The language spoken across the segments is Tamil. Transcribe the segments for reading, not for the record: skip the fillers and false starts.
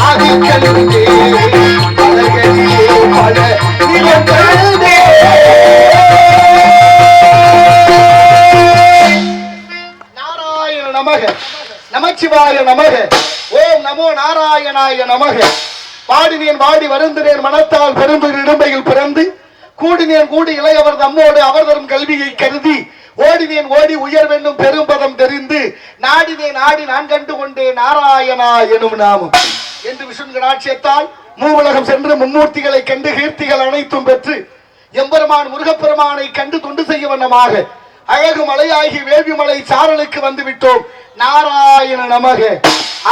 ஆதிக்கண்டே அழகரியே பல நிலங்களே நாராயண நமக நமச்சிவாய நமக ஓம் நமோ நாராயணாய நமக பாடினேன் வாடி வருந்தினேன் மனத்தால் பெரும்பு இடும்பையில் பிறந்து கூடினேன் கூடி இளையவர் தம்மோடு அவர் தரும் கல்வியை கருதி ஓடினேன் ஓடி உயர்வென்னும் பெரும்பதம் தெரிந்து நாடினேன் நாடி நான் கண்டு கொண்டேன் நாராயணா எனும் நாமம் என்று விஷ்ணு கடாட்சியத்தால் மூவுலகம் சென்று மும்மூர்த்திகளை கண்டு கீர்த்திகள் அனைத்தும் பெற்று எம்பெருமான் முருகப்பெருமானை கண்டு தொண்டு செய்ய வண்ணமாக அழகு மலையாகி வேள்விமலை சாரலுக்கு வந்து விட்டோம். நாராயண நமக.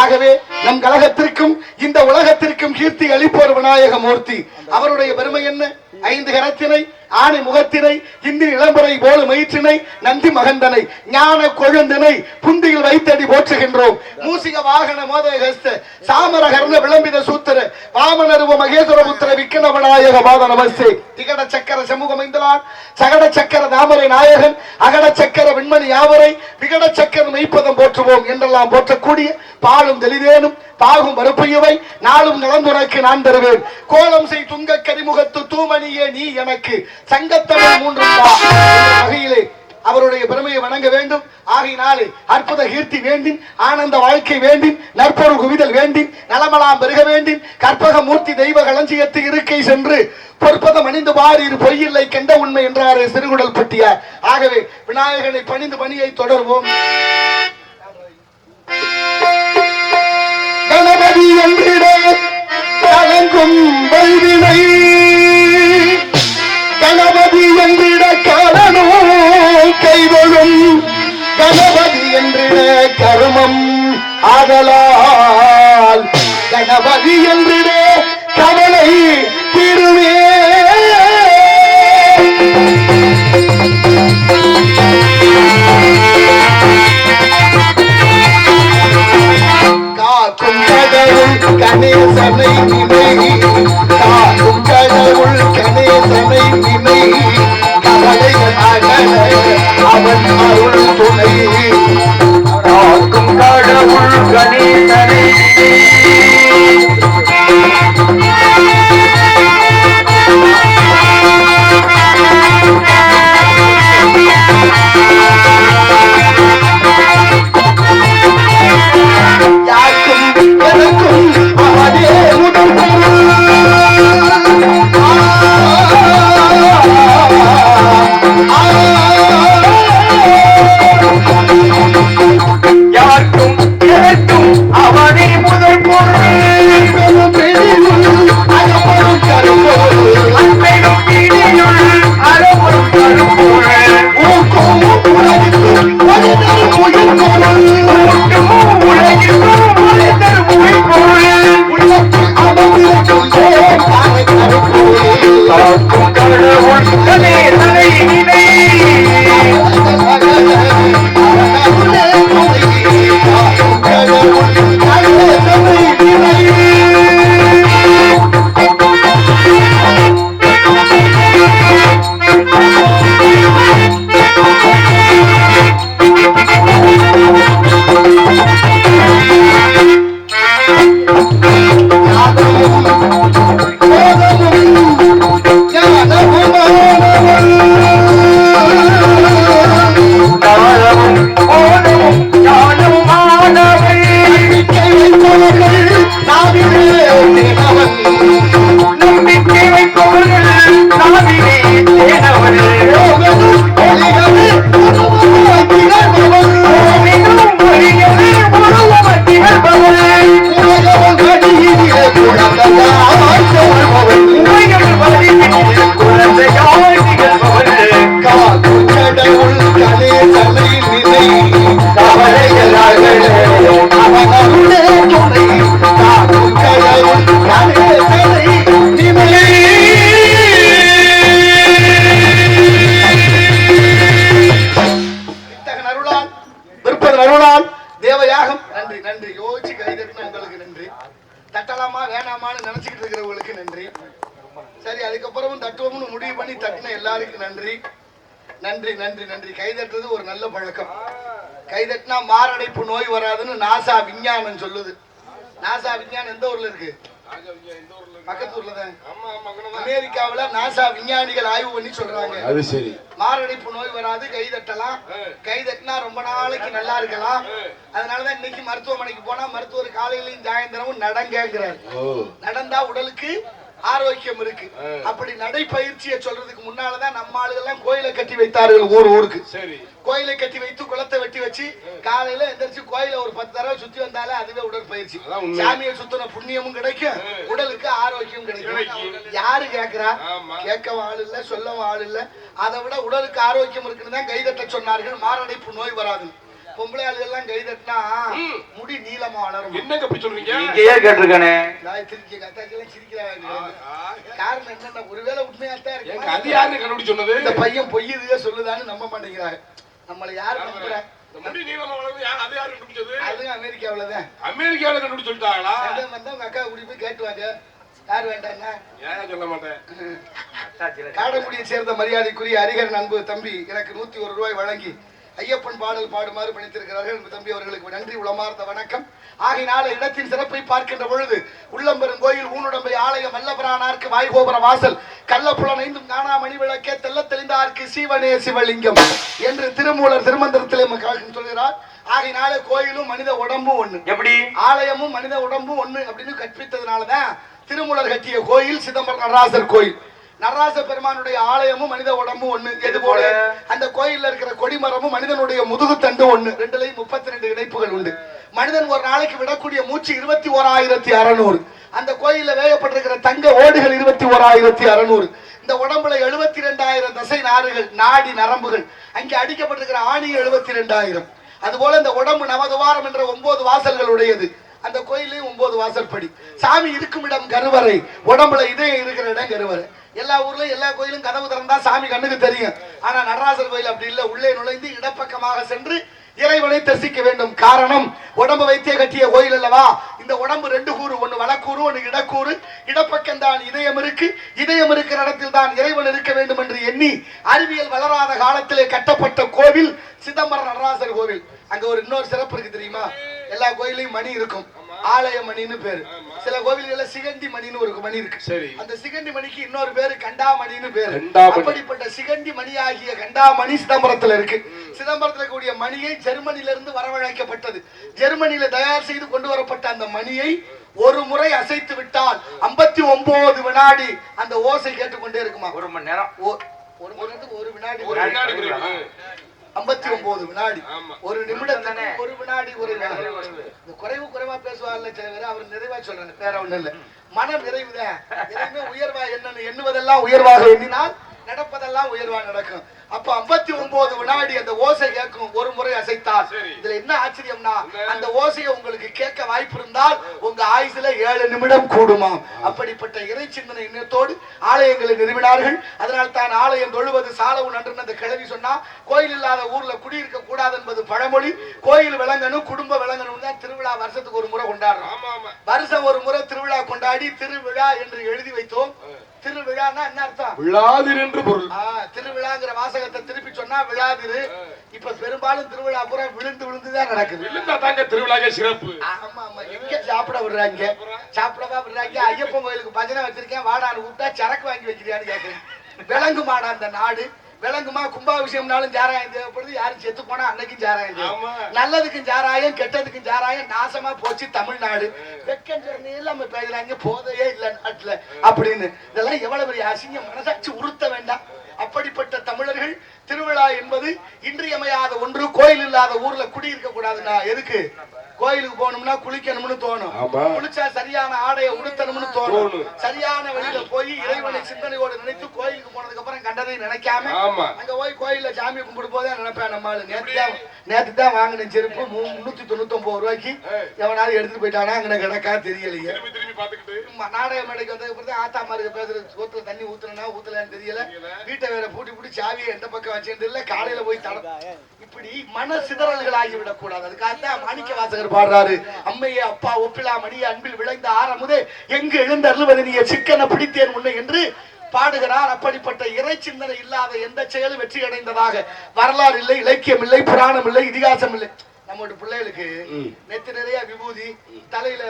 ஆகவே நம் கழகத்திற்கும் இந்த உலகத்திற்கும் கீர்த்தி அளிப்போர் விநாயக மூர்த்தி. அவருடைய பெருமை என்ன? 5 கரத்தினை, ஆணை முகத்தினை, இந்தின் இளம்பரை போல மயிற்றினை, நந்தி மகந்தனை, ஞான கொழுந்தினை புந்தியில் வைத்தடி போற்றுகின்றோம். மூசிக வாகன மோதகஸ்த சாமரகர்ண விளம்பித சூத்திர வாமனருவ மகேஸ்வர புத்திர விக்கண விநாயக பாத நமஸ்தே. திகட சக்கர சமூகம் ஐந்தலான் சகட சக்கர தாமரை நாயகன் அகட சக்கர விண்மணி யாவரை விகட சக்கர மெய்ப்பதம் போற்றுவோம் என்றெல்லாம் போற்றக்கூடிய பாலும் தெளிதேனும் பாகும் மறுப்பையவை நாளும் நலந்துரைக்கு நான் தருவேன். கோலம் செய் துங்க கரிமுகத்து தூமணியே நீ எனக்கு சங்கத்தமிழ் 3 வகையிலே அவருடைய பெருமையை வணங்க வேண்டும். ஆகையினாலே அற்புத கீர்த்தி வேண்டின், ஆனந்த வாழ்க்கை வேண்டின், நற்பொருள் குவிதல் வேண்டின், நலமலாம் பெருக வேண்டின், கற்பக மூர்த்தி தெய்வ களஞ்சியத்து இருக்கை சென்று பொற்பதம் அணிந்து பாரீர் பொய்யில்லை கெண்ட உண்மை என்றாரே சிறுகுடல் பட்டியார். ஆகவே விநாயகனை பணிந்து பணியை தொடர்வோம். கணபதி என்றிட கலங்கும் வல்வினை, கணபதி என்றிட காலனோ கைதொழும், கணபதி என்றிட கருமம் ஆதலால், கணபதி என்றிட கவலை தீருவே. காக்கும் கடவுள் கணேசனை நினை, காக்கும் கடவுள் கணேசனை நினை, கவலைகள் அகல அவன் அருள் துணை. காக்கும் கடவுள் கணேசனை கைதட்டுறது ஒரு நல்ல பழக்கம். கைதட்டினா மாரடைப்பு நோய் வராதுன்னு நாசா விஞ்ஞானம் சொல்லுது. நாசா விஞ்ஞானம் எந்த ஊர்ல இருக்கு? பக்கத்து ஊர்ல தான். அமெரிக்காவுல நாசா விஞ்ஞானிகள் ஆய்வு பண்ணி சொல்றாங்க. அது சரி. மாரடைப்பு நோய் வராது, கைதட்டலாம். கைதட்டினா ரொம்ப நாளைக்கு நல்லா இருக்கலாம். அதனாலதான் இன்னைக்கு மருத்துவமனைக்கு போனா மருத்துவர் காலையிலையும் சாயந்தரமும் நடங்கிறார். நடந்தா உடலுக்கு ஆரோக்கியம் இருக்கு. அப்படி நடைப்பயிற்சியை சொல்றதுக்கு முன்னாலதான் நம்ம ஆளுகள்லாம் கோயிலை கட்டி வைத்தார்கள். ஊருக்கு கோயிலை கட்டி வைத்து குளத்தை வெட்டி வச்சு காலையில எந்திரிச்சு கோயில ஒரு 10 தடவை சுத்தி வந்தாலே அதுவே உடற்பயிற்சி. சாமியை சுத்தின புண்ணியமும் கிடைக்கும், உடலுக்கு ஆரோக்கியம் கிடைக்கும். யாரு கேட்கிறா? கேட்கவும் ஆள் இல்ல, சொல்லவும் ஆள் இல்ல. அதை விட உடலுக்கு ஆரோக்கியம் இருக்குன்னு தான் கைதட்ட சொன்னார்கள். மாரடைப்பு நோய் வராது. பொம்பளை ஆளுகள் எல்லாம் கை தட்டினா முடி நீளமா வளரும். என்னங்க அப்படி சொல்றீங்க? இங்கேயே கேட்டிருக்கானே. காரணம் என்னன்னா ஒருவேளை உண்மையாத்தான் இருக்கு. அது யாரு கண்டுபிடிச்சு சொன்னது? இந்த பையன் பொய்யுதே சொல்லுதான்னு நம்ப மாட்டேங்கிறாங்க. நம்மள யாரு நம்புறா? முடி நீளமா வளருது யார்? அது யாரு கண்டுபிடிச்சது? அது அமெரிக்காவுலதான். அமெரிக்காவுல கண்டுபிடிச்சு சொல்லிட்டாங்களா? வந்து உங்க அக்கா கூடி போய் கேட்டுவாங்க. யார் வேண்டாங்க? ஏன் சொல்ல மாட்டேன். காடங்குடியை சேர்ந்த மரியாதைக்குரிய அரிகரன் அன்பு தம்பி எனக்கு 101 ரூபாய் வழங்கி ஐயப்பன் பாடல் பாடுமாறு பணித்திருக்கிறார்கள். தம்பி அவர்களுக்கு நன்றி, உளமார்ந்த வணக்கம். ஆகினால இடத்தின் சிறப்பை பார்க்கின்ற பொழுது உள்ளம்பெரும் கோயில் ஊனுடம்பை ஆலயம் வல்லபரானார்க்கு வாய்கோபுர வாசல் கள்ளப்புலன் ஐந்தும் காணா மணி விளக்கே தெல்ல தெளிந்தார்க்கு சீவனே சிவலிங்கம் என்று திருமூலர் திருமந்திரத்திலே சொல்கிறார். ஆகினால கோயிலும் மனித உடம்பும் ஒண்ணு, எப்படி ஆலயமும் மனித உடம்பும் ஒண்ணு அப்படின்னு கற்பித்ததுனாலதான் திருமூலர் கட்டிய கோயில் சிதம்பரம் நடராசர் கோயில். நடராச பெருமானுடைய ஆலயமும் மனித உடம்பும் ஒண்ணு. எது போல அந்த கோயில்ல இருக்கிற கொடிமரமும் மனிதனுடைய முதுகு தண்டு ஒண்ணு. 2லயும் 32 இணைப்புகள் உண்டு. மனிதன் ஒரு நாளைக்கு விடக்கூடிய மூச்சு 21,600. அந்த கோயில்ல வேயப்பட்டிருக்கிற தங்க ஓடுகள் 21,600. இந்த உடம்புல 72,000 தசை நாறுகள், நாடி நரம்புகள். அங்கே அடிக்கப்பட்டிருக்கிற ஆணி 72,000. அதுபோல இந்த உடம்பு நவதுவாரம் என்ற 9 வாசல்கள் உடையது. அந்த கோயிலையும் 9 வாசல் படி. சாமி இருக்கும் இடம் கருவறை, உடம்புல இதயம் இருக்கிற இடம் கருவறை. எல்லா ஊர்லயும் எல்லா கோயிலும் கதவு திறந்தா சாமி கண்ணுக்கு தெரியும். ஆனா நடராசர் கோயில் அப்படி இல்லை. உள்ளே நுழைந்து இடப்பக்கமாக சென்று இறைவனை தரிசிக்க வேண்டும். காரணம், உடம்பு வைத்தே கட்டிய கோயில் அல்லவா. இந்த உடம்பு 2 கூறு, ஒன்னு வலக்கூறு ஒன்னு இடக்கூறு. இடப்பக்கம் தான் இதயம் இருக்கு. இதயம் இருக்கிற இடத்தில் தான் இறைவன் இருக்க வேண்டும் என்று எண்ணி அறிவியல் வளராத காலத்திலே கட்டப்பட்ட கோவில் சிதம்பரம் நடராசர் கோவில். அங்க ஒரு இன்னொரு சிறப்பு இருக்கு தெரியுமா? எல்லா கோயிலையும் மணி இருக்கும், ஆலய மணின்னு பேரு. சில கோவில்கள்ல சிகண்டி மணின்னு ஒரு மணி இருக்கு. அந்த சிகண்டி மணிக்கு இன்னொரு பேரு கண்டாமணின்னு பேரு. அப்படிப்பட்ட சிகண்டி மணி ஆகிய கண்டாமணி சிதம்பரத்துல இருக்கு. சிதம்பரத்துல கூடிய மணியை ஜெர்மனில இருந்து வரவழைக்கப்பட்டது. ஜெர்மனியில தயார் செய்து கொண்டு வரப்பட்ட அந்த மணியை ஒரு முறை அசைத்து விட்டால் 59 வினாடி அந்த ஓசை கேட்டுக்கொண்டே இருக்குமா. 1 மணி நேரம், 1 மணி நேரத்துக்கு 1 வினாடி, 59 வினாடி. ஒரு நிமிடத்துக்கு 1 வினாடி, 1 வினாடி. குறைவா பேசுவார்ல சில பேர், அவர் நிறைவா சொல்றாரு. வேற ஒண்ணு இல்ல, மன நிறைவுதான். உயர்வா என்னன்னு எண்ணுவதெல்லாம் உயர்வாக எண்ணினால் நடப்பதெல்லாம் உயர்வா நடக்கும். அப்ப 59 வினாடி அந்த ஓசை கேட்கும் ஒரு முறை அசைத்தால். இதுல என்ன ஆச்சரியம்னா, அந்த ஓசையை உங்களுக்கு கேட்க வாய்ப்பு இருந்தால் உங்க ஆயுசுல 7 நிமிடம் கூடுமாம். அப்படிப்பட்ட இறை சிந்தனை எண்ணத்தோடு ஆலயங்களை நிறுவினார்கள். அதனால் தான் ஆலயம் தொழுவது சாலவு நன்று அந்த கிழவி சொன்னா, கோயில் இல்லாத ஊர்ல குடியிருக்க கூடாது என்பது பழமொழி. கோயில் விளங்கணும், குடும்ப விளங்கணும் தான் திருவிழா வருஷத்துக்கு ஒரு முறை கொண்டாடுறோம். வருஷம் ஒரு முறை திருவிழா கொண்டாடி திருவிழா என்று எழுதி வைத்தோம். திருவிழான்னா என்ன அர்த்தம்? விழாதிரு என்று பொருள். திருவிழாங்கிற வாசகத்தை திருப்பி சொன்னா விழாதிரு. இப்ப பெரும்பாலும் திருவிழா பூரா விழுந்துதான் நடக்குது. விழுந்தாதாங்க திருவிழாவே சிறப்பு. ஆமா ஆமா. எங்க சாப்பிட விடுறாங்க? சாப்பிடவா விடுறாங்க? ஐயப்பன் கோயிலுக்கு பஜனை வச்சிருக்கேன் வாடான்னு கூப்பிட்டா சரக்கு வாங்கி வைக்கிறியான்னு கேட்கிறேன். விளங்கு மாடா அந்த நாடு? விளங்குமா? கும்பாபிஷேகம்னாலும் சாராயம் தேவைப்படுது. யாரும் செத்து போனா அன்னைக்கும் சாராயம் தேவை. நல்லதுக்கும் சாராயம், கெட்டதுக்கும் சாராயம். நாசமா போச்சு தமிழ்நாடு. வெக்கம் பேசுறாங்க, போதையே இல்ல நாட்டுல அப்படின்னு. இதெல்லாம் எவ்வளவு பெரிய அசிங்கம், மனசாட்சி உறுத்த வேண்டாம். அப்படிப்பட்ட தமிழர்கள் திருவிழா என்பது இன்றியமையாத ஒன்று. கோயில் இல்லாத ஊர்ல குடியிருக்க கூடாதுன்னா எதுக்கு? கோயிலுக்கு போகணும்னா குளிக்கணும்னு தோணும். குளிச்சா சரியான ஆடையை உடுத்தணும்னு தோணும். சரியான வழியில போய் இறைவனை சிந்தனையோடு நினைத்து கோயிலுக்கு போனதுக்கு அப்புறம் கண்டதை நினைக்காம அங்க போய் கோயில்ல சாமி கும்பிடு போதே நினைப்பேன். நம்மளால நேற்று தான் வாங்கின செருப்பு 399 ரூபாய்க்கு எவனாவது எடுத்துட்டு போயிட்டானா அங்கே கிடக்கா தெரியலையே. நாடக மேடைக்கு வந்ததுக்கு ஆத்தாமாருக்கு பேசுறது, சோத்துல தண்ணி ஊத்துனா ஊத்தலான்னு தெரியல. வீட்டை வேற பூட்டி சாவியை எந்த பக்கம் வச்சேன்னு தெரியல. காலையில போய் இப்படி மன சிதறல்கள் ஆகிவிடக் கூடாது. அதுக்காகத்தான் மாணிக்க வாசகர் பாடுறாரு, அம்மையே அப்பா ஒப்பிலா மணியே அன்பில் விளைந்த ஆரமுதே எங்கு எழுந்தருளுவது நீ சிக்கன பிடித்தேன் உன்னை என்று பாடுகிறார். அப்படிப்பட்ட இறை சிந்தனை இல்லாத எந்த செயலும் வெற்றி அடைந்ததாக வரலாறு இல்லை, இலக்கியம் இல்லை, புராணம் இல்லை, இதிகாசம் இல்லை. நம்மளோட பிள்ளைகளுக்கு நெத்தி நிறைய விபூதி, தலையில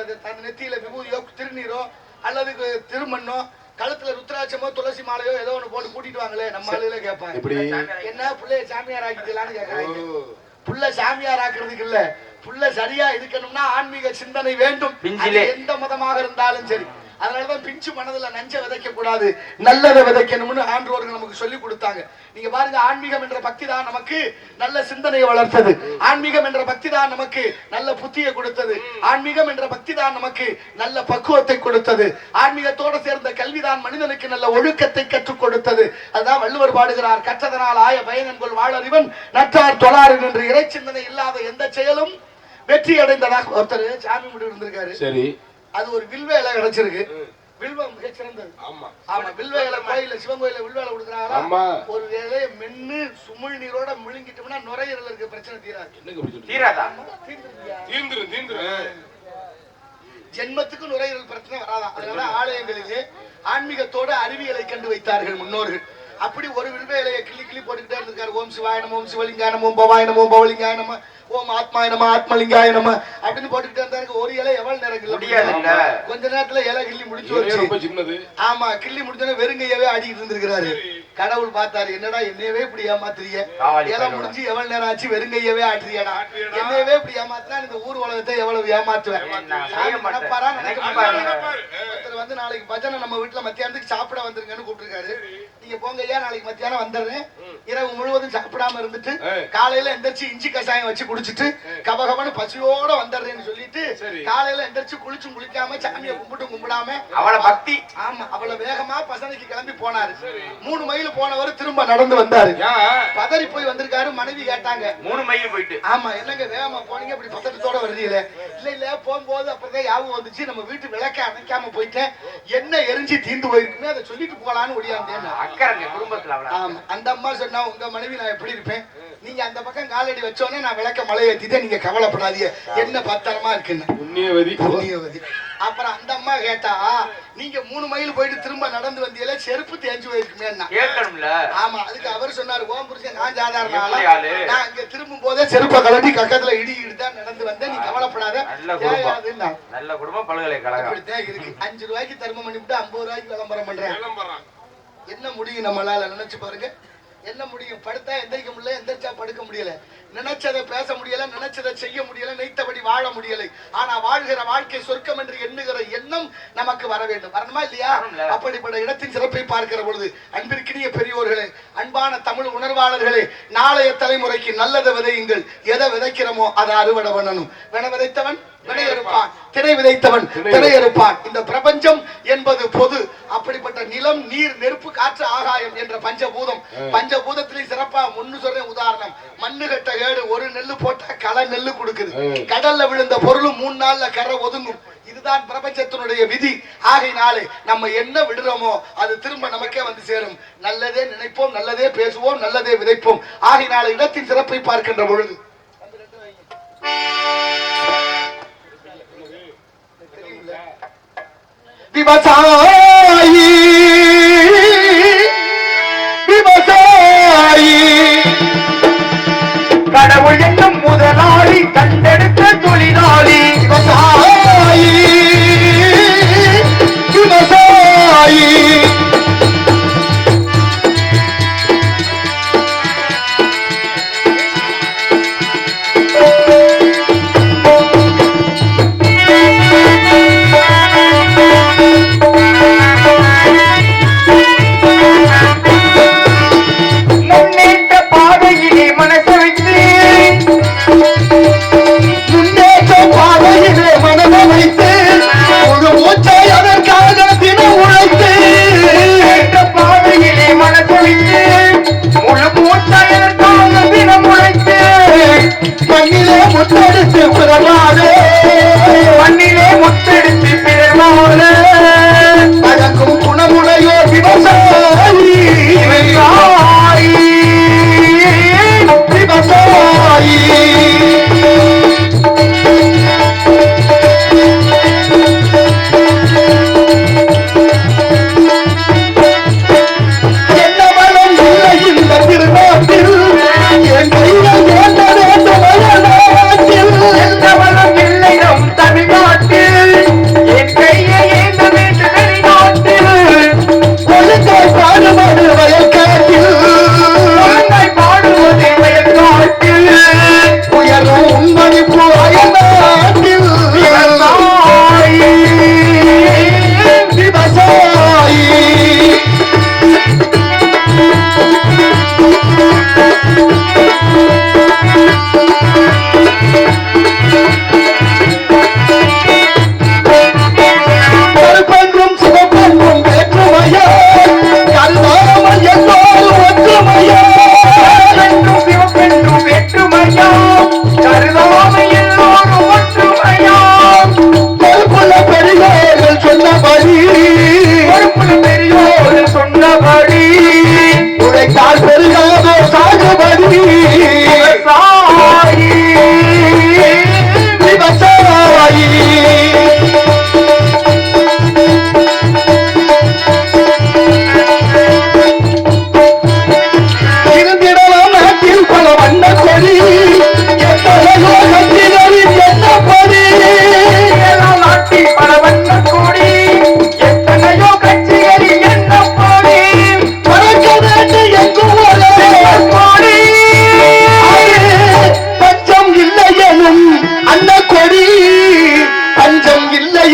நெத்தியில விபூதியோ திருநீரோ அல்லது திருமண்ணோ கழுத்துல ருத்ராட்சமோ துளசி மாலையோ ஏதோ ஒண்ணு போட்டு கூட்டிட்டு வாங்களே, நம்ம ஆளுகளே கேட்பாங்க என்ன பிள்ளைய சாமியார் ஆக்கிக்கலான்னு கேட்கறாங்க. புள்ள சாமியார் ஆக்குறதுக்கு இல்ல, புள்ள சரியா இருக்கணும்னா ஆன்மீக சிந்தனை வேண்டும். எந்த மதமாக இருந்தாலும் சரி. அதனாலதான் பிஞ்சு மனதுல நஞ்ச விதைக்க கூடாது, நல்லதை விதைக்கணும்னு ஆன்றோர்கள் நமக்கு சொல்லி கொடுத்தாங்க. நீங்க பாருங்க, ஆன்மீகம் என்ற பக்தி தான் நமக்கு நல்ல சிந்தனையை வளர்த்தது. ஆன்மீகம் என்ற பக்தி தான் நமக்கு நல்ல புத்தியை கொடுத்தது. ஆன்மீகம் என்ற பக்தி தான் நமக்கு நல்ல பக்குவத்தை கொடுத்தது. ஆன்மீகத்தோடு சேர்ந்த கல்விதான் மனிதனுக்கு நல்ல ஒழுக்கத்தை கற்றுக் கொடுத்தது. அதுதான் வள்ளுவர் பாடுகிறார், கற்றதனால் ஆய பயனன்கொள் வாழறிவன் நற்றார் தொழாறு என்று. இறை சிந்தனை இல்லாத எந்த செயலும் வெற்றி அடைந்ததாக ஒருத்தர் சாமி முடிவு இருந்திருக்காரு. சரி, அது ஒரு வில்வ இலை கிடைச்சிருக்கு. வில்வம் மிக சிறந்தது. ஆமா ஆமா, வில்வ இலை கோயில சிவன் கோயில வில்வ இலை கொடுக்குறாங்களா, ஒரு இலையை மென்னு சுமுள் நீரோட முழுங்கிட்டோம்னா நுரையீரல் இருக்க பிரச்சனை தீராது. தீராதா? ஜென்மத்துக்கு நுரையீரல் பிரச்சனை வராதான். அதனால ஆலயங்களிலே ஆன்மீகத்தோட அறிவியலை கண்டு வைத்தார்கள் முன்னோர்கள். அப்படி ஒரு வில்வ இலையை கிள்ளி கிள்ளி போட்டுக்கிட்டே இருந்திருக்காரு. ஓம் சிவாய நம, ஓம் சிவலிங்காய நம, ஓம் பவாய நம, ஓம் பவலிங்காய நம, ஓம் ஆத்மாய நம, ஆத்மலிங்காய நம அப்படின்னு போட்டுக்கிட்டே இருந்தாரு. ஒரு இலை எவ்வளவு நேரம்? கொஞ்ச நேரத்துல இலை கிள்ளி முடிச்சு வச்சு, ஆமா கிள்ளி முடிச்சோன்னா வெறுங்கையவே ஆடிக்கிட்டு இருந்திருக்கிறாரு. கடவுள் பார்த்தாரு, என்னடா என்னையவே இப்படி ஏமாத்துறீங்க, இலை முடிஞ்சு எவ்வளவு நேரம் ஆச்சு, வெறுங்கையவே ஆட்டுறியடா, என்னையவே இப்படி ஏமாத்தினா இந்த ஊர் உலகத்தை எவ்வளவு ஏமாத்துவேன் நினைப்பாரா? ஒருத்தர் வந்து நாளைக்கு பஜனை நம்ம வீட்டுல மத்தியானத்துக்கு சாப்பிட வந்துருங்கன்னு கூப்பிட்டுருக்காரு. நீங்க போங்க ஐயா, நாளைக்கு மத்தியானம் வந்துடுறேன், இரவு முழுவதும் சாப்பிடாம இருந்துட்டு காலையில எந்திரிச்சு இஞ்சி கஷாயம் வச்சு குடிச்சிட்டு கபகபன்னு பசியோட வந்துடுறேன்னு சொல்லிட்டு காலையில எந்திரிச்சு குளிச்சும் குளிக்காம சாமியை கும்பிடாம அவளை பக்தி, ஆமா அவளை வேகமா பசனைக்கு கிளம்பி போனாரு. 3 மைல் போனவர் திரும்ப நடந்து வந்தாரு. பதறி போய் வந்திருக்காரு. மனைவி கேட்டாங்க, 3 மைல் போயிட்டு, ஆமா என்னங்க வேகமா போனீங்க, இப்படி பதட்டத்தோட வருறீங்களே? இல்ல இல்ல, போகும்போது அப்பதான் ஞாபகம் வந்துச்சு, நம்ம வீட்டு விளக்க அணைக்காம போயிட்டேன், என்ன எரிஞ்சு தீந்து போயிருக்குமே, அதை சொல்லிட்டு போகலான்னு ஒடியாந்தேன். குடும்பத்துல அந்த அம்மா சொன்னா, உங்க மனைவி நான் எப்படி இருப்பேன், நீங்க அந்த பக்கம் காலடி வச்சோன்னே நான் விளக்க மலை ஏத்திட்டேன், நீங்க கவலைப்படாதீங்க, என்ன பத்திரமா இருக்குன்னு. புண்ணியவதி. அப்புறம் அந்த அம்மா கேட்டா, நீங்க 3 மைல் போயிட்டு திரும்ப நடந்து வந்தீங்களே, செருப்பு தேஞ்சு போயிருக்குமே. ஆமா, அதுக்கு அவர் சொன்னாரு, ஓம் புருஷன் நான் சாதாரண ஆளு, நான் இங்க திரும்பும் போதே செருப்பை கலட்டி கக்கத்துல இடிதான் நடந்து வந்தேன், நீ கவலைப்படாத. நல்ல குடும்பம், பல்கலைக்கழகம் இருக்கு. 5 ரூபாய்க்கு தர்மம் பண்ணிவிட்டு 50 ரூபாய்க்கு விளம்பரம் பண்றேன். என்ன முடியும் நம்மளால? நினைச்சு பாருங்க, என்ன முடியும்? படுத்தா எந்திரிக்க முடியல, எந்திரிச்சா படுக்க முடியல, நினைச்சதை பேச முடியல, நினைச்சதை செய்ய முடியல, நினைத்தபடி வாழ முடியலை. ஆனா வாழ்கிற வாழ்க்கை சொர்க்கம் என்று எண்ணுகிற எண்ணம் நமக்கு வர வேண்டும். வரணுமா இல்லையா? அப்படிப்பட்ட இடத்தின் சிறப்பை பார்க்கிற பொழுது, அன்பிற்கினிய பெரியோர்களே, அன்பான தமிழ் உணர்வாளர்களே, நாளைய தலைமுறைக்கு நல்லதை விதையுங்கள். எதை விதைக்கிறோமோ அதை அறுவடை பண்ணணும். விதைத்தவன் வினையறுப்பான், திணை விதைத்தவன் திணையறுப்பான். இந்த பிரபஞ்சம் என்பது பொது. அப்படிப்பட்ட நிலம், நீர், நெருப்பு, காற்று, ஆகாயம் என்ற பஞ்சபூதம். பஞ்சபூதத்திலே சிறப்பா ஒன்னு சொல்றேன் உதாரணம். மண்ணு கட்ட ஏடு, ஒரு நெல்லு போட்டா களை நெல்லு கொடுக்குது. கடல்ல விழுந்த பொருளும் 3 நாள்ல கரை ஒதுங்கும். இதுதான் பிரபஞ்சத்தினுடைய விதி. ஆகையினாலே நம்ம என்ன விடுறோமோ அது திரும்ப நமக்கே வந்து சேரும். நல்லதே நினைப்போம், நல்லதே பேசுவோம், நல்லதே விதைப்போம். ஆகையினாலே இடத்தின் சிறப்பை பார்க்கின்ற பொழுது விவசாயி விவசாயி கடவுள் என்னும் முதலாளி, கண்டெடுத்த தொழிலாளி. விவசாயி விவசாயி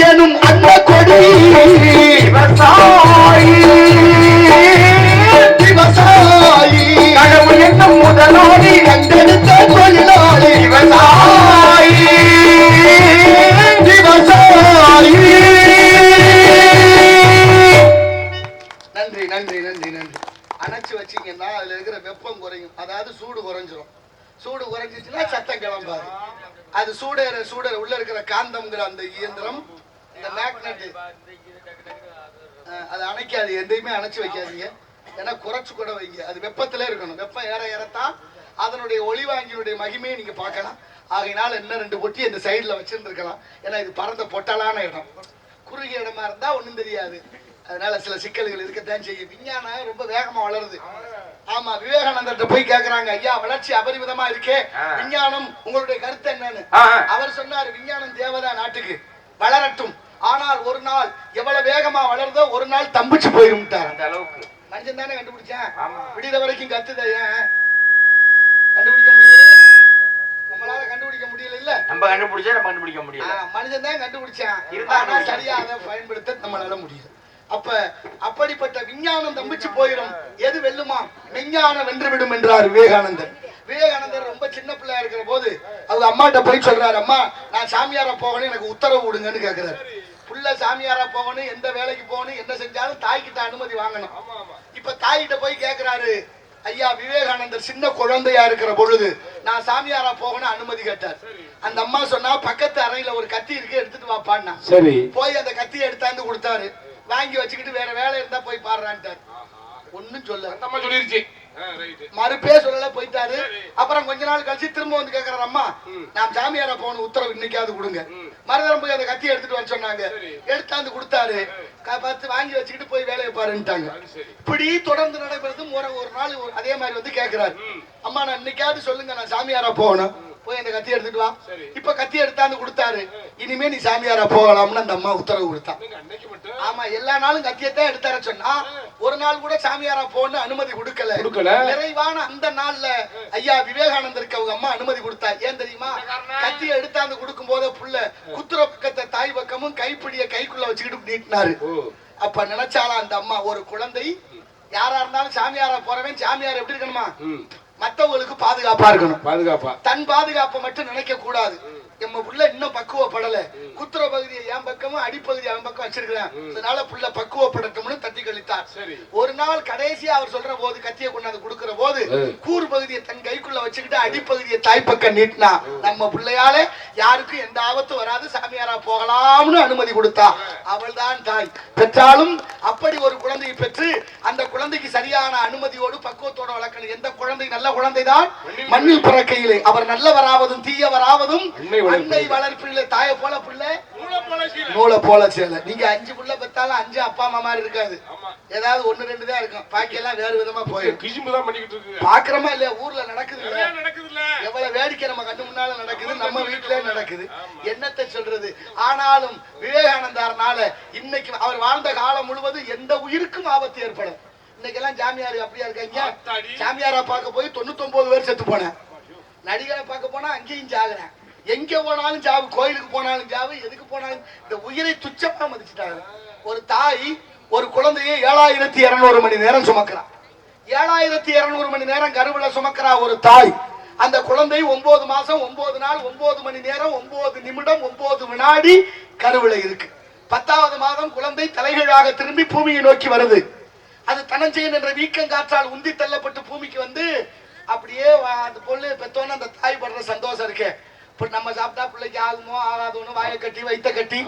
எனும் அன்ன கொடி விவசாயி விவசாயி கடவுள் என்னும் முதலாளி கண்டெடுத்த தொழிலாளி விவசாயி விவசாயி. நன்றி நன்றி நன்றி நன்றி. அணைச்சு வச்சீங்கன்னா அதுல இருக்கிற வெப்பம் குறையும், அதாவது சூடு குறைஞ்சிரும். சூடு குறைஞ்சிச்சுன்னா சத்தம் கிளம்பாது. அது சூடேற சூடேற உள்ள இருக்கிற காந்தம்ங்கிற அந்த இயந்திரம், இந்த மேக்னெட், அது அணைக்காது. எதையுமே அணைச்சு வைக்காதீங்க, ஏன்னா குறைச்சு கூட வைங்க. அது வெப்பத்திலே இருக்கணும். வெப்பம் ஏற ஏறத்தான் அதனுடைய ஒளிவாங்கினுடைய மகிமையை நீங்க பார்க்கலாம். ஆகையினால இன்னும் 2 பொட்டி இந்த சைடுல வச்சிருந்துருக்கலாம். ஏன்னா இது பறந்த பொட்டலான இடம். குறுகிய இடமா இருந்தா ஒண்ணும் தெரியாது. அதனால சில சிக்கல்கள் இருக்கத்தான் செய்யும். விஞ்ஞானம் ரொம்ப வேகமா வளருது. ஆமா, விவேகானந்தர்கிட்ட போய் கேக்குறாங்க, ஐயா வளர்ச்சி அபரிமிதமா இருக்கே, விஞ்ஞானம் உங்களுடைய கருத்து என்னன்னு. அவர் சொன்னாரு, விஞ்ஞானம் தேவைதான் நாட்டுக்கு, வளரட்டும். ஆனால் ஒரு நாள் எவ்வளவு வேகமா வளருதோ ஒரு நாள் தம்பிச்சு போயிரும். அந்த அளவுக்கு மனுஷன் தானே கண்டுபிடிச்சேன். விடித வரைக்கும் கத்துத, ஏன் கண்டுபிடிக்க முடியல? நம்மளால கண்டுபிடிக்க முடியல. இல்ல நம்ம கண்டுபிடிச்சா நம்ம கண்டுபிடிக்க முடியல. மனுஷன் தான் கண்டுபிடிச்சான், சரியா அதை பயன்படுத்த நம்மளால முடியல. அப்ப அப்படிப்பட்ட விஞ்ஞானம் தம்பிச்சு போயிடும். எது வெல்லுமா? விஞ்ஞானம் வென்றுவிடும் என்றார் விவேகானந்தர். விவேகானந்தர் ரொம்ப சின்ன பிள்ளையா இருக்கிற போது அவங்க அம்மாட்ட போய் சொல்றாரு, அம்மா நான் சாமியாரா போகணும், எனக்கு உத்தரவு விடுங்கன்னு கேக்குறாரு. புள்ள சாமியாரா போகணும், எந்த வேலைக்கு போகணும், என்ன செஞ்சாலும் தாய்கிட்ட அனுமதி வாங்கணும். இப்ப தாய்கிட்ட போய் கேக்குறாரு, ஐயா விவேகானந்தர் சின்ன குழந்தையா இருக்கிற பொழுது நான் சாமியாரா போகணும் அனுமதி கேட்டார். அந்த அம்மா சொன்னா, பக்கத்து அறையில ஒரு கத்தி இருக்கு, எடுத்துட்டு வாப்பான்னா. சரி, போய் அந்த கத்தியை எடுத்தாந்து கொடுத்தாரு. வாங்கி வச்சுக்கிட்டு வேற வேலை இருந்தா போய் பாடுறான்ட்டார். ஒன்னும் சொல்ல சொல்லிருச்சு, மறுப்பே சொல்லல, போயிட்டாரு. அப்புறம் கொஞ்ச நாள் கழிச்சு திரும்ப வந்து கேக்குறாரு, அம்மா நான் சாமியாரா போகணும், உத்தரவு இன்னைக்காவது கொடுங்க. மறுதரம் போய் அந்த கத்தி எடுத்துட்டு வர சொன்னாங்க, எடுத்தாந்து கொடுத்தாரு. பார்த்து வாங்கி வச்சுக்கிட்டு போய் வேலையை பாருன்ட்டாங்க. இப்படி தொடர்ந்து நடைபெறுது. ஒரு நாள் அதே மாதிரி வந்து கேக்குறாரு, அம்மா நான் இன்னைக்காவது சொல்லுங்க, நான் சாமியாரா போகணும், போய் அந்த கத்தி எடுத்துட்டு வா. இப்ப கத்தி எடுத்தாந்து கொடுத்தாரு. இனிமே நீ சாமியாரா போகலாம்னு அந்த அம்மா உத்தரவு கொடுத்தா. ஆமா, எல்லா நாளும் கத்தியத்தான் எடுத்தார சொன்னா, ஒரு நாள் கூட சாமியாரா போன்னு அனுமதி கொடுக்கல. நிறைவான அந்த நாள்ல ஐயா விவேகானந்தருக்கு அவங்க அம்மா அனுமதி கொடுத்தா. ஏன் தெரியுமா? கத்தியை எடுத்தாந்து கொடுக்கும் போது புள்ள குத்துற பக்கத்தை தாய் பக்கமும் கைப்பிடிய கைக்குள்ள வச்சுக்கிட்டு நீட்டினாரு. அப்ப நினைச்சாலாம் அந்த அம்மா, ஒரு குழந்தை யாரா இருந்தாலும் சாமியாரா போறவன் சாமியார் எப்படி இருக்கணுமா? மத்தவங்களுக்கு பாதுகாப்பா இருக்கணும். பாதுகாப்பா, தன் பாதுகாப்பை மட்டும் நினைக்க கூடாது. நம்ம புள்ள இன்னும் பக்குவப்படல, குத்துற பகுதியை என் பக்கமும் அடிப்பகுதி அவன் பக்கம் வச்சிருக்கிறேன், அதனால புள்ள பக்குவப்படட்டும்னு தட்டி கழித்தார். ஒரு நாள் கடைசியா அவர் சொல்ற போது, கத்தியை கொண்டாந்து கொடுக்கிற போது கூறு பகுதியை தன் கைக்குள்ள வச்சுக்கிட்டு அடிப்பகுதியை தாய் பக்கம் நீட்டினா. நம்ம பிள்ளையால யாருக்கும் எந்த ஆபத்து வராது, சாமியாரா போகலாம்னு அனுமதி கொடுத்தா. அவள் தான் தாய். பெற்றாலும் அப்படி ஒரு குழந்தையை பெற்று அந்த குழந்தைக்கு சரியான அனுமதியோடு பக்குவத்தோட வளர்க்கணும். எந்த குழந்தை நல்ல குழந்தைதான் மண்ணில் பிறக்கையிலே அவர் நல்லவராவதும் தீயவராவதும் அன்னை வளர்ப்பிலே. தாய போல பிள்ளை நூலை போல சேலை. நீங்க 5 பிள்ளை பெற்றாலும் 5 அப்பா அம்மா மாதிரி இருக்காது, ஏதாவது 1 2 தான் இருக்கும். பாக்கி எல்லாம் வேறு விதமா போயிடும். பாக்குறமா இல்லையா? ஊர்ல நடக்குது இல்ல, எவ்வளவு வேடிக்கை நம்ம கண்ணு முன்னால நடக்குது, நம்ம வீட்டுல நடக்குது. என்னத்தை சொல்றது? ஆனாலும் விவேகானந்தர்னால இன்னைக்கு அவர் வாழ்ந்த காலம் முழுவதும் எந்த உயிருக்கும் ஆபத்து ஏற்படும். இன்னைக்கு எல்லாம் ஜாமியார் அப்படியா இருக்காங்க. சாமியாரா பார்க்க போய் 99 பேர் செத்து போனேன். நடிகரை பார்க்க போனா அங்கேயும் சாகுறேன். எங்க போனாலும் சாவு, கோயிலுக்கு போனாலும் சாவு, எதுக்கு போனாலும் இந்த உயிரை துச்சமா மதிச்சுட்டாங்க. ஒரு தாய் ஒரு குழந்தையை 7200 மணி நேரம் சுமக்கிறான். 7200 மணி நேரம் கருவுல சுமக்கிறா ஒரு தாய். அந்த குழந்தை 9 மாசம் 9 நாள் 9 மணி நேரம் 9 நிமிடம் 9 வினாடி கருவுல இருக்கு. 10வது மாதம் குழந்தை தலைகீழாக திரும்பி பூமியை நோக்கி வருது. அது தனஞ்செயன் என்ற வீக்கம் காற்றால் உந்தி தள்ளப்பட்டு பூமிக்கு வந்து அப்படியே அந்த பொண்ணு பெத்தோன்னு அந்த தாய் படுற சந்தோஷம் இருக்கு. இப்ப நம்ம சாப்பிட்டா பிள்ளைக்கு ஆகுமோ ஆகாதோன்னு வாயை கட்டி வைத்த கட்டி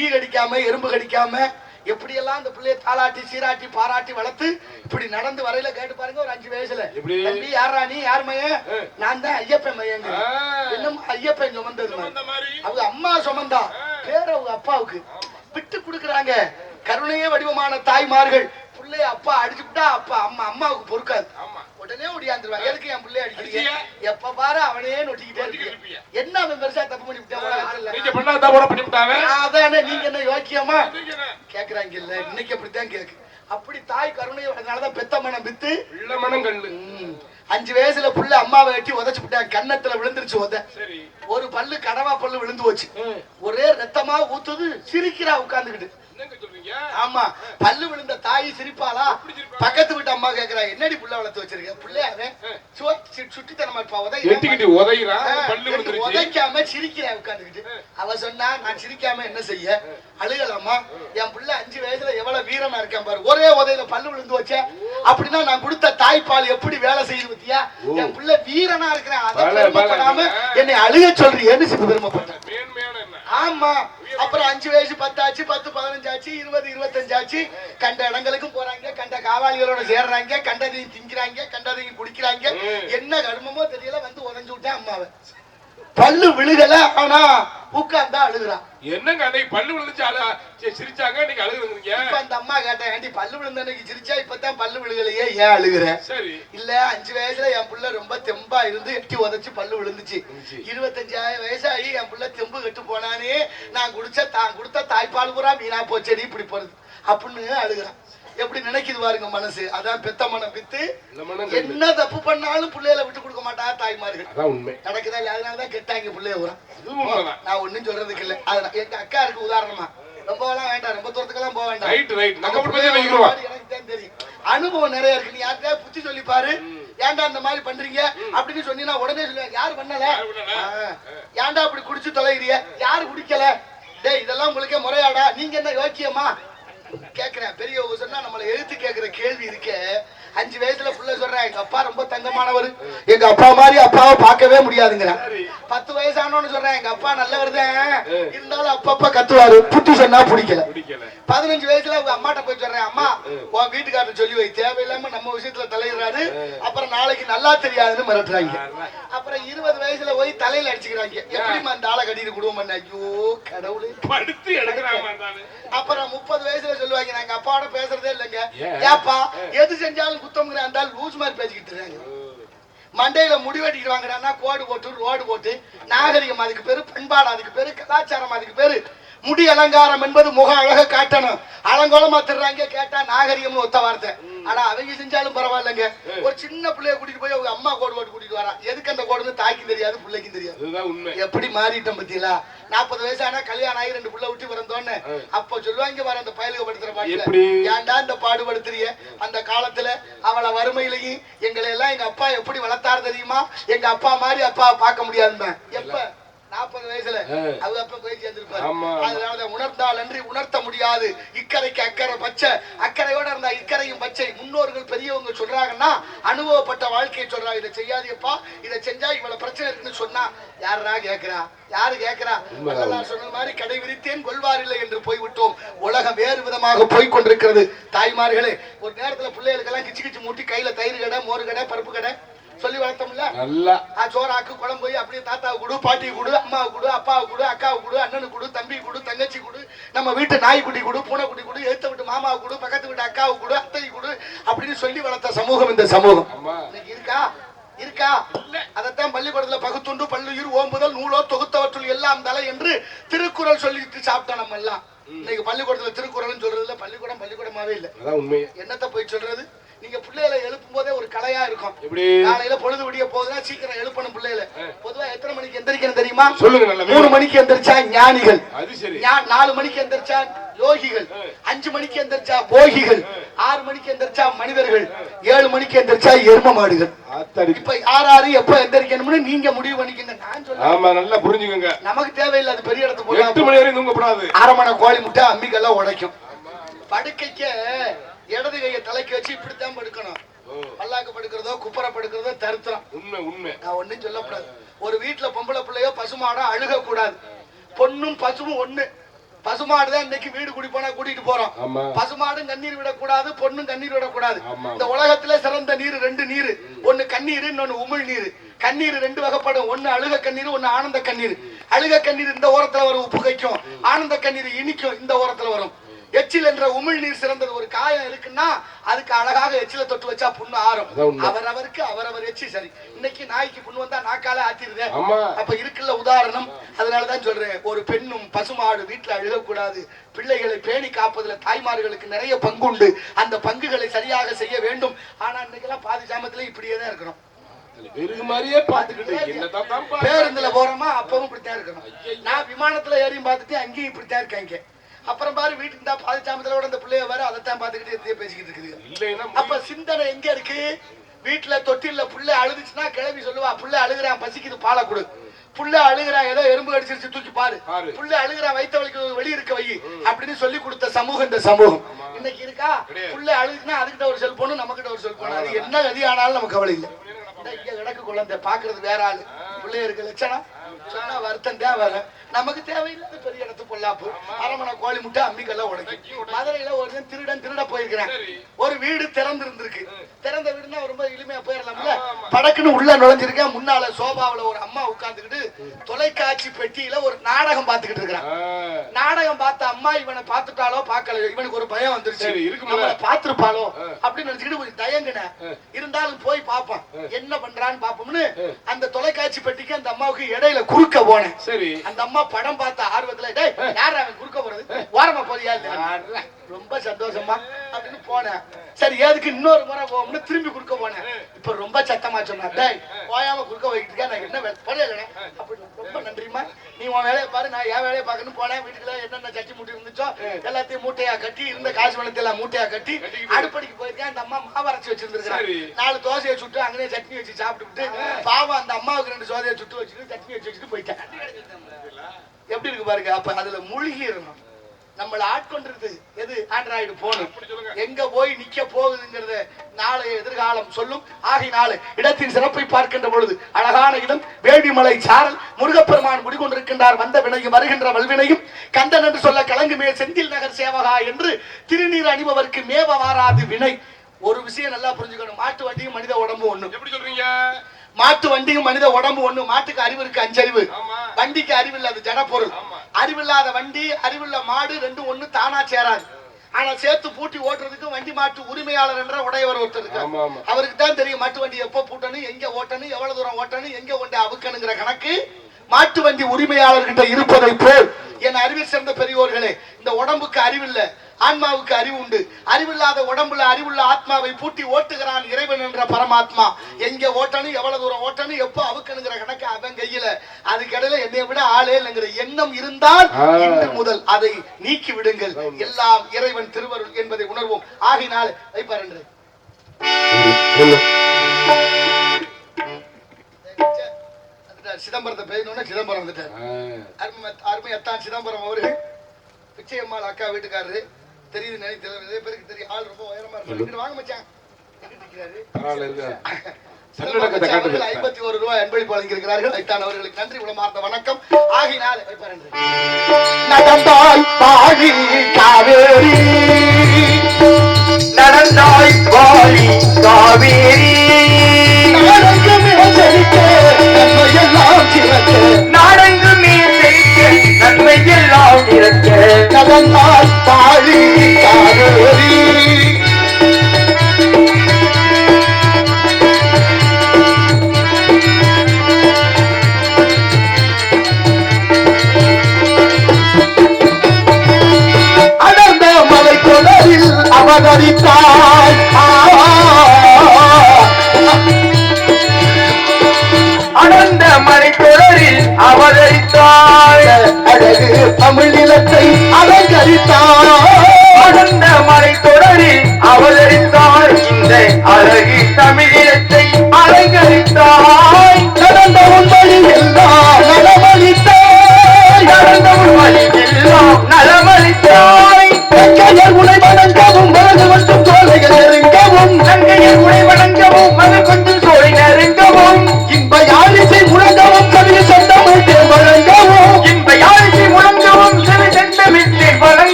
ஈ கடிக்காம எறும்பு கடிக்காம எப்படி எல்லாம் அந்த பிள்ளைய தாளாட்டி சீராட்டி பாராட்டி வளர்த்து இப்படி நடந்து வரையில கேட்டு பாருங்க. ஒரு 5 வயசுல தம்பி யாரா நீ, யார் மையன்? நான் தான் ஐயப்பன் மையங்க. என்னமா ஐயப்பன் சுமந்தது அவங்க அம்மா சுமந்தா பேர் அவங்க அப்பாவுக்கு விட்டு கொடுக்குறாங்க. கருணையே வடிவமான தாய்மார்கள் பிள்ளைய அப்பா அடிச்சுட்டா அப்பா அம்மாவுக்கு பொறுக்காது, உடனே ஓடியாந்துருவாங்க. எதுக்கு என் பிள்ளைய அடிக்கிறீங்க? எப்ப பாரு அவனே நொட்டிக்கிட்டே இருக்கு. என்ன அவன் பெருசா தப்பு பண்ணிவிட்டாங்க? அதானே நீங்க என்ன யோக்கியமா கேக்குறாங்க இல்ல? இன்னைக்கு அப்படித்தான் கேக்கு. அப்படி தாய் கருணை அதனாலதான் பெத்த மனம் வித்து பிள்ளை மனம் கல்லு. 5 வயசுல புள்ள அம்மாவை வெட்டி உதச்சு விட்டாங்க. கன்னத்துல விழுந்துருச்சு உத. ஒரு பல்லு கடவா பல்லு விழுந்து போச்சு. ஒரே ரத்தமா ஊத்துது. சிரிக்கிறா உட்கார்ந்துகிட்டு. ஆமா, பல்லு விழுந்த தாய் சிரிப்பாளா? பக்கத்து வீட்டு அம்மா கேக்குறா, என்னடி புள்ள வளர்த்து வச்சிருக்க? பிள்ளையாவே சுட்டித்தனமா உதைக்காம சிரிக்கிறா உட்கார்ந்துகிட்டு. அவ சொன்னா, நான் சிரிக்காம என்ன செய்ய? அழுகலாமா? என் புள்ள 5 வயசுல எவ்வளவு வீரமா இருக்கேன் பாரு. ஒரே உதையில பல்லு விழுந்து வச்ச. அப்படின்னா நான் கொடுத்த தாய்ப்பால் எப்படி வேலை செய்யுது பத்தியா? என் புள்ள வீரனா இருக்கிறேன், அதை பெருமைப்படாம என்னை அழுக சொல்றீன்னு பெருமைப்பட்டேன். ஆமா, அப்புறம் 5 வயசு 10 ஆச்சு, 10 15 ஆச்சு, 20 25 ஆச்சு. கண்ட இடங்களுக்கும் போறாங்க, கண்ட காவாளிகளோட சேர்றாங்க, கண்டதையும் திங்கிறாங்க, கண்டதையும் குடிக்கிறாங்க. என்ன கர்மமோ தெரியல, வந்து உதஞ்சு விட்டேன் அம்மாவை. பல்லு விழுகல, ஆனா உட்கார்ந்தா அழுகுறான். என்னங்க அன்னைக்கு பல்லு விழுந்துச்சு சிரிச்சாங்க, இன்னைக்கு அழுகுறீங்க. இப்ப அந்த அம்மா கேட்டேன், ஏண்டி பல்லு விழுந்த அன்னைக்கு சிரிச்சா, இப்பதான் பல்லு விழுகலையே, ஏன் அழுகுற? சரி, இல்ல 5 வயசுல என் புள்ள ரொம்ப தெம்பா இருந்து எட்டி உதச்சு பல்லு விழுந்துச்சு. 25 வயசாகி என் புள்ள தெம்பு கெட்டு போனானே, நான் கொடுத்த தாய்ப்பால் பூரா வீணா போச்சடி, இப்படி போறது அப்படின்னு அழுகுறான். எப்படி நினைக்குது பாருங்க மனசு. அதான் பெத்த மனம் வித்து. என்ன தப்பு பண்ணாலும் பிள்ளைகளை விட்டு கொடுக்க மாட்டா தாய்மார்கள். நடக்குதா இல்ல? அதனாலதான் கெட்டாங்க பிள்ளைய ஊரா. நான் ஒண்ணும் சொல்றதுக்கு இல்ல. எங்க அக்கா இருக்கு உதாரணமா. ரொம்ப எல்லாம் வேண்டாம், ரொம்ப தூரத்துக்கெல்லாம் போக வேண்டாம். எனக்கு தான் தெரியும், அனுபவம் நிறைய இருக்கு. நீ யார்கிட்ட புத்தி சொல்லி பாரு, ஏன்டா இந்த மாதிரி பண்றீங்க அப்படின்னு சொன்னீங்கன்னா உடனே சொல்லுவாங்க, யாரு பண்ணல? ஏன்டா அப்படி குடிச்சு தொலைகிறிய? யாரு குடிக்கல? டேய், இதெல்லாம் உங்களுக்கே முறையாடா? நீங்க என்ன யோக்கியமா கேக்குறேன். பெரியவங்க சொன்னா நம்மளை எழுத்து கேக்குற கேள்வி இருக்கே. 5 வயசுல புள்ள சொல்றேன், எங்க அப்பா ரொம்ப தங்கமானவர், எங்க அப்பா மாதிரி அப்பாவை பார்க்கவே முடியாதுங்கிறேன். 10 வயசானோன்னு சொல்றேன், எங்க அப்பா நல்லவர்தான், இருந்தாலும் அப்பப்ப கத்துவாரு, புத்தி சொன்னா பிடிக்கல. 15 வயசுல அவங்க அம்மாட்ட போய் சொல்றேன், அம்மா உன் வீட்டுக்காரர் சொல்லி வை, தேவையில்லாம நம்ம விஷயத்துல தலையிடுறாரு, அப்புறம் நாளைக்கு நல்லா தெரியாதுன்னு மிரட்டுறாங்க. அப்புறம் 20 வயசுல போய் தலையில அடிச்சுக்கிறாங்க, எப்படிமா அந்த ஆளை கட்டிட்டு குடும்பம் பண்ண? ஐயோ கடவுளே, படுத்து எடுக்கிறாங்க. அப்புறம் 30 வயசுல சொல்லுவாங்க, நாங்க அப்பாவோட பேசுறதே இல்லைங்க. ஏப்பா எது செஞ்சாலும் குத்தம்ங்கிற அந்த லூஸ் மாதிரி பேசிக்கிட்டு இருக்காங்க. மண்டையில முடிவெட்டிட்டு வாங்குறான்னா கோடு போட்டு ரோடு போட்டு, நாகரிகம் அதுக்கு பேரு, பண்பாடு அதுக்கு பேரு, கலாச்சாரம் அதுக்கு பேரு. முடி அலங்காரம் என்பது முக அழக காட்டணும். அலங்கோலமா திடுறாங்க, கேட்டா நாகரிகம்னு ஒத்த வார்த்தை. ஆனா அவங்க செஞ்சாலும் பரவாயில்லைங்க. ஒரு சின்ன பிள்ளைய கூட்டிட்டு போய் அவங்க அம்மா கோடு போட்டு கூட்டிட்டு வரா. எதுக்கு அந்த கோடுன்னு தாய்க்கும் தெரியாது, பிள்ளைக்கும் தெரியாது. எப்படி மாறிட்டோம் பத்தியா? 40 வயசு ஆனா கல்யாணம் ஆகி 2 பிள்ளை விட்டு பிறந்தோன்னு அப்ப சொல்லுவாங்க வர அந்த பயலுக படுத்துற பாட்டுல, ஏன்டா இந்த பாடுபடுத்துறிய? அந்த காலத்துல அவளை வறுமையிலையும் எங்களை எல்லாம் எங்க அப்பா எப்படி வளர்த்தாரு தெரியுமா? எங்க அப்பா மாதிரி அப்பாவை பார்க்க முடியாதுங்க. எப்ப 40 வயசுல அது அப்ப போய் சேர்ந்திருப்பாரு. அதனால உணர்ந்தால் அன்றி உணர்த்த முடியாது. இக்கரைக்கு அக்கறை பச்சை, அக்கறையோட இருந்தா இக்கரையும் பச்சை. முன்னோர்கள் பெரியவங்க சொல்றாங்கன்னா அனுபவப்பட்ட வாழ்க்கையை சொல்றாங்க. இதை செய்யாதீப்பா, இதை செஞ்சா இவ்வளவு பிரச்சனை இருக்குன்னு சொன்னா யாரா கேட்கிறா? யாரு கேட்கிறா? சொன்ன மாதிரி கடை விரித்தேன் கொள்வார் இல்லை என்று போய்விட்டோம். உலகம் வேறு விதமாக போய் கொண்டிருக்கிறது. தாய்மார்களே, ஒரு நேரத்துல பிள்ளைகளுக்கெல்லாம் கிச்சு கிச்சு மூட்டி கையில தயிர் கடை, மோறு கடை, பருப்பு கடை சொல்லி வளர்த்தோம்ல. சோறாக்கு குழம்பு போய் அப்படியே தாத்தாவு கொடு, பாட்டி கொடு, அம்மாவு கொடு, அப்பாவு கொடு, அக்காவு கொடு, அண்ணனு கொடு, தம்பி கொடு, தங்கச்சி கொடு, நம்ம வீட்டு நாய்க்குட்டி கொடு, பூனைக்குட்டி கொடு, எழுத்த விட்டு மாமாவு கொடு, பக்கத்து வீட்டு அக்காவு கொடு, அத்தை கொடு அப்படின்னு சொல்லி வளர்த்த சமூகம் இந்த சமூகம். இன்னைக்கு இருக்கா? அதைத்தான் பள்ளிக்கூடத்துல பகுத்துண்டு பல்லுயிர் ஓம்புதல் நூலோ தொகுத்தவற்றுள் எல்லாம் தலை என்று திருக்குறள் சொல்லிட்டு சாப்பிட்டோம் நம்ம எல்லாம். இன்னைக்கு பள்ளிக்கூடத்துல திருக்குறள் சொல்றது இல்ல. பள்ளிக்கூடமாவே இல்ல. என்னத்த போய் சொல்றது? நீங்க பிள்ளைகளை எழுப்பும் போதே ஒரு கலையா இருக்கும். காலையில பொழுது விடிய போதுன்னா சீக்கிரம் எழுப்பணும் பிள்ளைகளை. பொதுவா எத்தனை மணிக்கு எந்திரிக்கணும் தெரியுமா? சொல்லுங்க. 3 மணிக்கு எந்திரிச்சா ஞானிகள், 4 மணிக்கு எந்திரிச்சா யோகிகள், 5 மணிக்கு எந்திரிச்சா போகிகள், 6 மணிக்கு எந்திரிச்சா மனிதர்கள், 7 மணிக்கு எந்திரிச்சா எரும மாடுகள். இப்ப யாராரு எப்ப எந்திரிக்கணும்னு நீங்க முடிவு பண்ணிக்கங்க. நான் சொல்றேன், நல்லா புரிஞ்சுக்கங்க. நமக்கு தேவையில்லை, அது பெரிய இடத்துக்கு போய் 8 மணி வரைக்கும் தூங்கக்கூடாது. அரமனை கோழி முட்டை அம்மிக்கெல்லாம் உடைக்கும். படுக்கைக்கு இடது கையை தலைக்கு வச்சு இப்படித்தான் படுக்கணும். பல்லாக்கு படுக்கிறதோ குப்பரை படுக்கிறதோ தருத்திரம். உண்மை. நான் ஒண்ணும் சொல்லக்கூடாது. ஒரு வீட்டுல பொம்பளை பிள்ளையோ பசுமாடோ அழுக கூடாது. பொண்ணும் பசுவும் ஒண்ணு. பசுமாடுதான் இன்னைக்கு வீடு குடி போனா கூட்டிட்டு போறோம். பசுமாடும் கண்ணீர் விடக்கூடாது, பொண்ணும் கண்ணீர் விடக்கூடாது. இந்த உலகத்துல சிறந்த நீர் 2 நீர். ஒண்ணு கண்ணீர், இன்னொன்னு உமிழ் நீர். கண்ணீர் 2 வகைப்படும். ஒண்ணு அழுக கண்ணீர், ஒண்ணு ஆனந்த கண்ணீர். அழுக கண்ணீர் இந்த ஓரத்துல வரும், உப்பு கைக்கும். ஆனந்த கண்ணீர் இனிக்கும், இந்த ஓரத்துல வரும். எச்சில் என்ற உமிழ்நீர் சிறந்தது. ஒரு காயம் இருக்குன்னா அதுக்கு அழகாக எச்சில தொட்டு வச்சா புண்ணு ஆறும். அவரவருக்கு அவரவர் எச்சி சரி. இன்னைக்கு நாய்க்கு புண்ணு வந்தா நாக்கால ஆத்திருதே. அப்ப இருக்குல்ல உதாரணம். அதனாலதான் சொல்றேன், ஒரு பெண்ணும் பசுமாடு வீட்டுல அழுகக்கூடாது. பிள்ளைகளை பேணி காப்பதுல தாய்மார்களுக்கு நிறைய பங்கு உண்டு. அந்த பங்குகளை சரியாக செய்ய வேண்டும். ஆனா இன்னைக்கெல்லாம் பாதி சாமத்துல இப்படியே தான் இருக்கணும். பேருந்துல போறோமா அப்பவும் இப்படித்தான் இருக்கணும். நான் விமானத்துல ஏறியும் பார்த்துட்டு அங்கேயும் இப்படித்தான் இருக்காங்க. அப்புறம் பாரு வீட்டுக்கு தான் பாதி சாமத்துல அந்த பிள்ளைய வேற அதைத்தான் பார்த்துக்கிட்டு பேசிக்கிட்டு இருக்குது. அப்ப சிந்தனை எங்க இருக்கு? வீட்டுல தொட்டில புள்ள அழுதுச்சுன்னா கிளம்பி சொல்லுவா, புள்ள அழுகுறான் பசிக்குது பாலை கொடு. புள்ள அழுகுறான் ஏதோ எறும்பு அடிச்சிருச்சு தூக்கி பாரு. புள்ள அழுகுறான் வயிற்று வலிக்கு வெளி இருக்க வை அப்படின்னு சொல்லி கொடுத்த சமூகம் இந்த சமூகம். இன்னைக்கு இருக்கா? புள்ள அழுதுன்னா அதுகிட்ட ஒரு செல்போனு நம்ம கிட்ட ஒரு செல்போன். அது என்ன கதி ஆனாலும் நமக்கு கவலை இல்லை. இங்க கிடக்கு குழந்தை பாக்குறது வேற ஆளு. பிள்ளைய லட்சணம் சொன்னா வருத்தம் தான் வர. நமக்கு தேவையில்லாத பெரிய இடத்து பொல்லாப்பு அரமனை கோழி முட்டை அம்மிக்கெல்லாம் உடைக்கும். மதுரையில ஒரு திருட போயிருக்கிறேன். ஒரு வீடு திறந்து இருந்திருக்கு. திறந்த வீடுன்னா ரொம்ப எளிமையா போயிடலாம்ல. படக்குன்னு உள்ள நுழைஞ்சிருக்கேன். முன்னால சோபாவில ஒரு அம்மா உட்கார்ந்துக்கிட்டு தொலைக்காட்சி பெட்டியில ஒரு நாடகம் பார்த்துக்கிட்டு இருக்கிறான். நாடகம் பார்த்த அம்மா இவனை பார்த்துட்டாலோ பார்க்கல, இவனுக்கு ஒரு பயம் வந்துருச்சு. நம்மளை பார்த்திருப்பாளோ அப்படின்னு நினைச்சுக்கிட்டு கொஞ்சம் தயங்கின. இருந்தாலும் போய் பார்ப்போம் என்ன பண்றான்னு பார்ப்போம்னு அந்த தொலைக்காட்சி பெட்டிக்கு அந்த அம்மாவுக்கு இடையில குறுக்க போனேன். சரி, அந்த அம்மா படம் பார்த்த ஆர்வத்துல யார் அவன் குறுக்க போறது, ஓரமா போறியா ரொம்ப சந்தோஷமா அப்படின்னு போனேன். சரி எதுக்கு இன்னொரு முறை போவோம்னு திரும்பி குறுக்க போனேன். இப்ப ரொம்ப சத்தமா சொன்னான், போயாம குறுக்க வைக்கிட்டு இருக்கேன், நான் என்ன படையல அப்படின்னு. ரொம்ப நன்றிமா, நீ உன் வேலையை பாரு, நான் என் வேலையை பார்க்கணும் போனேன். வீட்டுல என்னென்ன சட்டி மூட்டை இருந்துச்சோ எல்லாத்தையும் மூட்டையா கட்டி, இருந்த காசு பணத்தை எல்லாம் மூட்டையா கட்டி அடுப்படிக்கு போயிருக்கேன். அந்த அம்மா மாவரைச்சு வச்சிருந்திருக்காங்க. 4 தோசையை சுட்டு அங்கேயே சட்னி வச்சு சாப்பிட்டு பாவம் அந்த அம்மாவுக்கு 2 சோதையை சுட்டு வச்சுட்டு சட்னி வச்சு வச்சுட்டு போயிட்டேன். எப்படி இருக்கு பாருங்க. அப்ப அதுல மூழ்கி இருக்கணும். நம்மளை ஆட்கொண்டிருக்கு எது? Android phone. எங்க போய் நிக்க போகுதுங்கிறத நாளைய எதிர்காலம் சொல்லும். ஆகையினால இடத்தின் சிறப்பை பார்க்கின்ற பொழுது அழகான இடம் வேள்விமலை சாரல். முருகப்பெருமான் குடிகொண்டிருக்கின்றார். வந்த வினையும் வருகின்ற வல்வினையும் கந்தன் என்று சொல்ல கலங்குமே செந்தில் நகர் சேவகா என்று திருநீர் அணிபவருக்கு மேவ வாராது வினை. ஒரு விஷயம் நல்லா புரிஞ்சுக்கணும். மாட்டு வண்டியும் மனித உடம்பு ஒண்ணு. எப்படி சொல்றீங்க? மாட்டு வண்டியும் மனித உடம்பு ஒண்ணு. மாட்டுக்கு அறிவு இருக்கு, 5 அறிவு. வண்டிக்கு அறிவு இல்ல, அது ஜட பொருள். அறிவில்லாத வண்டி அறிவுள்ள மாடு ரெண்டும் ஒண்ணு தானா சேராது. ஆனா சேர்த்து பூட்டி ஓட்டுறதுக்கு வண்டி மாட்டு உரிமையாளர் என்ற உடையவர் ஒருத்தர் இருக்கு. அவருக்கு தான் தெரியும் மாட்டு வண்டி எப்போ பூட்டணும், எங்க ஓட்டணும், எவ்வளவு தூரம் ஓட்டணும், எங்க கொண்டு அவுக்கணுங்கிற கணக்கு மாட்டு வண்டி உரிமையாளர்கிட்ட இருப்பதை போல் என் அறிவில் சேர்ந்த பெரியோர்களே, இந்த உடம்புக்கு அறிவில்ல, ஆன்மாவுக்கு அறிவு உண்டு. அறிவில்லாத உடம்புல அறிவுள்ள ஆத்மாவை பூட்டி ஓட்டுகிறான் இறைவன் என்ற பரமாத்மா. எங்க ஓட்டணும், எவ்வளவு தூரம் ஓட்டணும், எப்போ அவுக்கணுங்கிற கணக்கு அவன் கையில. அதுக்கடையில என்னை விட ஆளே இல்லைங்கிற எண்ணம் இருந்தால் இன்று முதல் அதை நீக்கி விடுங்கள். எல்லாம் இறைவன் திருவருள் என்பதை உணர்வோம். ஆகினால் வைப்பார் சிதம்பரத்தை பேசணும்னா சிதம்பரம் வந்துட்டார். அருமையத்தான் சிதம்பரம் அவர்கள் பிச்சையம்மாள் அக்கா வீட்டுக்காரரு. தெரியுது நினைத்து நிறைய பேருக்கு தெரியும். ஆள் ரொம்ப உயரமா இருக்கு. வாங்க மச்சான். 51 ரூபாய் அன்பளிப்பு வழங்கியிருக்கிறார்கள். ஐத்தான் அவர்களுக்கு நன்றி, உளமார்ந்த வணக்கம். ஆகினால் நடந்தாய் பாடி காவேரி, நடந்தாய் பாடி காவேரி, நாடெங்குமே நன்மை எல்லாம் இருக்க, நடந்தாய் பாடி காவேரி.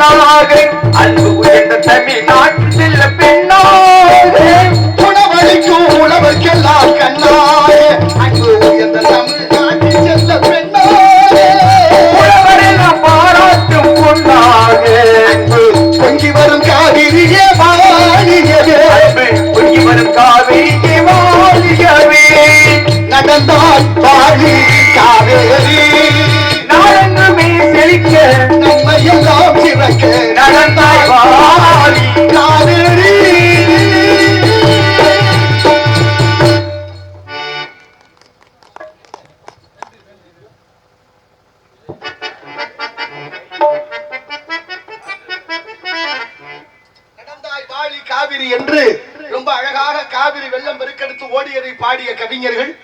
பொன்னாக அன்பு உயர்ந்த தமிழ்நாட்டில் செல்ல பெண்ணாக உணவளிக்கும் உழவர்க்கெல்லாம் கண்ணாக அன்பு உயர்ந்த தமிழ்நாட்டில் செல்ல பெண்ணாக உழவரெல்லாம் பாராட்டும் பொன்னாக அன்பு பொங்கி வரும் காவிரியே வாழியவே அன்பு பொங்கி வரும் காவிரியே வாழியவே நடந்தால் வாழி காவேரி நாடெங்குமே செழிக்க நம்மை எல்லாம் சிறக்க நடந்தாய் வாழி காவேரி நடந்தாய் வாழி காவிரி என்று ரொம்ப அழகாக காவிரி வெள்ளம் பெருக்கெடுத்து ஓடியதை பாடிய கவிஞர்கள்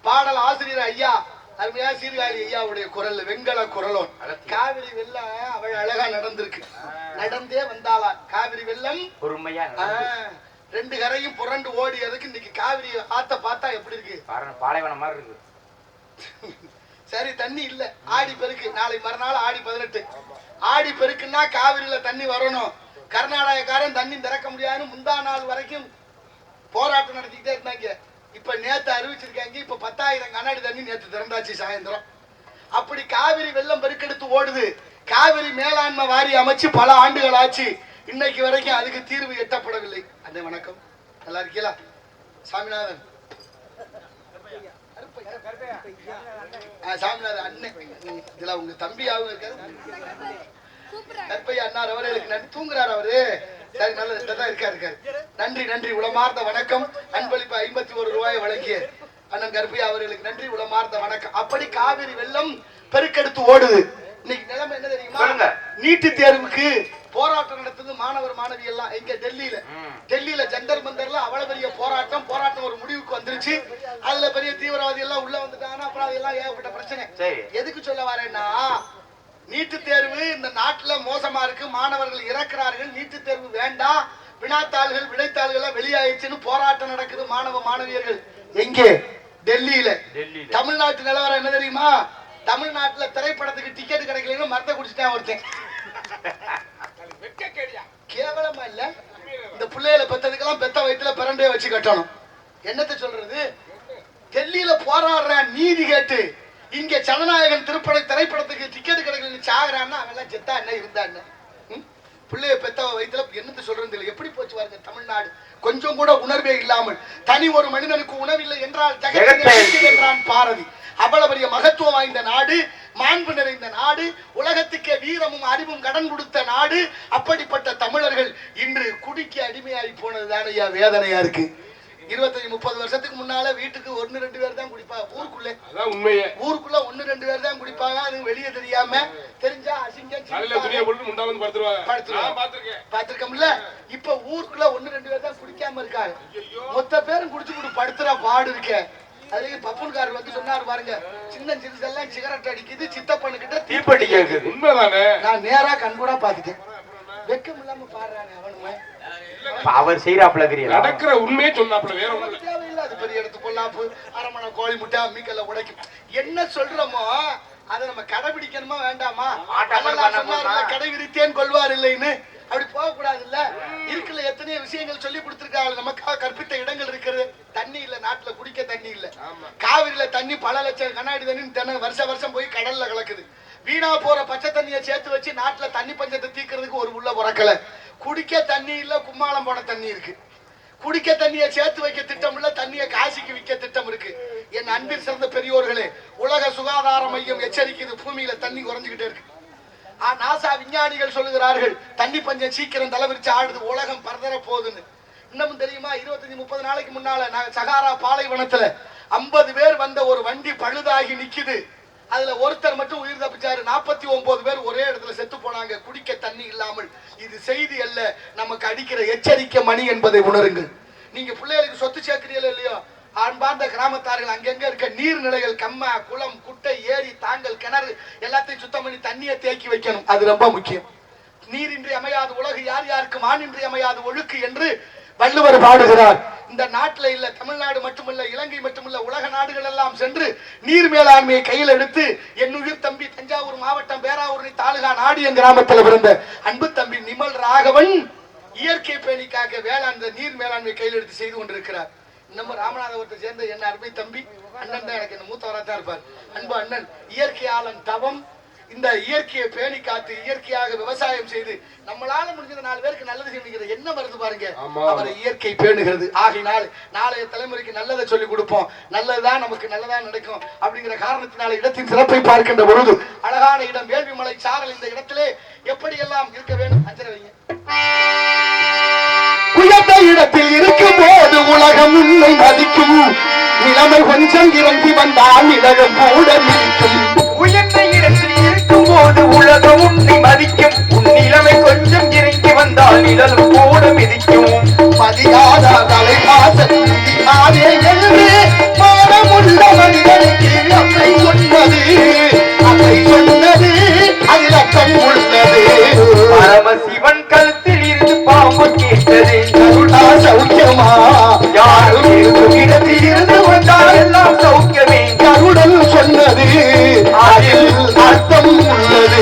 பாடல் ஆசிரியர் ஐயா அருமையா சீர்காழி ஐயாவுடைய குரல் வெண்கல குரலோன் காவிரி வெள்ளம் அவள் அழகா நடந்திருக்கு நடந்தே வந்தாளா காவிரி வெள்ளம் பொறுமையா ரெண்டு கரையும் புரண்டு ஓடியதுக்கு இன்னைக்கு காவிரி ஆத்த பார்த்தா எப்படி இருக்கு பாலைவனம் மாதிரி இருக்கு சரி தண்ணி இல்ல ஆடி பெருக்கு நாளை மறுநாள் ஆடி 18 ஆடி பெருக்குன்னா காவிரியில தண்ணி வரணும் கர்நாடகக்காரன் தண்ணி திறக்க முடியாதுன்னு முந்தா நாள் வரைக்கும் போராட்டம் நடத்திக்கிட்டே இருந்தாங்க இப்ப நேத்து அறிவிச்சிருக்காங்க இப்ப 10,000 கண்ணாடி தண்ணி நேத்து திறந்தாச்சு சாயந்தரம் அப்படி காவிரி வெள்ளம் பெருக்கெடுத்து ஓடுது காவிரி மேலாண்மை வாரி அமைச்சு பல ஆண்டுகள் ஆச்சு இன்னைக்கு வரைக்கும் அதுக்கு தீர்வு எட்டப்படவில்லை அண்ணே வணக்கம் நல்லா இருக்கீங்களா சாமிநாதன் சாமிநாதன் அண்ணன் இதுல உங்க தம்பியாவும் இருக்காரு கற்பையா அண்ணா அவர்களுக்கு நன்றி தூங்குறாரு அவரு சரி நல்லதான் இருக்காரு நன்றி நன்றி உளமார்ந்த வணக்கம் அன்பளிப்பு 51 ரூபாயை வழங்கிய அண்ணன் கற்பையா அவர்களுக்கு நன்றி உளமார்ந்த வணக்கம் அப்படி காவிரி வெள்ளம் பெருக்கெடுத்து ஓடுது இன்னைக்கு நிலைமை என்ன தெரியுமா நீட்டு தேர்வுக்கு போராட்டம் நடத்துது மாணவர் மாணவி எல்லாம் எங்க டெல்லியில ஜந்தர் மந்தர்ல அவ்வளவு பெரிய போராட்டம் ஒரு முடிவுக்கு வந்துருச்சு அதுல பெரிய தீவிரவாதி எல்லாம் உள்ள வந்துட்டாங்கன்னா அப்புறம் அதெல்லாம் ஏகப்பட்ட பிரச்சனை எதுக்கு சொல்ல வரேன்னா நீட்டு தேர்வு இந்த நாட்டுல மோசமா இருக்கு மாணவர்கள் இறக்குறார்கள் நீட்டு தேர்வு வேண்டாம் வினாத்தாள்கள் விடைத்தாள்கள் வெளியாயிடுச்சுன்னு போராட்டம் நடக்குது மாணவ மாணவியர்கள் எங்கே டெல்லியில தமிழ்நாட்டு நிலவரம் என்ன தெரியுமா தமிழ்நாட்டுல திரைப்படத்துக்கு டிக்கெட் கிடைக்கலன்னு மரத்தை குடிச்சிட்டேன் ஒருத்தன் கேவலமா இல்ல இந்த பிள்ளைகளை பெத்ததுக்கெல்லாம் பெத்த வயிற்றுல பிறண்டே வச்சு கட்டணும் என்னத்தை சொல்றது டெல்லியில போராடுற நீதி கேட்டு இங்க ஜனநாயகன் திரைப்படத்துக்கு டிக்கெட் கிடைக்கல சாகுறான்னா அவன் செத்தா என்ன இருந்தா என்ன பிள்ளைய பெத்த வயிற்றுல என்னத்தை சொல்றது இல்லை எப்படி போச்சு பாருங்க தமிழ்நாடு கொஞ்சம் கூட உணர்வே இல்லாமல் தனி ஒரு மனிதனுக்கு உணவில்லை என்றால் என்றான் பாரதி அவ்வளவு பெரிய மகத்துவம் வாய்ந்த நாடு மாண்பு நிறைந்த நாடு உலகத்துக்கே வீரமும் அறிவும் கடன் கொடுத்த நாடு அப்படிப்பட்ட தமிழர்கள் இன்று குடிக்கு அடிமையாகி போனதுதான் ஐயா வேதனையா இருக்கு 25-30 வருஷத்துக்கு முன்னால வீட்டுக்கு 1-2 பேர் தான் குடிப்பாங்க ஊருக்குள்ள 1-2 பேர் தான் குடிப்பாங்க அது வெளியே தெரியாம தெரிஞ்சா அசிங்கம் பாத்துருக்கோம்ல இப்ப ஊருக்குள்ள 1-2 பேர் தான் குடிக்காம இருக்காங்க மொத்த பேரும் குடிச்சு படுத்துற பாடு இருக்க அதுக்கு பப்புன்காரர் வந்து சொன்னாரு பாருங்க சின்ன சிறுசெல்லாம் சிகரெட் அடிக்குது சித்தப்பனுக்கிட்ட தீப்பெட்டி கேக்குது உண்மைதானே நான் நேரா கண்கூடா பாத்துட்டேன் வெக்கம் இல்லாம பாடுறானே அவனுமே அவர் செய்யறாப்ல நடக்கிற உண்மையே சொன்னாப்ல வேற ஒண்ணும் தேவையில்லை அது பெரிய இடத்து பொல்லாப்பு அரமணை கோழி முட்டை அம்மிக்கல்ல உடைக்கும் என்ன சொல்றோமோ அதை நம்ம கடைபிடிக்கணுமா வேண்டாமா கடைபிடித்தேன் கொள்வார் இல்லைன்னு அப்படி போக கூடாது இல்ல இருக்குல்ல எத்தனையோ விஷயங்கள் சொல்லி கொடுத்திருக்காங்க நமக்காக கற்பித்த இடங்கள் இருக்கிறது தண்ணி இல்ல நாட்டுல குடிக்க தண்ணி இல்ல காவிரியில தண்ணி பல லட்சம் கண்ணாடி தண்ணி வருஷம் போய் கடல்ல கலக்குது வீணா போற பச்சை தண்ணியை சேர்த்து வச்சு நாட்டுல தண்ணி பஞ்சத்தை தீக்கிறதுக்கு ஒரு உள்ள உறக்கல குடிக்க தண்ணி இல்ல கும்மாளம் போன தண்ணி இருக்கு குடிக்க தண்ணியை சேர்த்து வைக்க திட்டம் இல்ல தண்ணியை காசிக்கு விற்க திட்டம் இருக்கு என் அன்பில் சிறந்த பெரியோர்களே உலக சுகாதார மையம் எச்சரிக்குது பூமியில தண்ணி குறைஞ்சுக்கிட்டே இருக்கு நாசா விஞ்ஞானிகள் சொல்லுகிறார்கள் தண்ணி பஞ்சம் சீக்கிரம் தலைவிரிச்சு ஆடுது உலகம் பரதற போகுதுன்னு இன்னமும் தெரியுமா 25-30 நாளைக்கு முன்னால சகாரா பாலைவனத்துல 50 பேர் வந்த ஒரு வண்டி பழுதாகி நிக்குது அதுல ஒருத்தர் மட்டும் உயிர் தப்பிச்சாரு 49 பேர் ஒரே இடத்துல செத்து போனாங்க குடிக்க தண்ணி இல்லாமல் இது செய்தி அல்ல நமக்கு அடிக்கிற எச்சரிக்கை மணி என்பதை உணருங்கள் நீங்க பிள்ளைகளுக்கு சொத்து சேர்க்கிறீங்களோ இல்லையோ அன்பார்ந்த கிராமத்தார்கள் அங்கங்க இருக்க நீர்நிலைகள் கம்மா குளம் குட்டை ஏரி தாங்கல் கிணறு எல்லாத்தையும் சுத்தம் பண்ணி தண்ணியை தேக்கி வைக்கணும் அது ரொம்ப முக்கியம் நீரின்றி அமையாது உலகு யார் யாருக்கு மானின்றி அமையாது ஒழுக்கு என்று வள்ளுவர் பாடுகிறார் இந்த நாட்டில் இல்ல தமிழ்நாடு மட்டுமல்ல, இலங்கை மட்டுமல்ல, உலக நாடுகள் எல்லாம் சென்று நீர் மேலாண்மையை கையில் எடுத்து என் உயிர் தம்பி தஞ்சாவூர் மாவட்டம் பேராவூரணி தாலுகா நாடியன் கிராமத்தில் பிறந்த அன்பு தம்பி நிமல் ராகவன் இயற்கை பேணிக்காக வேளாண் நீர் மேலாண்மை கையில் எடுத்து செய்து கொண்டிருக்கிறார். நம்ம ராமநாதபுரத்தை சேர்ந்த என்ன அருமை தம்பி அண்ணன் தான், எனக்கு என்ன மூத்தவராக தான் இருப்பார். அன்பு அண்ணன் இயற்கையாளன் தவம் இந்த இயற்கையை பேணி காத்து இயற்கையாக விவசாயம் செய்து நம்மளால முடிஞ்சது 4 பேருக்கு நல்லது செய்கிறது என்ன வருது பாருங்க. அவரை இயற்கை பேணுகிறது. ஆகையினால் நாளைய தலைமுறைக்கு நல்லதை சொல்லிக் கொடுப்போம், நல்லதுதான் நமக்கு நல்லதா நடக்கும் அப்படிங்கிற காரணத்தினால இடத்தின் சிறப்பை பார்க்கின்ற பொழுது அழகான இடம் வேள்விமலை சாரல். இந்த இடத்திலே எப்படி எல்லாம் இருக்க வேண்டும் அஞ்சரை வைங்க. உயர்ந்த இடத்தில் இருக்கும் போது உலகம் உன்னை மதிக்கும், நிலைமை கொஞ்சம் இறங்கி வந்தால் நிலகம் கூட நிற்கும். உயர்ந்த இடத்தில் இருக்கும் போது உலகம் உன்னை மதிக்கும், உன் நிலைமை கொஞ்சம் இறங்கி வந்தால் நிழலும் கூட மிதிக்கும். மதியாத தலைவாசல் அதே என்று மானமுள்ள மனிதனுக்கு அத்தை சொன்னது, அத்தை சொன்னது அதில் அர்த்தம் உள்ளது. பரமசிவன் கழுத்தில் இருந்து பாம்பு கேட்டது, கருணா சௌக்கியமா யாரும் இருக்கும் இடத்தில் இருந்து வந்தால் எல்லாம் சௌக்கியமே. கருடல் சொன்னது அதில் அர்த்தம் உள்ளது.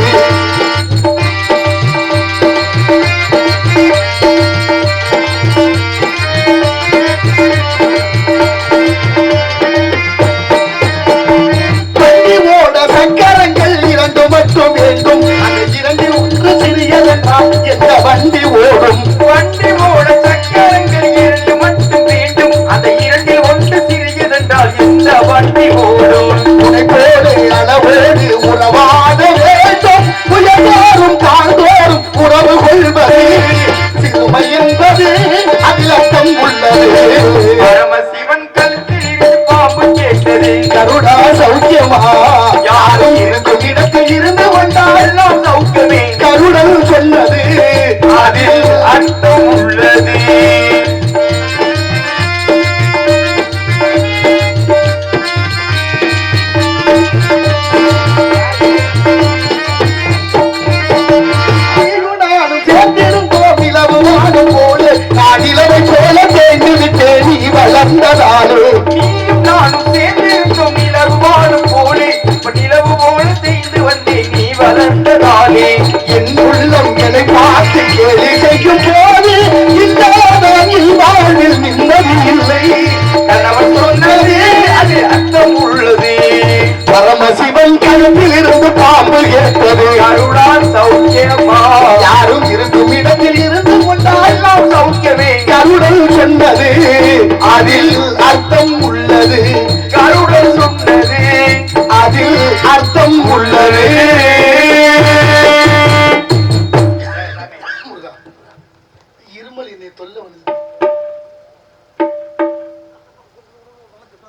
சக்கரங்கள் 2 மட்டும் வேண்டும், அந்த 2 ஒன்று சிறியதென்றால் எந்த வண்டி ஓடும். வண்டி ஓட சக்கரங்கள் 2 மட்டும் வேண்டும், அந்த 2 ஒன்று சிறியதென்றால் எந்த வண்டி ஓடும். உனைப்போடு அளவோடு உறவாட வேண்டும், உயர்ந்தோறும் தாழ்ந்தோறும் உறவு கொள்வது சிறுமை என்பது அதில் அர்த்தம் உள்ளது. பரமசிவன் கழுத்தில் இருந்து பாம்பு கேட்டது, கருணா சௌக்கியமா யாரும் இருக்கும் இடத்தில் இருந்து வந்தால் எல்லாம் சௌக்கியமே. கருடல் சொன்னது அதில் அர்த்தம் உள்ளது. நானும் சேர்ந்திடும் கோவிலவு வானம் போல நாடிலவை போல தேர்ந்து விட்டே நீ வளர்ந்ததாலோ. நீயும் நானும் சேர்ந்திருக்கும் நிலவு வாழும் போலே, நிலவு போல செய்து வந்தேன் நீ வளர்ந்ததாலே. என் உள்ளம் என்னை பார்த்து கேலி செய்யும் போது இல்லாதான் வாழ்வில் நிம்மதி இல்லை. கணவன் சொன்னது அது அர்த்தம் உள்ளது. பரமசிவன் கழுத்தில் இருந்து பாம்பு கேட்டது, அருளா சௌக்கியமா யாரும் இருக்கும் இடத்தில் இருந்து கொண்டால் எல்லாம் சௌக்கியமே. கருடல் சொன்னது அதில் அர்த்தம் உள்ளது. கருடல் சொன்னது அதில் அர்த்தம் உள்ளது. இருமல் என்னை தொல்ல வந்து.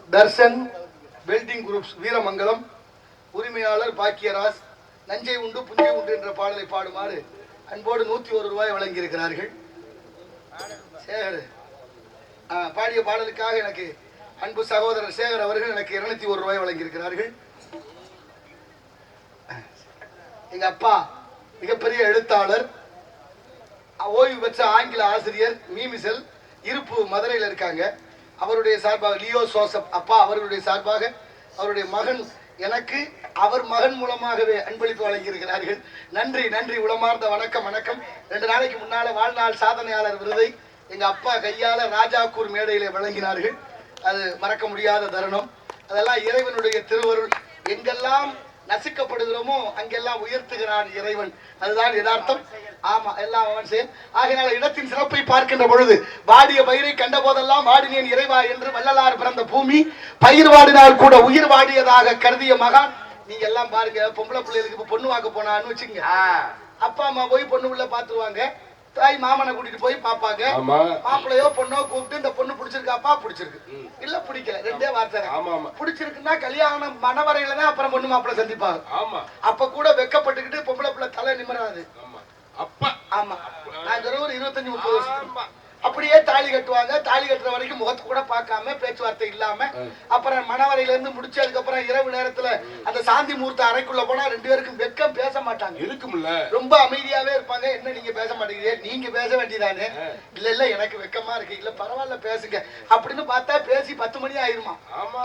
தர்ஷன் வெல்டிங் குரூப்ஸ் வீரமங்கலம் உரிமையாளர் பாக்கியராஜ் நஞ்சை உண்டு புஞ்சை உண்டு என்ற பாடலை பாடுமாறு அன்போடு 101 ரூபாய் வழங்கியிருக்கிறார்கள். சேகர் பாடிய பாடலுக்காக எனக்கு அன்பு சகோதரர் சேகர் அவர்கள் எனக்கு 201 ரூபாய் வழங்கியிருக்கிறார்கள். எங்க அப்பா மிகப்பெரிய எழுத்தாளர், ஓய்வு பெற்ற ஆங்கில ஆசிரியர் மீமிசல் இருப்பு மதுரையில் இருக்காங்க. அவருடைய சார்பாக லியோ சோசப் அப்பா அவர்களுடைய சார்பாக அவருடைய மகன் எனக்கு அவர் மகன் மூலமாகவே அன்பளிப்பு வழங்கியிருக்கிறார்கள். நன்றி நன்றி, உளமார்ந்த வணக்கம் வணக்கம். 2 நாளைக்கு முன்னால வாழ்நாள் சாதனையாளர் விருதை எங்க அப்பா கையால ராஜாக்கூர் மேடையிலே வழங்கினார்கள். அது மறக்க முடியாத தருணம். அதெல்லாம் இறைவனுடைய திருவருள். எங்கெல்லாம் நசுக்கப்படுகிறோமோ அங்கெல்லாம் உயர்த்துகிறான் இறைவன், அதுதான் யதார்த்தம். ஆமா, எல்லாம் அவன் செயல். ஆகையினால இடத்தின் சிறப்பை பார்க்கின்ற பொழுது வாடிய பயிரை கண்ட போதெல்லாம் வாடினேன் இறைவா என்று வள்ளலார் பிறந்த பூமி, பயிர் வாடினால் கூட உயிர் வாடியதாக கருதிய மகான். நீங்க எல்லாம் பாருங்க, பொம்பளை பிள்ளைகளுக்கு இப்ப பொண்ணு வாக்க போனான்னு வச்சுங்க, அப்பா அம்மா போய் பொண்ணு உள்ள பாத்துருவாங்க, தாய் மாமனை கூட்டிட்டு போய் பாப்பாங்க. மாப்பிள்ளையோ பொண்ணோ கூப்பிட்டு இந்த பொண்ணு பிடிச்சிருக்காப்பா, பிடிச்சிருக்கு இல்ல பிடிக்கல, 2 வார்த்தை. பிடிச்சிருக்குன்னா கல்யாணம் மணவரையில தான் அப்புறம் பொண்ணு மாப்பிள்ளை சந்திப்பாங்க. அப்ப கூட வெக்கப்பட்டுக்கிட்டு பொம்பளை பிள்ளை தலை நிமிராது. ஆமா, நான் ஒரு 25-30 வருஷம் அப்படி அப்படியே தாலி கட்டுவாங்க. தாலி கட்டுற வரைக்கும் முகத்தை கூட பார்க்காம பேச்சுவார்த்தை இல்லாம அப்புறம் மணவரையில இருந்து முடிச்சதுக்கு அப்புறம் இரவு நேரத்துல அந்த சாந்தி முகூர்த்த அறைக்குள்ள போனா 2 பேருக்கும் வெக்கம், பேச மாட்டாங்க. இருக்கும்ல, ரொம்ப அமைதியாவே இருப்பாங்க. என்ன நீங்க பேச மாட்டேங்கிறீங்க, நீங்க பேச வேண்டியதானே. இல்ல எனக்கு வெக்கமா இருக்கு. இல்ல பரவாயில்ல பேசுங்க அப்படின்னு பார்த்தா பேசி 10 மணி ஆயிருமா.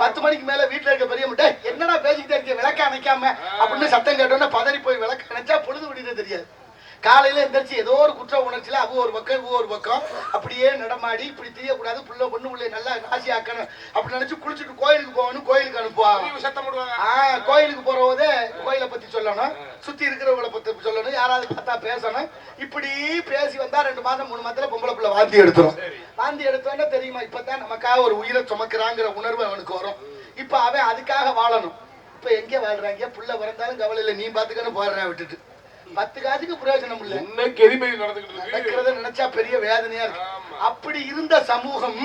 10 மணிக்கு மேல வீட்டுல இருக்க பெரிய முட்டை என்னடா பேசிக்கிட்டே இருக்க, விளக்க அணைக்காம அப்படின்னு சத்தம் கேட்டோன்னா பதறி போய் விளக்க அணைச்சா பொழுது விடியது தெரியாது. காலையில எந்திரிச்சு ஏதோ ஒரு குற்ற உணர்ச்சியில அவ ஒரு பக்கம் இவ ஒரு பக்கம் அப்படியே நடமாடி இப்படி தெரியக்கூடாது, புள்ள பொண்ணு பிள்ளை நல்லா ராசி ஆக்கணும் அப்படி நினைச்சு குளிச்சுட்டு கோயிலுக்கு போகணும். கோயிலுக்கு அனுப்புவாங்க. கோயிலுக்கு போறதே கோயிலை பத்தி சொல்லணும், சுத்தி இருக்கிறவங்களை பத்தி சொல்லணும், யாராவது பார்த்தா பேசணும். இப்படி பேசி வந்தா 2 மாதம் 3 மாதத்துல பொம்பளை பிள்ளை வாந்தி எடுத்துரும். வாந்தி எடுத்தோன்னா தெரியுமா இப்பதான் நமக்காக ஒரு உயிரை சுமக்கிறாங்கிற உணர்வு அவனுக்கு வரும். இப்ப அவன் அதுக்காக வாழணும். இப்ப எங்க வாழ்றாங்க, புள்ள பிறந்தாலும் கவலை இல்லை, நீ பாத்துக்கன்னு போடுறேன் விட்டுட்டு 10 காசுக்கு பிரயோஜனம் இல்ல. நடக்கிறத நினைச்சா பெரிய வேதனையா இருக்கு. அப்படி இருந்த சமூகம்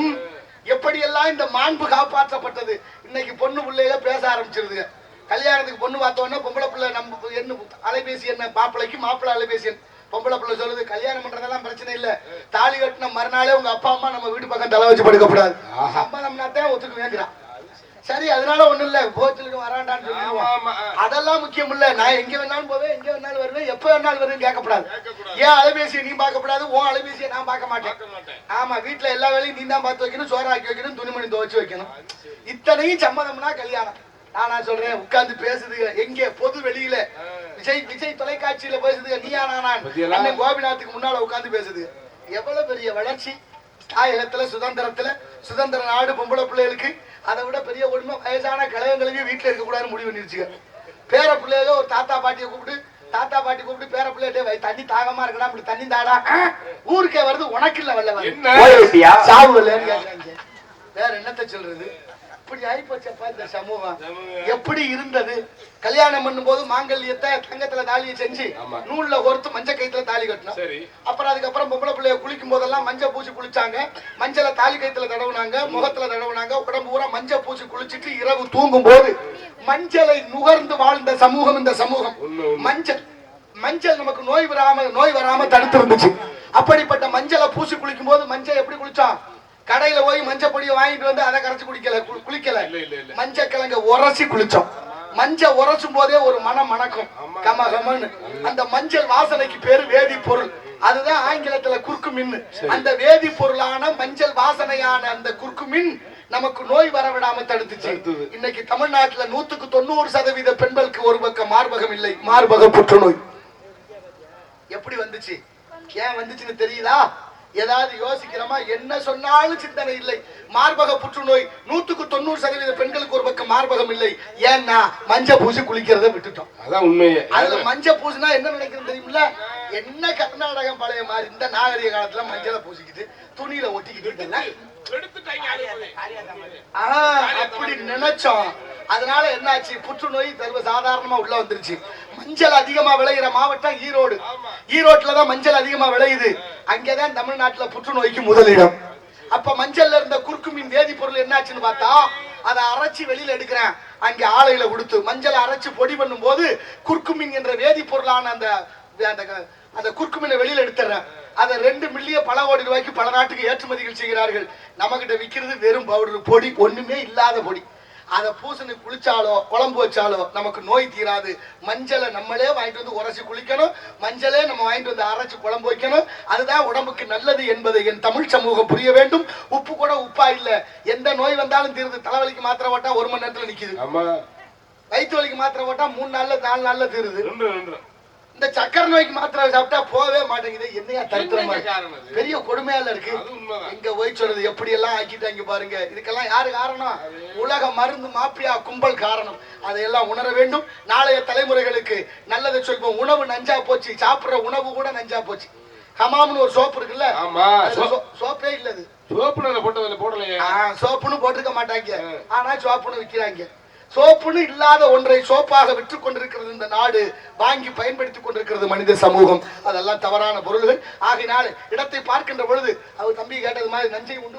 எப்படியெல்லாம் இந்த மாண்பு காப்பாற்றப்பட்டது. இன்னைக்கு பொண்ணு பிள்ளையில பேச ஆரம்பிச்சிருதுங்க. கல்யாணத்துக்கு பொண்ணு பார்த்தோன்னா பொம்பளை பிள்ளை நம்ம என்ன அலைபேசி என்ன மாப்பிள்ளைக்கு மாப்பிள்ளை அலைபேசி என்ன பொம்பளை பிள்ளை சொல்லுது கல்யாணம் பண்றதெல்லாம் பிரச்சனை இல்ல, தாலி கட்டின மறுநாளே உங்க அப்பா அம்மா நம்ம வீட்டு பக்கம் தலை வச்சு படுக்கப்படாது, சம்மதம்னா தான் ஒத்துக்கு வேங்குறான். சரி அதனால ஒண்ணும் இல்ல, போச்சுட்டு வராண்டான்னு சொல்லிடுவோம். அதெல்லாம் முக்கியம் இல்ல. நான் எங்க வேணாலும் போவேன், எங்க வேணாலும் வருவேன், எப்ப வேணாலும் வருவேன் கேட்கப்படாது. ஏன் அலைபேசியை நீ பார்க்கப்படாது, உன் அலைபேசியை நான் பார்க்க மாட்டேன். ஆமா, வீட்டுல எல்லா வேலையும் நீ தான் பார்த்து வைக்கணும், சோறு ஆக்கி வைக்கணும், துணிமணி துவச்சு வைக்கணும். இத்தனையும் சம்மதம்னா கல்யாணம். நானா சொல்றேன் உட்கார்ந்து பேசுதுங்க எங்க பொது வெளியில விஜய் தொலைக்காட்சியில பேசுதுங்க, நீயா நான் அண்ணன் கோபிநாத்துக்கு முன்னால உட்கார்ந்து பேசுது. எவ்வளவு பெரிய வளர்ச்சி தாயகத்துல, சுதந்திர நாடு பொம்பளை பிள்ளைகளுக்கு. அதை விட பெரிய உண்மை வயசான கழகங்களையும் வீட்டுல இருக்க கூடாதுன்னு முடிவு பண்ணிருச்சுங்க. பேர பிள்ளைகளோ ஒரு தாத்தா பாட்டியை கூப்பிட்டு பேர பிள்ளைகிட்ட தண்ணி தாகமா இருக்கா, அப்படி தண்ணி தாடா, ஊருக்கே வருது உனக்கு இல்ல வரல சாவு வரலன்னு கேட்கறாங்க. வேற என்னத்த சொல்றது. இப்படி ஆயிப்போச்சப்பா இந்த சமூகம். எப்படி இருந்தது, கல்யாணம் பண்ணும் போது மாங்கல்யத்தை தங்கத்துல தாலியை செஞ்சு நூல்ல ஒருத்து மஞ்சள் கைத்துல தாலி கட்டணும். அப்புறம் அதுக்கப்புறம் பொம்பளை பிள்ளைய குளிக்கும் போதெல்லாம் மஞ்சள் பூச்சி குளிச்சாங்க, மஞ்சளை தாலி கைத்துல தடவுனாங்க, முகத்துல தடவுனாங்க, உடம்பு பூரா மஞ்சள் பூச்சி குளிச்சுட்டு இரவு தூங்கும் போது மஞ்சளை நுகர்ந்து வாழ்ந்த சமூகம் இந்த சமூகம். மஞ்சள் நமக்கு நோய் வராம தடுத்து இருந்துச்சு. அப்படிப்பட்ட மஞ்சளை பூசி குளிக்கும் போது மஞ்சள் எப்படி குளிச்சான், கடையில போய் மஞ்சள் பொடியை வாங்கிட்டு வந்து அதை கரைச்சு குளிக்கல, மஞ்சள் கிழங்க உரசி குளிச்சோம். மஞ்சள் உரசும் போதே ஒரு மணக்கும் கமகமன்னு. அந்த மஞ்சள் வாசனைக்கு பேரு வேதிப்பொருள். அதுதான் ஆங்கிலத்துல குர்குமின். அந்த வேதிப்பொருளான மஞ்சள் வாசனையான அந்த குர்குமின் நமக்கு நோய் வரவிடாம தடுத்துச்சு. இன்னைக்கு தமிழ்நாட்டுல 100% பெண்களுக்கு ஒரு பக்கம் மார்பகம் இல்லை, மார்பக புற்றுநோய். எப்படி வந்துச்சு, ஏன் வந்துச்சுன்னு தெரியுதா? ஏதாவது யோசிக்கிறோமா? என்ன சொன்னாலும் சிந்தனை இல்லை. மார்பக புற்றுநோய் 190% பெண்களுக்கு ஒரு பக்கம் மார்பகம் இல்லை. ஏன்னா மஞ்ச பூசி குளிக்கிறத விட்டுட்டோம். அதான் உண்மையே. அதுல மஞ்ச பூசினா என்ன நினைக்கிறது தெரியுமில்ல, என்ன கர்நாடகம் பழைய மாதிரி இந்த நாகரிக காலத்துல மஞ்சளை பூசிக்கிட்டு துணியில ஒட்டிக்கிட்டு அப்படி நினைச்சோம். அதனால என்னாச்சு, புற்றுநோய் சர்வ சாதாரணமா உள்ள வந்துருச்சு. மஞ்சள் அதிகமா விளையிற மாவட்டம் ஈரோடு. ஈரோட்டுலதான் மஞ்சள் அதிகமா விளையுது. அங்கேதான் தமிழ்நாட்டுல புற்றுநோய்க்கு முதலிடம். அப்ப மஞ்சள்ல இருந்த குர்குமின் வேதிப்பொருள் என்னாச்சுன்னு பார்த்தா, அதை அரைச்சி வெளியில எடுக்கிறேன். அங்க ஆலையில கொடுத்து மஞ்சளை அரைச்சு பொடி பண்ணும் போது குர்குமின் என்ற வேதிப்பொருளான அந்த குர்குமினை வெளியில எடுத்துறேன். அதை 2 மில்லியன் பல கோடி ரூபாய்க்கு பல நாட்டுக்கு ஏற்றுமதிகள் செய்கிறார்கள். நம்ம கிட்ட விற்கிறது வெறும் பவுடர் பொடி, ஒண்ணுமே இல்லாத பொடி. அதை பூசணி குளிச்சாலோ குழம்பு வச்சாலோ நமக்கு நோய் தீராது. மஞ்சளை நம்மளே வாங்கிட்டு வந்து உரைச்சி குளிக்கணும், மஞ்சளே நம்ம வாங்கிட்டு வந்து அரைச்சு குழம்பு வைக்கணும். அதுதான் உடம்புக்கு நல்லது என்பதை என் தமிழ் சமூகம் புரிய வேண்டும். உப்பு கூட உப்பா இல்ல, எந்த நோய் வந்தாலும் தீருது. தலைவலிக்கு மாத்திரை போட்டா 1 மணி நேரத்துல நிக்குது, வயிற்று வலிக்கு மாத்திரை போட்டா 3 நாள்ல 4 நாள்ல தீருது. இந்த சக்கரை நோய்க்கு மாத்திரை சாப்பிட்டா போவே மாட்டேங்குது. என்னையா தருத்திரமா பெரிய கொடுமையால இருக்கு. எங்க போய் சொல்றது எப்படி எல்லாம் ஆக்கிட்டாங்க பாருங்க. இதுக்கெல்லாம் யாரு காரணம்? உலக மருந்து மாப்பியா கும்பல் காரணம். அதையெல்லாம் உணர வேண்டும். நாளைய தலைமுறைகளுக்கு நல்லதை சொல்வோம். உணவு நஞ்சா போச்சு, சாப்பிடுற உணவு கூட நஞ்சா போச்சு. ஹமாம்னு ஒரு சோப்பு இருக்குல்ல, சோப்பே இல்லது. சோப்புன்னு போட்டிருக்க மாட்டாங்க, ஆனா சோப்புன்னு விற்கிறாங்க. சோப்புன்னு இல்லாத ஒன்றை சோப்பாக விற்று கொண்டிருக்கிறது இந்த நாடு, வாங்கி பயன்படுத்திக் கொண்டிருக்கிறது மனித சமூகம். அதெல்லாம் தவறான பொருள்கள். ஆகினால இடத்தை பார்க்கின்ற பொழுது அவர் தம்பி கேட்டது மாதிரி நஞ்சை உண்டு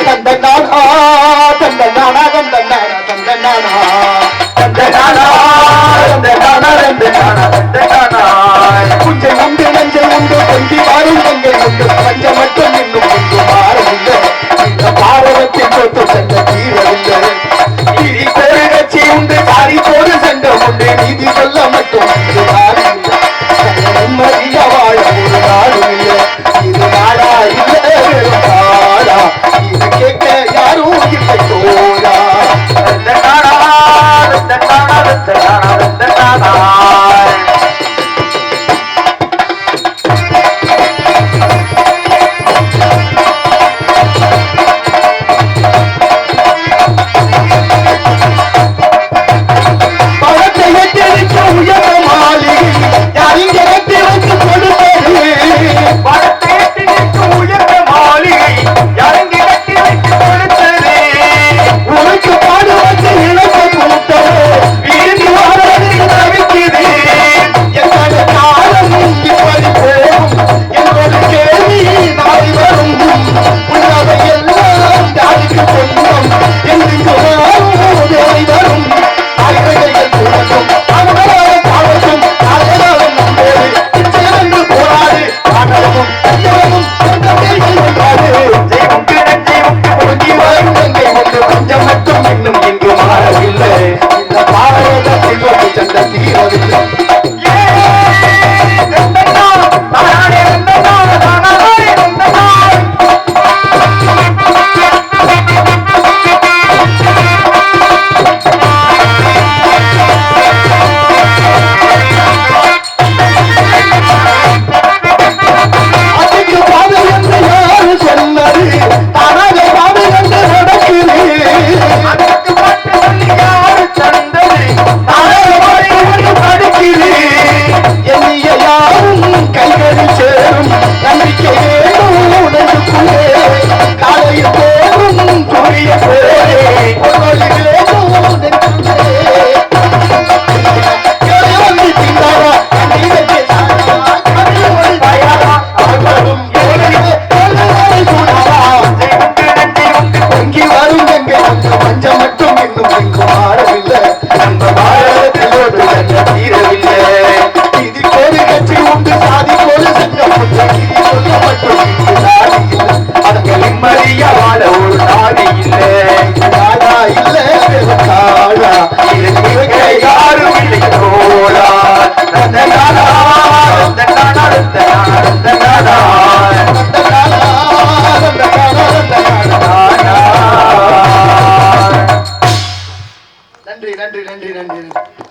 தந்தனானா தந்தனானா தந்தனானா தந்தனானா தந்தனானா தந்தனானா இன்னும் இங்கு மாறவில்லை இந்த பாரதத்தில் ஒரு சண்டை தீரவில்லை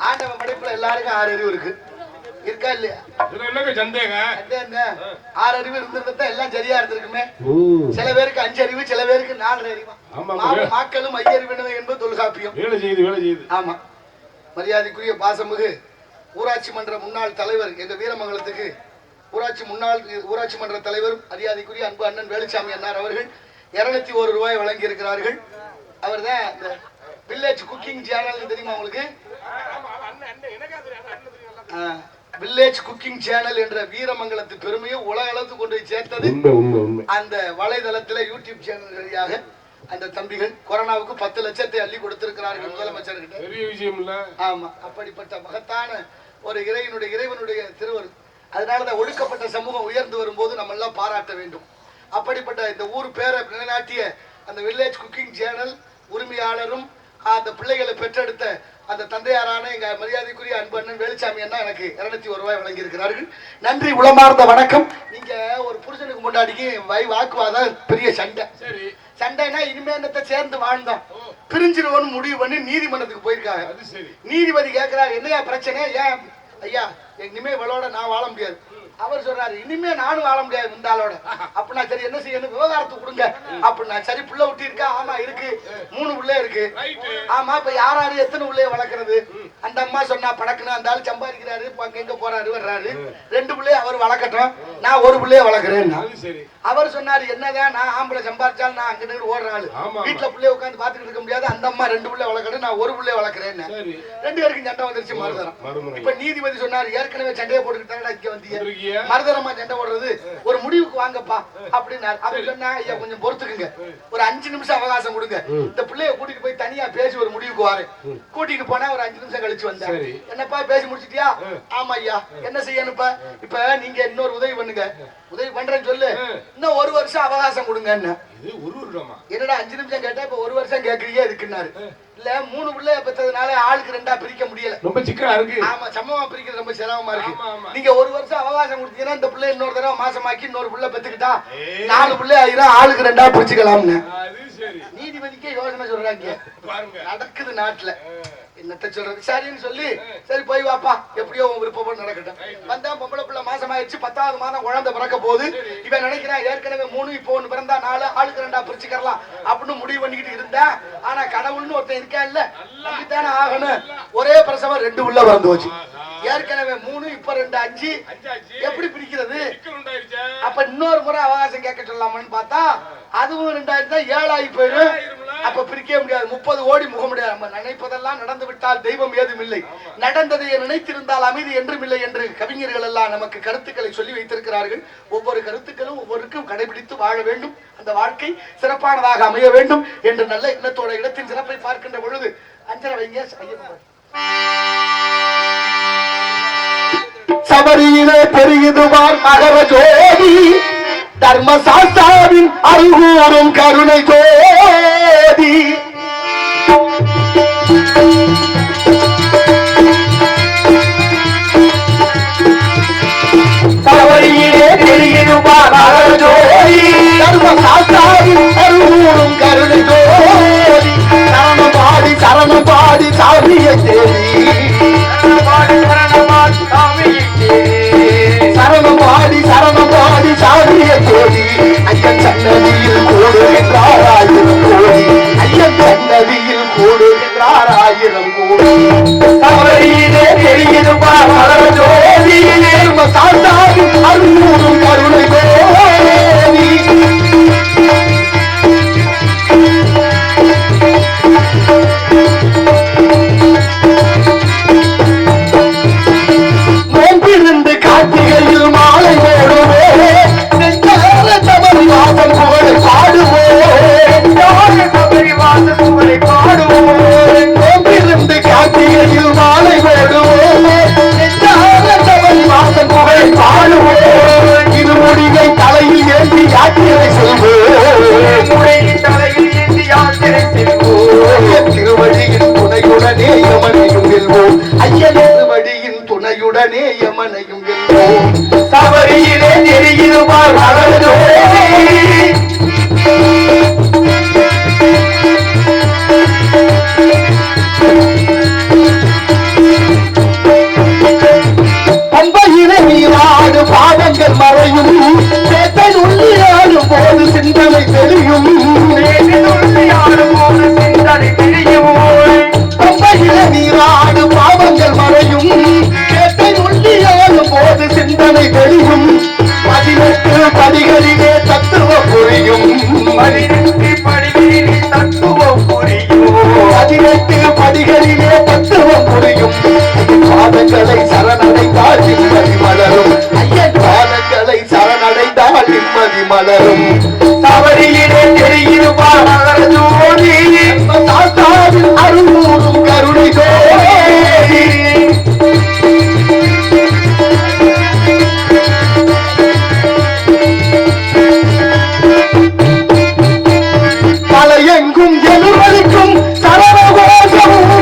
ஆண்டவன் படைப்புல எல்லாருக்கும் 6 அறிவு இருக்கு. இருக்கா இல்லையா? ஆறு அறிவு இருந்திருந்தா எல்லாம் சரியா இருந்திருக்குமே. சில பேருக்கு 5 அறிவு, சில பேருக்கு 4 அறிவு. மாக்களும் ஐயறிவினவை என்பது தொல்காப்பியம். ஆமா. மரியாதைக்குரிய பாசமிகு ஊராட்சி மன்ற முன்னாள் தலைவர் எங்க வீரமங்கலத்துக்கு ஊராட்சி மன்ற தலைவர் மரியாதைக்குரிய அன்பு அண்ணன் வேலுச்சாமி அண்ணார் அவர்கள் 201 ரூபாய் வழங்கி இருக்கிறார்கள். அவர் தான் இந்த வில்லேஜ் குக்கிங் சேனல் தெரியுமா உங்களுக்கு? வில்லேஜ் குக்கிங் சேனல் என்ற வீரமங்கலத்து பெருமையை உலக அளவுக்கு கொண்டு சேர்த்தது அந்த வலைதளத்துல யூடியூப் சேனல் வழியாக அந்த தம்பிகள் கொரோனாவுக்கு 10 லட்சத்தை அள்ளி கொடுத்திருக்கிறார்கள் முதலமைச்சர்கிட்ட. பெரிய விஷயம் இல்ல? ஆமா. அப்படிப்பட்ட மகத்தான ஒரு இறைவனுடைய திருவருள். அதனாலதான் ஒடுக்கப்பட்ட சமூகம் உயர்ந்து வரும்போது நம்ம எல்லாம் பாராட்ட வேண்டும். அப்படிப்பட்ட இந்த ஊர் பேரை நிலைநாட்டிய அந்த வில்லேஜ் குக்கிங் சேனல் உரிமையாளரும் அந்த பிள்ளைகளை பெற்றெடுத்த அந்த தந்தையாரான எங்க மரியாதைக்குரிய அன்பு அண்ணன் வேலுச்சாமி அண்ணா எனக்கு 201 ரூபாய் வழங்கி இருக்கிறார்கள். நன்றி, உளமார்ந்த வணக்கம். நீங்க ஒரு புருஷனுக்கு முன்னாடிக்கு வாக்குவாதம் பெரிய சண்டைனா இனிமே என்னத்தை சேர்ந்து வாழ்ந்தோம் பிரிஞ்சிருவோன்னு முடிவு பண்ணி நீதிமன்றத்துக்கு போயிருக்காங்க. நீதிபதி கேட்கிறாரு, என்னையா பிரச்சனை? ஏன் ஐயா இனிமே இவளோட நான் வாழ முடியாது. அவர் சொல்றாரு, இனிமே நானும் வாழ முடியாது இந்த ஆளோட. அப்படின்னா சரி என்ன செய்யணும், விவகாரத்துக்கு கொடுங்க அப்படின்னா. சரி புள்ள விட்டு இருக்கா? ஆமா இருக்கு, 3 பிள்ளை இருக்கு. ஆமா இப்ப யாராரு எத்தனை பிள்ளைய வளர்க்கறது? அந்த அம்மா சொன்னா படக்குன்னு அந்த ஆள் சம்பாதிக்கிறாரு, எங்க போறாரு வர்றாரு, 2 பிள்ளைய அவர் வளர்க்கட்டும், நான் 1 பிள்ளைய வளர்க்கறேன். அவர் சொன்னாரு, என்னதான் நான் ஆம்பளை சம்பாதிச்சாலும் நான் அங்க ஓடுற ஆளு, வீட்டுல பிள்ளைய உட்காந்து பாத்துக்கிட்டு இருக்க முடியாது. அந்த அம்மா 2 பிள்ளைய வளர்க்கணும், நான் 1 பிள்ளைய வளர்க்கறேன். 2 பேருக்கும் சண்டை வந்துருச்சு. மருதரம் இப்ப நீதிபதி சொன்னாரு, ஏற்கனவே சண்டையை போட்டுக்கிட்டாங்க, இங்க வந்தீங்க மருதரமா சண்டை போடுறது, ஒரு முடிவுக்கு வாங்கப்பா அப்படின்னாரு. அவர் சொன்னா, ஐயா கொஞ்சம் பொறுத்துக்குங்க, ஒரு 5 நிமிஷம் அவகாசம் கொடுங்க, இந்த பிள்ளைய கூட்டிட்டு போய் தனியா பேசி ஒரு முடிவுக்கு வாரேன். கூட்டிட்டு போனா ஒரு 5 நிமிஷம் கழிச்சு வந்தேன். என்னப்பா பேசி முடிச்சிட்டியா? ஆமா ஐயா. என்ன செய்யணும்ப்பா? இப்ப நீங்க இன்னொரு உதவி பண்ணுங்க. உதவி பண்றேன்னு சொல்லு, இன்னும் 1 வருஷம் அவகாசம் கொடுங்க. என்னடா 5 நிமிஷம் கேட்டா இப்ப 1 வருஷம் கேக்குறீங்க இருக்குன்னாரு. இல்ல 3 பிள்ளைய பெற்றதுனால ஆளுக்கு 2ஆ பிரிக்க முடியல, ரொம்ப சிக்கலா இருக்கு. ஆமா சமமா பிரிக்கிறது ரொம்ப சிரமமா இருக்கு. நீங்க 1 வருஷம் அவகாசம் கொடுத்தீங்கன்னா இந்த பிள்ளை இன்னொரு தடவை மாசமாக்கி இன்னொரு பிள்ளை பெத்துக்கிட்டா 4 பிள்ளை ஆயிரம், ஆளுக்கு 2ஆ பிரிச்சுக்கலாம்னு நீதிபதிக்கே யோசனை சொல்றாங்க. நடக்குது நாட்டுல. என்னத்த சொல்றது? சரின்னு சொல்லி சரி போய் வாப்பா, எப்படியோ உன் விருப்பம் நடக்கட்டும். வந்தா பொம்பளை பிள்ளை மாசம் ஆயிடுச்சு, 10வது மாதம் குழந்தை பிறக்க போகுது. இவன் நினைக்கிறான் ஏற்கனவே 3 இப்போ 1 பிறந்தா 4, ஆளுக்கு 2ஆ பிரிச்சுக்கலாம் அப்படின்னு முடிவு பண்ணிக்கிட்டு இருந்தா. ஆனா கடவுள்னு ஒருத்தன் இருக்கா இல்ல, நம்பித்தானே ஆகணும். ஒரே பிரசவம் 2 உள்ள பிறந்து போச்சு. ஏற்கனவே 3 இப்ப 2 5 எப்படி பிரிக்கிறது? அப்ப இன்னொரு முறை அவகாசம் கேட்க சொல்லாமன்னு பார்த்தா அதுவும் 2 தான் 7 ஆகி போயிடும். அப்ப பிரிக்க முடியாது. 30 கோடி முக முடியாது. நம்ம நினைப்பதெல்லாம் நடந்து விட்டால் தெய்வம் ஏதும் இல்லை, நடந்ததை நினைத்திருந்தால் அமைதி என்றும் இல்லை என்று கவிஞர்கள் எல்லாம் நமக்கு கருத்துக்களை சொல்லி வைத்திருக்கிறார்கள். ஒவ்வொரு கருத்துக்களும் ஒவ்வொருக்கும் கடைபிடித்து வாழ வேண்டும், அந்த வாழ்க்கை சிறப்பானதாக அமைய வேண்டும் என்று நல்ல எண்ணத்தோட இடத்தின் சிறப்பை பார்க்கின்ற பொழுது அஞ்சரை வைங்க. சபரியிலே பெருகுதுவார் மகர ஜோதி, தர்மசாஸ்தாவின் அருகூறும் கருணை ஜோதி. சபரியிலே தெரியுமா ஜோதி தர்ம சாஸ்தாவின் அருளும் கருணை ஜோதி சரணம் பாடி சாமியை தேடி சரணம் பாடி சாமியை தேடி ஐயன் சன்னதியில் கூடுகின்றார் 1000 கோடி ஐயன் சன்னதியில் கூடுகின்றார் 1000 கோடி சபரியிலே தெரியுமா ஜோதி தர்ம சாஸ்தாவின் அருளும் கருணை ஜோதி நோம்பிருந்து கார்த்திகையில் மாலை போடுவே சபரி வாசம் புகழை பாடுவோம் நோம்பிருந்து கார்த்திகையில் மாலை போடுவோம் சபரி வாசம் புகழை பாடுவோம் இருமுடியை தலையில் ஏந்தி யாத்திரை செல்வோம் திருவழியின் துணையுடனே யமனையும் வெல்வோம் ஐயன் திருவழியின் துணையுடனே யமனையும் வெல்வோம் சபரியிலே தெரியுமா பம்பையிலே நீராடு பாவங்கள் மறையும் சேத்தை உள்ளியாடும் போது சிந்தனை தெரியும் பம்பையிலே நீராடு பாவங்கள் மறையும் சேத்தை உள்ளியாடும் போது சிந்தனை தெரியும் 18 படிகளிலே தத்துவம் புரியும் 18 படிகளிலே தத்துவம் புரியும் பாதங்களை சரணடைந்தால் நிம்மதி மலரும் ஐயன் பாதங்களை சரணடைந்தால் நிம்மதி மலரும் சபரியிலே தெரியுமா ஜோதி சாஸ்தாவின் அருளும் கருணை ஜோதி தலையெங்கும் எதிர்வலிக்கும் சரணகோஷமும்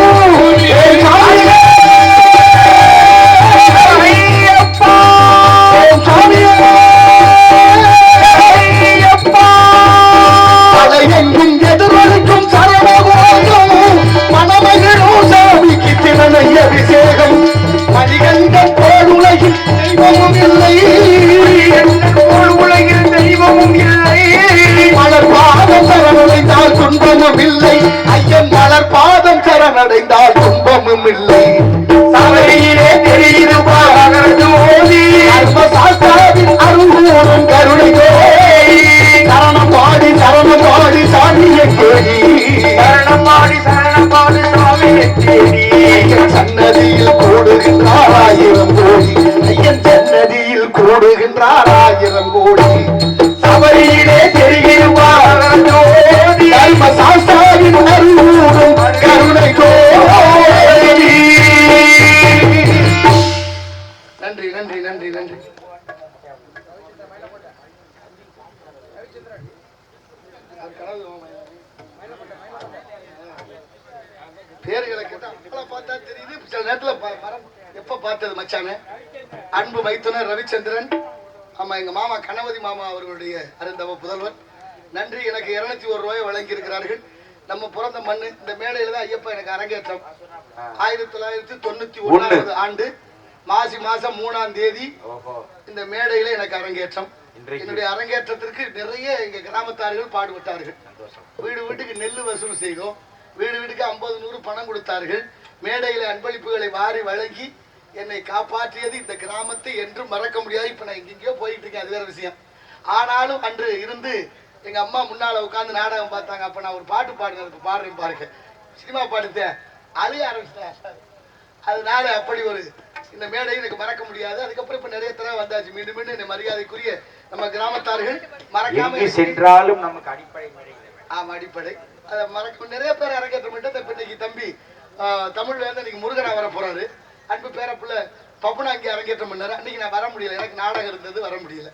தலையெங்கும் எதிர்வலிக்கும் சரணகோஷமும் மனமகிழும் சாமிக்கு திறனை அபிஷேகம் மணிகண்டன் போல் உலகில் தெய்வமும் இல்லை உலகில் தெய்வமும் இல்லை மலர் பாதம் சரணடைந்தால் துன்பமும் இல்லை ஐயன் மலர் பாதம் சரணடைந்தால் துன்பமும் இல்லை சபரியிலே தெரியுமா ஜோதி சாஸ்தாவின் அருள்கூறும் கருணை ஜோதி சரணம் பாடி சாமியை தேடி சரணப்பாடி சாமியை தேடி ஐயன் சன்னதியில் கூடுகின்றார் 1000 கோடி ஐயன் சன்னதியில் கூடுகின்றார் 1000 கோடி சபரியிலே தெரியுமா ஜோதி தர்ம சாஸ்தாவின் அருள்கூறும் கருணை ஜோதி நன்றி நன்றி நன்றி நன்றி பேர்களை கேட்டா பார்த்தா தெரியுது சில நேரத்துல எப்ப பார்த்தது மச்சானே அன்பு மைத்துனர் ரவிச்சந்திரன் ஆமா எங்க மாமா கணபதி மாமா அவர்களுடைய அருந்தவ புதல்வர் நன்றி எனக்கு 201 ரூபாய் வழங்கி இருக்கிறார்கள் நம்ம பிறந்த மண்ணு இந்த மேடையில தான் ஐயப்பா எனக்கு அரங்கேற்றம் 1991 ஆண்டு மாசி மாசம் 3ஆம் தேதி இந்த மேடையில எனக்கு அரங்கேற்றம் என்னுடைய அரங்கேற்றத்திற்கு நிறைய எங்க கிராமத்தார்கள் பாடுபட்டார்கள் வீடு வீட்டுக்கு நெல்லு வசூல் செய்தோம் வீடு வீட்டுக்கு 50-100 பணம் கொடுத்தார்கள் மேடையில அன்பளிப்புகளை வாரி வழங்கி என்னை காப்பாற்றியது இந்த கிராமத்தை என்றும் மறக்க முடியாது இப்ப நான் எங்கெங்கயோ போயிட்டு இருக்கேன் அது வேற விஷயம் ஆனாலும் அன்று இருந்து எங்க அம்மா முன்னால உட்கார்ந்து நாடகம் பார்த்தாங்க அப்ப நான் ஒரு பாட்டு பாடுனேன் பாடுறேன் பாருங்க சினிமா பாடுத்தேன் அழுக ஆரம்பிச்சிட்டேன் அதனால அப்படி ஒரு இந்த மேடையை எனக்கு மறக்க முடியாது அதுக்கப்புறம் இப்ப நிறைய தடவை வந்தாச்சு மீண்டும் மீண்டும் இந்த மரியாதைக்குரிய நம்ம கிராமத்தார்கள் மறக்காம சென்றாலும் நமக்கு அடிப்படை ஆமா அடிப்படை அதை மறக்க நிறைய பேர் அரங்கேற்றம் இன்னைக்கு தம்பி தமிழ்ல இருந்து இன்னைக்கு முருகனா வர போறாரு அன்பு பேரப்புள்ள பப்புனா இங்கே அரங்கேற்றம் பண்ணாரு அன்னைக்கு நான் வர முடியல எனக்கு நாடகம் இருந்தது வர முடியல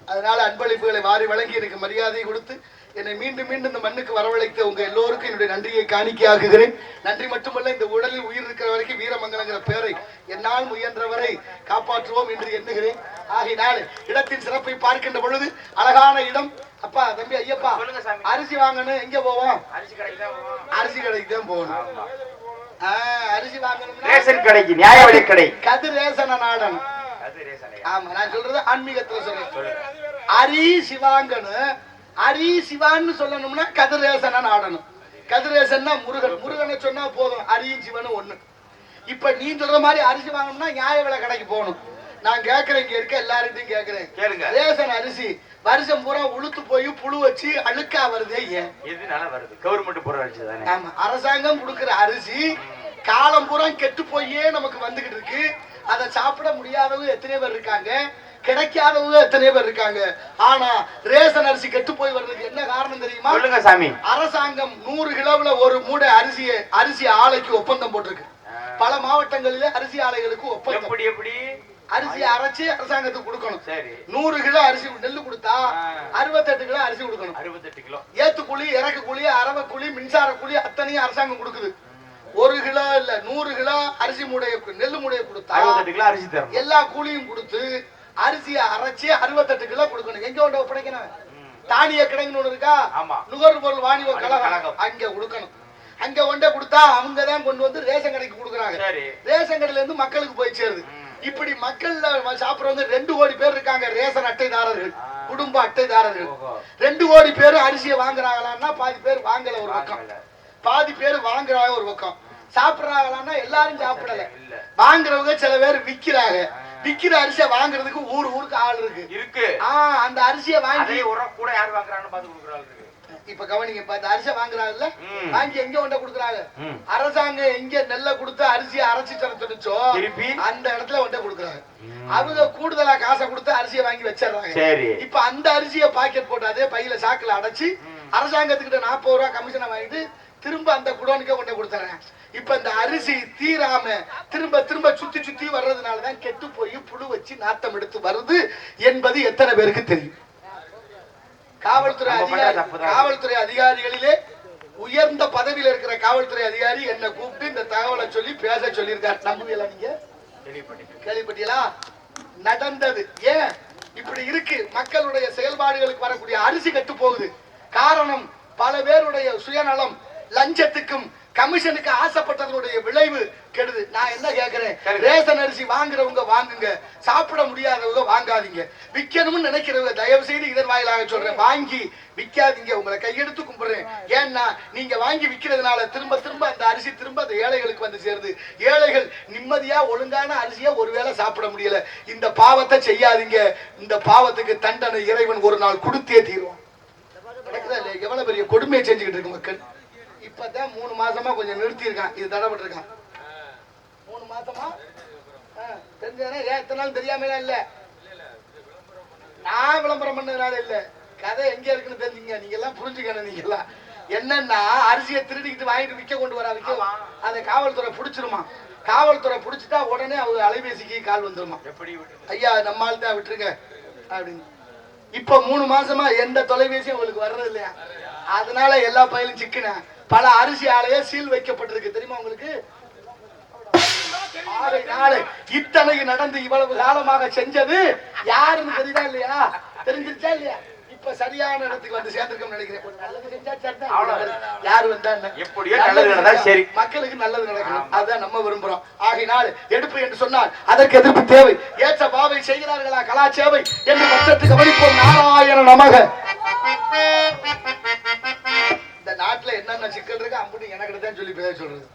அதனால அன்பளிப்புகளை வாரி வழங்கி எனக்கு மரியாதை கொடுத்து என்னை மீண்டும் மீண்டும் இந்த மண்ணுக்கு வரவழைத்த உங்க எல்லோருக்கும் என்னுடைய நன்றியை காணிக்கையாக்குகிறேன். நன்றி மட்டுமல்ல, இந்த உடலில் உயிர் இருக்கிற வரைக்கும் வீரமங்கலங்கிற பெயரை என்னால் முயன்றவரை காப்பாற்றுவோம் என்று எண்ணுகிறேன். ஆகையினால் இடத்தின் சிறப்பை பார்க்கின்ற பொழுது அழகான இடம். அப்பா, தம்பி, ஐயப்பா, அரிசி வாங்கணும் எங்க போவோம்? அரிசி கடைக்கு தான் போகணும். அரிசி வாங்கணும் ரேஷன் கடைக்கு, நியாய விலை கடை, கதிர் ரேசன நாடன். ஆமா, நான் சொல்றது ஆன்மீகத்துல சொல்றேன். அரிசி வாங்கணும், அரிசிவான்னு சொல்லணும்னா கதிரேசன் ஆடணும். கதிரேசன்னா முருகன், முருகனை சொன்னா போதும், அரியும் சிவனும் ஒண்ணு. இப்ப நீ சொல்ற மாதிரி அரிசி வாங்கணும்னா நியாய விலை கடைக்கு போகணும். நான் கேட்கிறேன், இங்க இருக்க எல்லார்ட்டையும் கேட்கிறேன், ரேசன் அரிசி வருஷம் பூரா உளுத்து போய் புழு வச்சு அழுக்கா வருதே, ஏன்? எதுனால வருது? கவர்மெண்ட் பூரா வச்சுதானே. ஆமா, அரசாங்கம் கொடுக்கிற அரிசி காலம் பூரா கெட்டு போயே நமக்கு வந்துகிட்டு இருக்கு. அதை சாப்பிட முடியாதவங்க எத்தனை பேர் இருக்காங்க, கிடைக்காதவங்க எத்தனை பேர் இருக்காங்க. ஆனா ரேஷன் அரிசி கெட்டு போய் வர்றதுக்கு என்ன காரணம் தெரியுமா? சொல்லுங்க சாமி. அரசாங்கம் 100 கிலோவுல ஒரு மூடை அரிசி ஆலைக்கு ஒப்பந்தம் போட்டிருக்கு. பல மாவட்டங்களிலே அரிசி ஆலைகளுக்கு ஒப்பந்தம். எப்படி அரிசி அரைச்சி அரசாங்கத்துக்கு கொடுக்கணும். 100 கிலோ அரிசி நெல்லு கொடுத்தா 68 கிலோ அரிசி கொடுக்கணும். 68 கிலோ ஏத்து கூலி, இறக்கு கூலி, அரவ கூலி, மின்சார கூலி அத்தனையும் அரசாங்கம் கொடுக்குது. 1 கிலோ இல்ல 100 கிலோ அரிசி மூடைய நெல்லு மூடைய கொடுத்தா 68 கிலோ அரிசி தரும். எல்லா கூலியும் கொடுத்து அரிசியை அரைச்சி 68 கிலோ கொடுக்கணும். எங்க கொண்டு ஒப்படைக்கணும்? தானிய கிடங்குன்னு ஒண்ணு இருக்கா, நுகர்பொருள் வாணிப கழகம், அங்க கொடுக்கணும். அங்க கொண்டே கொடுத்தா அவங்க தான் கொண்டு வந்து ரேஷன் கடைக்கு கொடுக்குறாங்க. ரேஷன் கடையில இருந்து மக்களுக்கு போய் சேருது. இப்படி மக்கள் சாப்பிடுறவங்க 2 கோடி பேர் இருக்காங்க. ரேஷன் அட்டைதாரர்கள், குடும்ப அட்டைதாரர்கள் 2 கோடி பேர் அரிசியை வாங்குறாங்களான்னா பாதி பேர் வாங்கல ஒரு பக்கம், பாதி பேர் வாங்குறாங்க ஒரு பக்கம். சாப்பிடுறாங்களான்னா எல்லாரும் சாப்பிடல, வாங்குறவங்க சில பேர் விக்கிறாங்க. விக்கிற அரிசியை வாங்குறதுக்கு ஊருக்கு ஆள் இருக்கு. அந்த அரிசியை வாங்கி கூட யார் வாங்குறாங்கன்னு பார்த்து கொடுக்குறாங்க. இப்ப கவனிங்க, இப்ப அந்த அரிசியை வாங்குறாங்கல்ல, வாங்கி எங்க கொண்ட கொடுக்குறாங்க? அரசாங்கம் எங்க நெல்லை கொடுத்து அரிசியை அரைச்சி தரச்சோ அந்த இடத்துல கொண்ட கொடுக்குறாங்க. அவங்க கூடுதலா காசை கொடுத்து அரிசியை வாங்கி வச்சிடறாங்க. இப்ப அந்த அரிசியை பாக்கெட் போட்டு அதே பையில சாக்குல அடைச்சு அரசாங்கத்துக்கிட்ட 40 ரூபாய் கமிஷனை வாங்கிட்டு திரும்ப அந்த குடோனுக்கே கொண்டு கொடுத்துறேன். இப்ப இந்த அரிசி தீராம திரும்ப திரும்ப சுத்தி சுத்தி வர்றதுனாலதான் கெட்டு போய் புழு வச்சு நாத்தம் எடுத்து வருது என்பது எத்தனை பேருக்கு தெரியும்? காவல்துறை அதிகாரிகளிலே உயர்ந்த பதவியில் இருக்கிற காவல்துறை அதிகாரி என்ன கூப்பிட்டு இந்த தகவலை சொல்லி பேச சொல்லியிருக்காரு. நம்புவீங்களா? நீங்க கேள்விப்பட்டீங்களா? நடந்தது. ஏன் இப்படி இருக்கு? மக்களுடைய செயல்பாடுகளுக்கு வரக்கூடிய அரிசி கெட்டு போகுது. காரணம் பல பேருடைய சுயநலம், லஞ்சத்துக்கும் கமிஷனுக்கு ஆசைப்பட்டதனுடைய விளைவு கெடுது. நான் என்ன கேட்கிறேன், ரேஷன் அரிசி வாங்குறவங்க வாங்குங்க, சாப்பிட முடியாதவங்க வாங்காதீங்க. விற்கணும்னு நினைக்கிறவங்க தயவு செய்து இதன் வாயிலாக சொல்றேன், வாங்கி விற்காதீங்க. உங்களை கையெடுத்து கும்பிடுறேன். ஏன்னா நீங்க வாங்கி விற்கிறதுனால திரும்ப திரும்ப அந்த அரிசி திரும்ப அந்த ஏழைகளுக்கு வந்து சேருது. ஏழைகள் நிம்மதியா ஒழுங்கான அரிசியா ஒருவேளை சாப்பிட முடியல. இந்த பாவத்தை செய்யாதீங்க. இந்த பாவத்துக்கு தண்டனை இறைவன் ஒரு நாள் கொடுத்தே தீருவான். எவ்வளவு பெரிய கொடுமையை செஞ்சுக்கிட்டு இருக்கு மக்கள். இப்பதான் 3 மாசமா கொஞ்சம் நிறுத்தி இருக்கான், இது தடப்பட்டு இருக்கான். 3 மாசமா தெரிஞ்சதானே? ஏன் இத்தனை நாள் தெரியாம இல்ல, நான் விளம்பரம் பண்ணதுனால இல்ல. கதை எங்க இருக்குன்னு தெரிஞ்சுங்க. நீங்க எல்லாம் புரிஞ்சுக்கணும். நீங்க எல்லாம் என்னன்னா அரிசியை திருடிக்கிட்டு வாங்கிட்டு விற்க கொண்டு வர விற்க அதை காவல்துறை பிடிச்சிருமா. காவல்துறை பிடிச்சிட்டா உடனே அவங்க அலைபேசிக்கு கால் வந்துருமா, ஐயா நம்மால் தான் விட்டுருங்க அப்படின்னு. இப்ப 3 மாசமா எந்த தொலைபேசியும் உங்களுக்கு வர்றது இல்லையா? அதனால எல்லா பயிலும் சிக்கின பல அரிசி ஆலையே சீல் வைக்கப்பட்டிருக்கு. தெரியுமா உங்களுக்கு? இத்தனை நடந்து இவ்வளவு காலமாக செஞ்சது யாருன்னு தெரியுதா இல்லையா? தெரிஞ்சிருச்சா இல்லையா? இப்ப சரியான இடத்துக்கு வந்து சேர்ந்திருக்கோம் நினைக்கிறேன். யாரு வந்தா சரி, மக்களுக்கு நல்லது நடக்கணும், அதுதான் நம்ம விரும்புறோம். ஆகையினால் எடுப்பு என்று சொன்னால் அதற்கு எதிர்ப்பு தேவை. ஏற்ற பாவை செய்கிறார்களா கலாச்சேவை என்று பட்சத்துக்கு கவனிப்போம். நாராயண நமக. இந்த நாட்டுல என்னென்ன சிக்கல் இருக்கு அப்படி எனக்கு தான் சொல்லி பேச சொல்றது.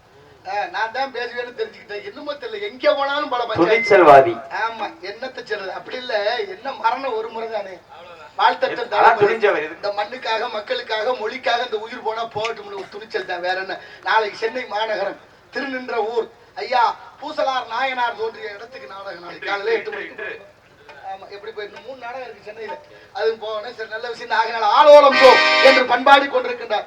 நான் தான் பேசுவேன்னு தெரிஞ்சுக்கிட்டேன். என்னமோ தெரியல, எங்க போனாலும் பல பஞ்சாயத்து. ஆமா, என்னத்தை சொல்றது? அப்படி இல்ல, என்ன மரணம் ஒரு முறை தானே. வாழ்த்தட்டும். இந்த மண்ணுக்காக, மக்களுக்காக, மொழிக்காக இந்த உயிர் போனா போகட்டும் ஒரு துணிச்சல் தான், வேற என்ன. நாளைக்கு சென்னை மாநகரம் திருநின்ற ஊர் ஐயா பூசலார் நாயனார் தோன்றிய இடத்துக்கு நாடகம் நாளைக்கு காலையில 8 மணிக்கு. ஆமா, எப்படி போயிட்டு 3 நாடகம் இருக்கு சென்னையில. அதுவும் போகணும். சரி, நல்ல விஷயம். ஆகினால ஆலோலம் போ என்று பண்பாடி கொண்டிருக்கின்றார்.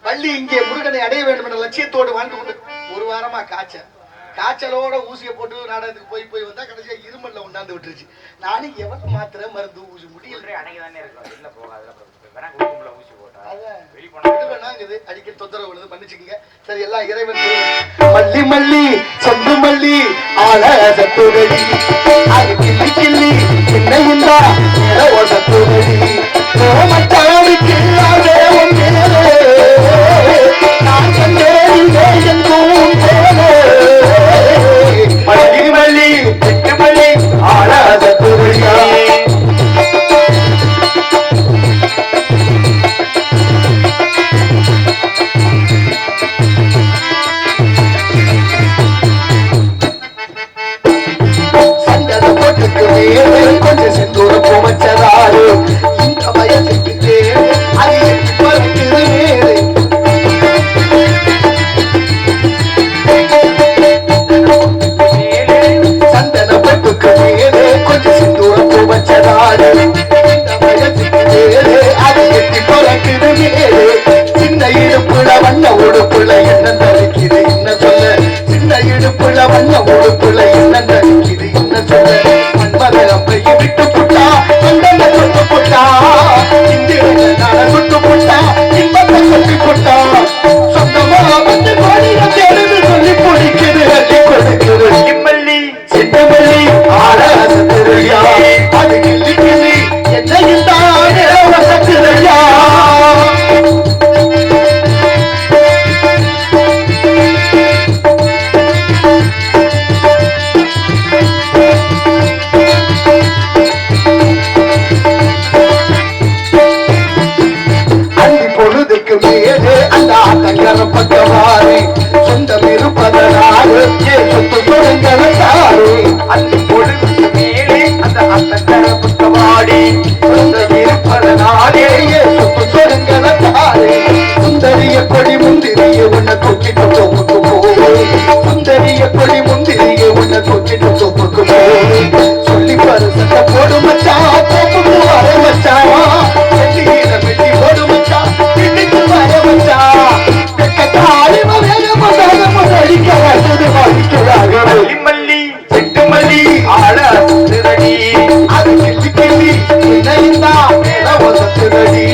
வள்ளி இங்கே முருகனை அடைய வேண்டும் என்ற லட்சியத்தோடு வாழ்ந்து கொண்டு 1 வாரமா காய்ச்சல். காய்ச்சலோட ஊசியை போட்டு நாடகத்துக்கு போய் போய் வந்தா கடைசியா இருமல்ல கொண்டாந்து விட்டுருச்சு. நானும் எவ்வளவு மாத்திரை மருந்து ஊசி முடியல அடிக்க தொந்தரவு வருது, மன்னிச்சுக்கங்க. சரி, எல்லாம் இறைவன். மல்லி மல்லி சொந்து மல்லி ஆள சத்துரடி அது கிள்ளி கிள்ளி என்ன இல்லா சத்துரடி மச்சாவுக்கு மல்லி மல்லி எட்டு மல்லி ஆள சத்துரடியா கொஞ்சம் செந்தூர போமச்சதாரு இந்த வயசுக்கு அது பறக்குது மேலே சந்தன பட்டுக்கு மேலே கொஞ்சம் செந்தூர போமச்சதாரு இந்த வயசுக்கு மேலே அது எட்டி பறக்குது மேலே சின்ன இடுப்புல வண்ண உடுப்புல என்ன தரிக்குது என்ன சொல்ல சின்ன இடுப்புல வண்ண உடுப்புல என்ன தரிக்குது என்ன சொல்ல விட்டு புட்டா சுட்டு புட்டா சுட்டு புட்டா இன்பத்தை சொல்லி புட்டா சொந்தமா வந்து தேடுது சொல்லி பிடிக்குது அள்ளி கொடுக்குது இம்மல்லி சின்னமல்லி ஆடாசத்துறையா அது கிள்ளி கிள்ளி என்ன இல்லாத வசத்துறையா மேலே அந்த ஆத்தங்கர பக்கவாறு சொந்தம் இருப்பதனாறு சொத்து சொல்லுங்கிறாரு அந்த பொழுதுக்கு மேலே அந்த ஆத்தங்கர பக்கவாடி சொந்தம் இருப்பதனாலே சொத்து சொல்லுங்கிறாரு சுந்தரிய கொடி முந்திரிய உன்னை தூக்கிட்டு தோப்புக்கு போய் சுந்தரிய கொடி முந்திரிய உன்னை தூக்கிட்டு தோப்புக்கு போய் சொல்லி பாரு சட்ட போடு மச்சா தோப்புக்கு வர மச்சா வெட்டி போடு மச்சா மல்லி செட்டு மல்லி ஆள சத்துரடி அது கிள்ளி கிள்ளி இணைந்தா மேல சத்துரடி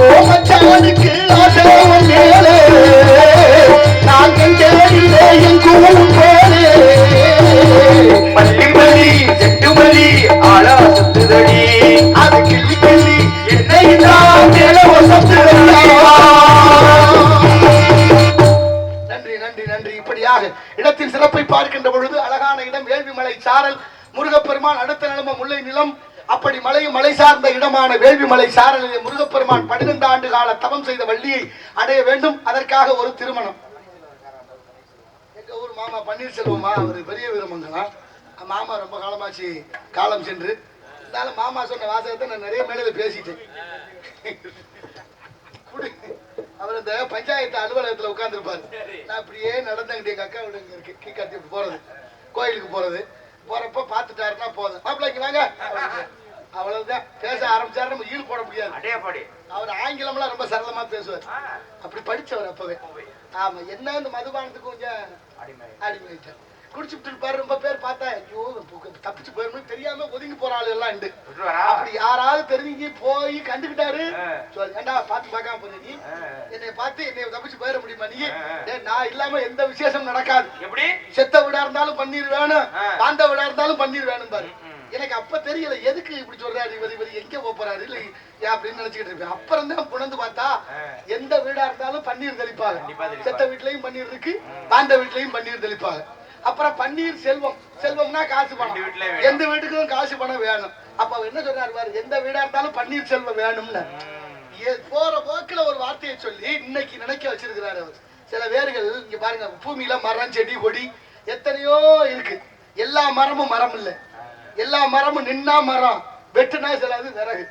ஓ மச்சானுக்கு ஆசைவன் மேலே நான் கண்டேரிலே எங்கும் போலே மல்லி மல்லி செட்டு மல்லி ஆள சத்துரடி அது கிள்ளி கிள்ளி இணைந்தா மேல சத்துரடி. இப்படியாக இடத்தின் சிறப்பை பார்க்கின்ற பொழுது அழகான இடம் வேள்விமலை சாரல் முருகப்பெருமான் அடுத்த நிலம முல்லை நிலம். அப்படி மலையும் மலை சார்ந்த இடமான வேள்விமலை சாரலில் முருகப்பெருமான் 12 ஆண்டு கால தவம் செய்த வள்ளியை அடைய வேண்டும். அதற்காக ஒரு திருமணம். எங்க ஊர் மாமா பன்னீர்செல்வமா, அவர் பெரிய வீரமங்கலம் மாமா, ரொம்ப காலமாச்சு காலம் சென்று. இருந்தாலும் மாமா சொன்ன வாசகத்தை நான் நிறைய மேடையில பேசிட்டேன். அவர் இந்த பஞ்சாயத்து அலுவலகத்துல உட்கார்ந்து இருப்பாரு. நான் அப்படியே நடந்தங்கிட்டு எங்க அக்கா வீடு இருக்கு கீக்காத்தி போறது, கோயிலுக்கு போறது, போறப்ப பாத்துட்டாருன்னா போதும் மாப்பிள்ளைக்கு வாங்க அவ்வளவுதான். பேச ஆரம்பிச்சாரு நம்ம ஈடு போட முடியாது. அவர் ஆங்கிலம் எல்லாம் ரொம்ப சரளமா பேசுவார். அப்படி படிச்சவர் அப்பவே. ஆமா, என்ன இந்த மதுபானத்துக்கு கொஞ்சம் அடிமையிட்டார். குடிச்சுட்டு இருப்பாரு. ரொம்ப பேர் பார்த்தா ஐயோ தப்பிச்சு போயிடணும் தெரியாம ஒதுங்கி போற ஆளு எல்லாம் உண்டு. அப்படி யாராவது தெரிஞ்சு போய் கண்டுகிட்டாரு, ஏண்டா பாத்து பார்க்காம போன நீ என்னை பார்த்து என்னை தப்பிச்சு போயிட முடியுமா நீ? நான் இல்லாம எந்த விசேஷம் நடக்காது. எப்படி செத்த விடா இருந்தாலும் பன்னீர் வேணும், பாந்த விடா இருந்தாலும் பன்னீர் வேணும் பாரு. எனக்கு அப்ப தெரியல எதுக்கு இப்படி சொல்றாரு இவர், இவர் எங்க போறாரு இல்லை அப்படின்னு நினைச்சுக்கிட்டு இருப்பேன். அப்புறம் தான் புணர்ந்து பார்த்தா எந்த வீடா இருந்தாலும் பன்னீர் தெளிப்பாங்க. செத்த வீட்லயும் பன்னீர் இருக்கு, பாந்த வீட்லயும் பன்னீர் தெளிப்பாங்க. அப்புறம் பன்னீர் செல்வம், செல்வம்னா காசு பணம், எந்த வீட்டுக்கும் காசு பணம் வேணும். அப்ப என்ன சொல்றாரு பாரு, எந்த வீடா இருந்தாலும் பன்னீர் செல்வம் வேணும்னு போற போக்குல ஒரு வார்த்தையை சொல்லி இன்னைக்கு நினைக்க வச்சிருக்கிறாரு அவர். சில பேர்கள் இங்க பாருங்க, பூமியில மரம் செடி கொடி எத்தனையோ இருக்கு. எல்லா மரமும் மரம் இல்ல, எல்லா மரமும் நின்னா மரம், வெட்டுனா சிலது விறகு.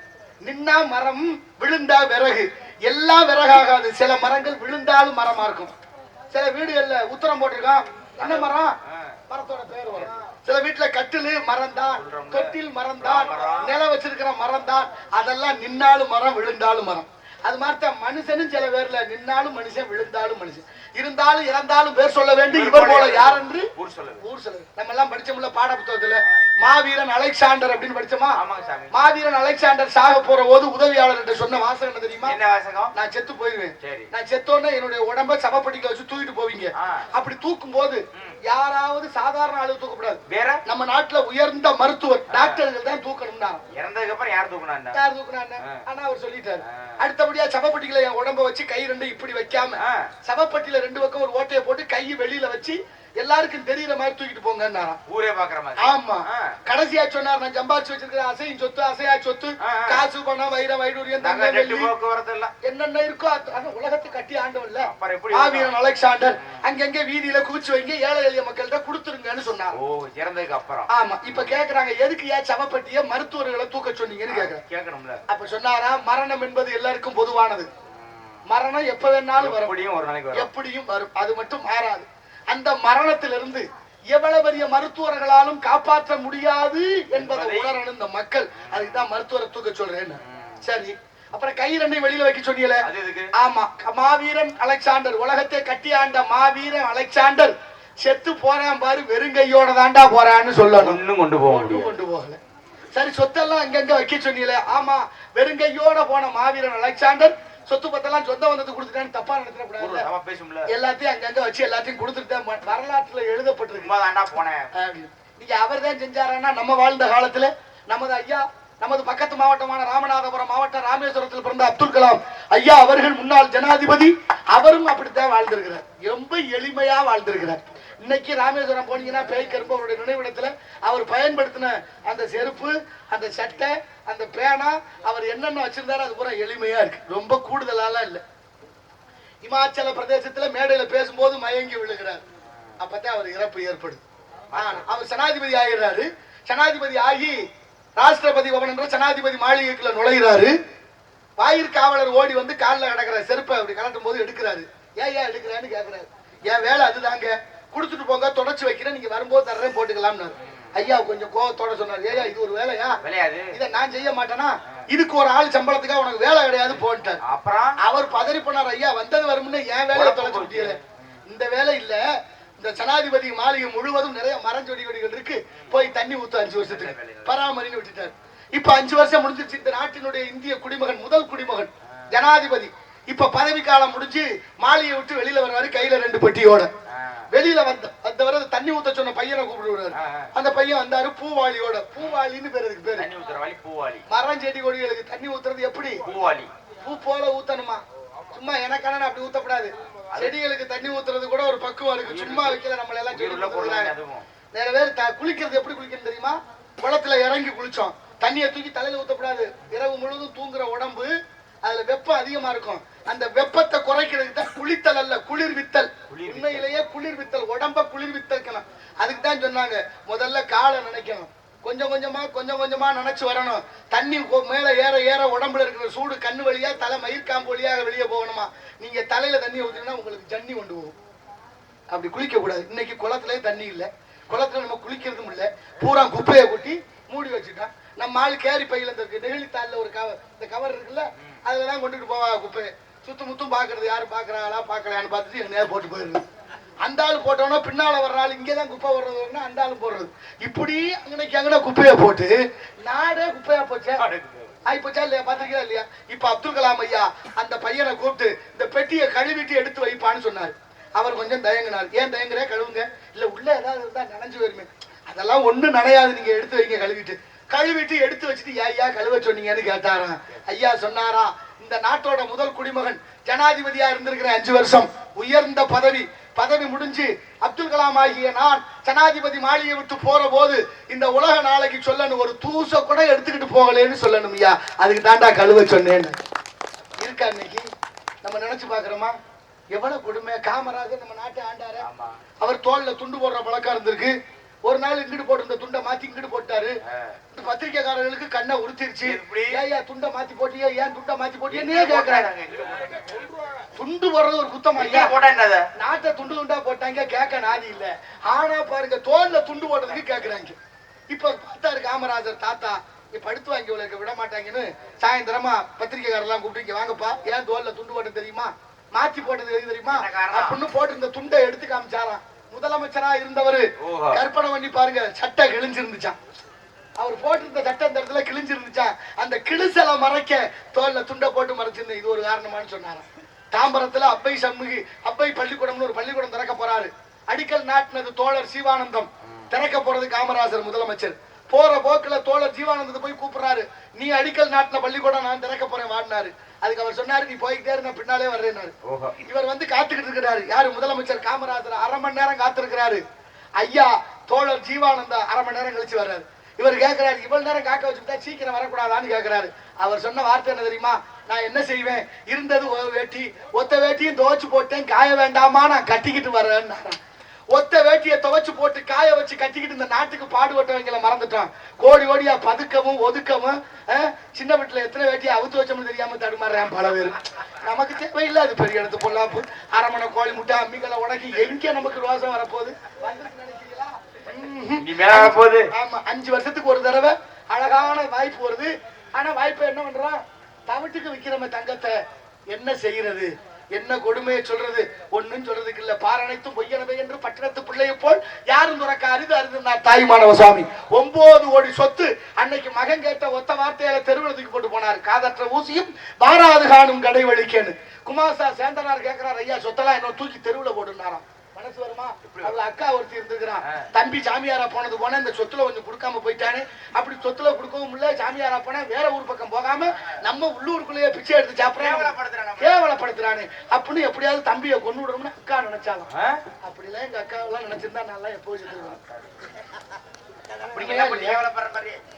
நின்னா மரம், விழுந்தா விறகு. எல்லா விறகாகாது. சில மரங்கள் விழுந்தாலும் மரமா இருக்கும். சில வீடுகள்ல உத்தரம் போட்டிருக்கான், என்ன மரம், மரத்தோட பேர் வரும். சில வீட்டுல கட்டிலு மரம் தான், தொட்டில் மரம் தான், நில வச்சிருக்கிற மரம் தான். அதெல்லாம் நின்னாலும் மரம், விழுந்தாலும் மரம். அது மாதிரிதான் மனுஷனும் சில பேர்ல நின்னாலும் மனுஷன், விழுந்தாலும் மனுஷன், இருந்தாலும் இறந்தாலும் பேர் சொல்ல வேண்டும். இவர் போல யார் என்று ஊர் சொல்ல. நம்ம எல்லாம் படிச்சோம்ல பாட புத்தகத்துல, மாவீரன் அலெக்சாண்டர் அப்படின்னு படிச்சோமா? மாவீரன் அலெக்சாண்டர் சாக போற போது உதவியாளர்கிட்ட சொன்ன வாசகம் என்ன தெரியுமா? நான் செத்து போயிருவேன், நான் செத்தோன்னு என்னுடைய உடம்ப சவப்பட்டிக்க வச்சு தூக்கிட்டு போவீங்க. அப்படி தூக்கும் போது யாராவது சாதாரண ஆளு தூக்கப்படாது, வேற நம்ம நாட்டுல உயர்ந்த மருத்துவர் டாக்டர்கள் தான் தூக்கணும்னா. இறந்ததுக்கு அப்புறம் யார் தூக்குனாங்க? ஆனா அவர் சொல்லிட்டாரு, அடுத்தபடியா சவப்பட்டியில என் உடம்ப வச்சு கை ரெண்டு இப்படி வைக்காம சவப்பட்டியில 2 பக்கம் ஒரு ஓட்டையை போட்டு கை வெளியில வச்சு எல்லாருக்கும் தெரியற மாதிரி தூக்கிட்டு போங்க. ஊரே பாக்குற மாதிரி. ஆமா, கடைசியா சொன்னார், நான் சம்பாதிச்சு வச்சிருக்கிற அசையும் சொத்து, அசையா சொத்து, காசு, பணம், வைர வைடூரியம், என்னென்ன இருக்கோ உலகத்தை கட்டி ஆண்டவன்ல மாவீரன் அலெக்சாண்டர் அங்கங்க வீதியில குவிச்சு வைங்க, ஏழை எளிய மக்கள்கிட்ட கொடுத்துருங்கன்னு சொன்னார். இறந்ததுக்கு அப்புறம். ஆமா, இப்ப கேக்குறாங்க, எதுக்கு ஏன் சவப்பட்டிய மருத்துவர்களை தூக்க சொன்னீங்கன்னு கேக்குறேன். அப்ப சொன்னாரா, மரணம் என்பது எல்லாருக்கும் பொதுவானது. மரணம் எப்ப வேணாலும் வரும், எப்படியும் வரும், அது மட்டும் மாறாது. அந்த மரணத்திலிருந்து எவ்வளவு பெரிய மருத்துவர்களாலும் காப்பாற்ற முடியாது என்பதை உணரணும் இந்த மக்கள். அதுக்குதான் மருத்துவரை தூக்க சொல்றேன். சரி, அப்புறம் கை ரெண்டையும் வெளியில வைக்க சொன்னீங்களே, ஆமா, மாவீரன் அலெக்சாண்டர், உலகத்தை கட்டி ஆண்ட மாவீரன் அலெக்சாண்டர் செத்து போறான் பாரு, வெறுங்கையோட தாண்டா போறான்னு சொல்லணும். ஒண்ணும் கொண்டு போகல. சரி, சொத்தெல்லாம் அங்கங்க வைக்க சொன்னீங்களே, ஆமா, வெறுங்கையோட போன மாவீரன் அலெக்சாண்டர் சொத்து பத்தெல்லாம் சொந்த வந்தது கொடுத்துட்டான்னு தப்பா நினைச்சிடக்கூடாது. எல்லாத்தையும் அங்கங்க வச்சு எல்லாத்தையும் கொடுத்துட்டு வரலாற்றுல எழுதப்பட்டிருக்கு. நீங்க அவர் தான் செஞ்சாருன்னா, நம்ம வாழ்ந்த காலத்துல நமது ஐயா, நமது பக்கத்து மாவட்டமான ராமநாதபுரம் மாவட்டம் ராமேஸ்வரத்தில் பிறந்த அப்துல் கலாம் ஐயா அவர்கள் முன்னாள் ஜனாதிபதி, அவரும் அப்படித்தான் வாழ்ந்திருக்கிறார். ரொம்ப எளிமையா வாழ்ந்திருக்கிறார். இன்னைக்கு ராமேஸ்வரம் போனீங்கன்னா பேய்கரும்பு அவருடைய நினைவிடத்துல அவர் பயன்படுத்தின அந்த செருப்பு, அந்த சட்டை, அந்த பேனா, அவர் என்னென்ன வச்சிருந்தாரு அது பூரா எளிமையா இருக்கு, ரொம்ப கூடுதலாலாம் இல்ல. இமாச்சல பிரதேசத்துல மேடையில பேசும்போது மயங்கி விழுகிறார், அப்பதான் அவர் இறப்பு ஏற்படுது. அவர் ஜனாதிபதி ஆகிறாரு. ஜனாதிபதி ஆகி ராஷ்டிரபதி பவன் என்ற ஜனாதிபதி மாளிகைக்குள்ள நுழைகிறாரு. வாயிற்காவலர் ஓடி வந்து காலில் கிடக்கிற செருப்பை அப்படி கலட்டும் போது எடுக்கிறாரு. ஏன் எடுக்கிறான்னு கேட்கிறாரு. என் வேலை அதுதாங்க, கொடுத்துட்டு போங்க, தொடச்சு வைக்கிறேன், நீங்க வரும்போது தர்றேன், போட்டுக்கலாம்னு. ஐயா கொஞ்சம் கோவத்தோட சொன்னார், ஏயா இது ஒரு வேலையா, இதை நான் செய்ய மாட்டேனா, இதுக்கு ஒரு ஆள் சம்பளத்துக்காக உனக்கு வேலை கிடையாது போன்ட்டார். அப்புறம் அவர் பதறி போனார், ஐயா வந்தது வரும்னு என் வேலையை தொலைச்சு விட்டீங்க, இந்த வேலை இல்ல, இந்த ஜனாதிபதி மாளிகை முழுவதும் நிறைய மரஞ்சொடி கொடிகள் இருக்கு, போய் தண்ணி ஊத்து 5 வருஷத்துக்கு பராமரின்னு விட்டுட்டார். இப்ப 5 வருஷம் முடிஞ்சிருச்சு. இந்த நாட்டினுடைய இந்திய குடிமகன், முதல் குடிமகன் ஜனாதிபதி, இப்ப பதவி காலம் முடிஞ்சு மாளிகை விட்டு வெளியில வர்றாரு, கையில 2 பெட்டியோட. வெளியில வந்தவர் தண்ணி ஊத்த சொன்ன பையனை கூப்பிடுவாரு. அந்த பையன் வந்தாரு பூவாளியோட. பூவாளின்னு பேரு, அதுக்கு பேரு மரம் செடி கொடிகளுக்கு தண்ணி ஊத்துறது எப்படி, பூவாளி, பூ போல ஊத்தணுமா, சும்மா எனக்கான அப்படி ஊத்தப்படாது. செடிகளுக்கு தண்ணி ஊத்துறது கூட ஒரு பக்குவம் இருக்கு, சும்மா வைக்கல. நம்மள எல்லாம் நிறைய பேர் குளிக்கிறது எப்படி குளிக்கணும் தெரியுமா? குளத்துல இறங்கி குளிச்சோம், தண்ணியை தூக்கி தலையில ஊத்தப்படாது. இரவு முழுவதும் தூங்குற உடம்பு, அதுல வெப்பம் அதிகமா இருக்கும். அந்த வெப்பத்தை குறைக்கிறதுக்கு தான் குளித்தல் அல்ல, குளிர்வித்தல். உண்மையிலேயே குளிர்வித்தல், உடம்ப குளிர்வித்தல். அதுக்கு தான் சொன்னாங்க, முதல்ல காலை நினைக்கணும், கொஞ்சம் கொஞ்சமா நினைச்சு வரணும். தண்ணி மேல ஏற ஏற உடம்புல இருக்கிற சூடு கண்ணு வழியா, தலை மயிர்காம்பு வழியா வெளியே போகணுமா. நீங்க தலையில தண்ணி ஊத்தினா உங்களுக்கு ஜன்னி கொண்டு போகும். அப்படி குளிக்க கூடாது. இன்னைக்கு குளத்துலயே தண்ணி இல்ல, குளத்துல நம்ம குளிக்கிறதும் இல்ல, பூரா குப்பையை கொட்டி மூடி வச்சுட்டோம். நம்ம ஆள் கேரி பையில இந்த நெகிழித்தாள்ல ஒரு கவர், இந்த கவர் இருக்குல்ல, அதுலதான் கொண்டுட்டு போவா குப்பையை. சுத்தமுத்தும் பாக்குறது, யாரு பாக்குறாங்களா பாக்கலையான்னு பார்த்துட்டு நேரம் போட்டு போயிருது. அந்த ஆள் போட்டோம்னா பின்னால வர்ற ஆள் இங்கதான் குப்பை வர்றது, அந்த ஆள் போடுறது. இப்படி அங்கனைக்கு அங்கன குப்பையை போட்டு நாடே குப்பையா போச்சே, ஆகி போச்சா இல்லையா? பாத்துருக்கா இல்லையா? இப்ப அப்துல் கலாம் ஐயா அந்த பையனை கூப்பிட்டு இந்த பெட்டியை கழுவிட்டு எடுத்து வைப்பான்னு சொன்னாரு. அவர் கொஞ்சம் தயங்கினார். ஏன் தயங்குற, கழுவுங்க. இல்ல உள்ள ஏதாவது இருந்தா நனைஞ்சு வருமே. அதெல்லாம் ஒண்ணு நனையாது, நீங்க எடுத்து வைங்க. கழுவிட்டு எடுத்து வச்சுட்டு ஐயா கழுவ சொன்னீங்கன்னு கேட்டாராம். ஐயா சொன்னாரா, இந்த நாட்டோட முதல் குடிமகன் ஜனாதிபதியா இருந்திருக்கிற 5 வருஷம் உயர்ந்த பதவி முடிஞ்சு அப்துல் கலாம் ஆகிய நான் ஜனாதிபதி மாளிகை விட்டு போற போது இந்த உலக நாளைக்கு சொல்லணும், ஒரு தூச கூட எடுத்துக்கிட்டு போகலன்னு சொல்லணும். ஐயா அதுக்கு தாண்டா கழுவ சொன்னேன்னு இருக்கா. இன்னைக்கு நம்ம நினைச்சு பாக்குறோமா எவ்வளவு கொடுமை. காமராஜர் நம்ம நாட்டை ஆண்டாரு, அவர் தோல்ல துண்டு போடுற பழக்கம் இருந்திருக்கு. ஒரு நாள் இங்கிட்டு போட்டு இந்த துண்டை மாத்தி இங்கிட்டு போட்டாரு. இந்த பத்திரிகைக்காரர்களுக்கு கண்ணை உறுத்திருச்சு. ஏன் துண்டை மாத்தி போட்டியா, ஏன் துண்டை மாத்தி போட்டியே கேக்குறாங்க. துண்டு போடுறது ஒரு குத்தமா? நாட்டை துண்டா போட்டாங்க, கேட்க நாதி இல்ல. ஆனா பாருங்க, தோல்ல துண்டு போடுறதுக்கு கேக்குறாங்க. இப்ப பார்த்தாரு காமராஜர் தாத்தா, படுத்து வாங்கி உள்ள விட மாட்டாங்கன்னு சாயந்தரமா பத்திரிகைக்காரெல்லாம் கூப்பிட்டு வாங்கப்பா, ஏன் தோல்ல துண்டு போட்டு தெரியுமா, மாத்தி போட்டது எது தெரியுமா அப்படின்னு போட்டு இந்த துண்டை எடுத்து காமிச்சாராம். முதலமைச்சரா இருந்தவரு கற்பனை பண்ணி பாருங்க, சட்டை கிழிஞ்சிருந்துச்சான். அவர் போட்டிருந்த சட்டை இந்த இடத்துல கிழிஞ்சிருந்துச்சான். அந்த கிழிசலை மறைக்க தோல்ல துண்டை போட்டு மறைச்சிருந்த இது ஒரு காரணமானு சொன்னாராம். தாம்பரத்துல அப்பை பள்ளிக்கூடம்னு ஒரு பள்ளிக்கூடம் திறக்க போறாரு. அடிக்கல் நாட்டினது தோழர் ஜீவானந்தம், திறக்க போறது காமராஜர் முதலமைச்சர். போற போக்குல தோழர் ஜீவானந்தத்தை போய் கூப்பிடுறாரு, நீ அடிக்கல் நாட்டின பள்ளிக்கூடம் நான் திறக்க போறேன் வாடினாரு. அதுக்கு அவர் சொன்னாரு, நீ போய்கிட்டே இருந்த பின்னாலே வர்றேன்னாரு. இவர் வந்து காத்துக்கிட்டு இருக்கிறாரு. யாரு? முதலமைச்சர் காமராஜர். அரை மணி நேரம் காத்திருக்கிறாரு. ஐயா தோழர் ஜீவானந்தா அரை மணி நேரம் கழிச்சு வர்றாரு. இவர் கேட்கிறாரு, இவ்வளவு நேரம் காக்க வச்சுட்டா சீக்கிரம் வரக்கூடாதான்னு கேட்கிறாரு. அவர் சொன்ன வார்த்தை என்ன தெரியுமா, நான் என்ன செய்வேன், இருந்தது வேட்டி, ஒத்த வேட்டியும் துவைச்சு போட்டேன், காய வேண்டாமா நான் கட்டிக்கிட்டு வரேன்னு. ஒத்த வேட்டியை துவைச்சு போட்டு காய வச்சு கட்டிக்கிட்டு இந்த நாட்டுக்கு பாடுபட்டவங்களை மறந்துட்டான். கோடி கோடியா பதுக்கவும் ஒதுக்கவும் சின்ன வீட்டுல எத்தனை வேட்டியை அவுத்து வச்சோம்னு தெரியாம தடுமாறுறான் பல பேர். நமக்கு தேவையில்லை அது பெரிய இடத்து பொல்லாப்பு, அரமணை கோழி முட்டை அம்மிகளை உடக்கி எங்க நமக்கு ரோசம் வரப்போகுது நினைக்கிறீங்களா? ஆமா, 5 வருஷத்துக்கு ஒரு தடவை அழகான வாய்ப்பு வருது. ஆனா வாய்ப்பை என்ன பண்றான், தவிட்டுக்கு விக்கிறம தங்கத்தை. என்ன செய்யறது, என்ன கொடுமையை சொல்றது, ஒன்னும் சொல்றதுக்கு இல்ல. பாரனைத்தும் பொய்யனவை என்று பட்டணத்து பிள்ளையை போல் யாரும் துறக்க அரிது அரிதுனார் தாய்மானவ சுவாமி. 9 கோடி சொத்து அன்னைக்கு மகன் கேட்ட ஒத்த வார்த்தையால தெருவில் தூக்கி போட்டு போனார். காதற்ற ஊசியும் வாராது காணும் கடை வலிக்கேன்னு. குமாசா சேந்தனார் கேட்கிறார், ஐயா சொத்தெல்லாம் என்ன தூக்கி தெருவில் போட்டுனாராம். மனசு வருமா? அவள் அக்கா ஒருத்தி இருந்துக்கிறான். தம்பி சாமியாரா போனது போன இந்த சொத்துல கொஞ்சம் கொடுக்காம போயிட்டானே, அப்படி சொத்துல கொடுக்கவும் இல்ல. சாமியாரா போனா வேற ஊர் பக்கம் போகாம நம்ம உள்ளூருக்குள்ளேயே பிச்சை எடுத்து சாப்பிடுறான், கேவலப்படுத்துறானே அப்படின்னு எப்படியாவது தம்பியை கொண்டு விடணும்னு அக்கா நினைச்சாலும். அப்படிலாம் எங்க அக்காவெல்லாம் நினைச்சிருந்தா நல்லா எப்போது செத்துருவான்.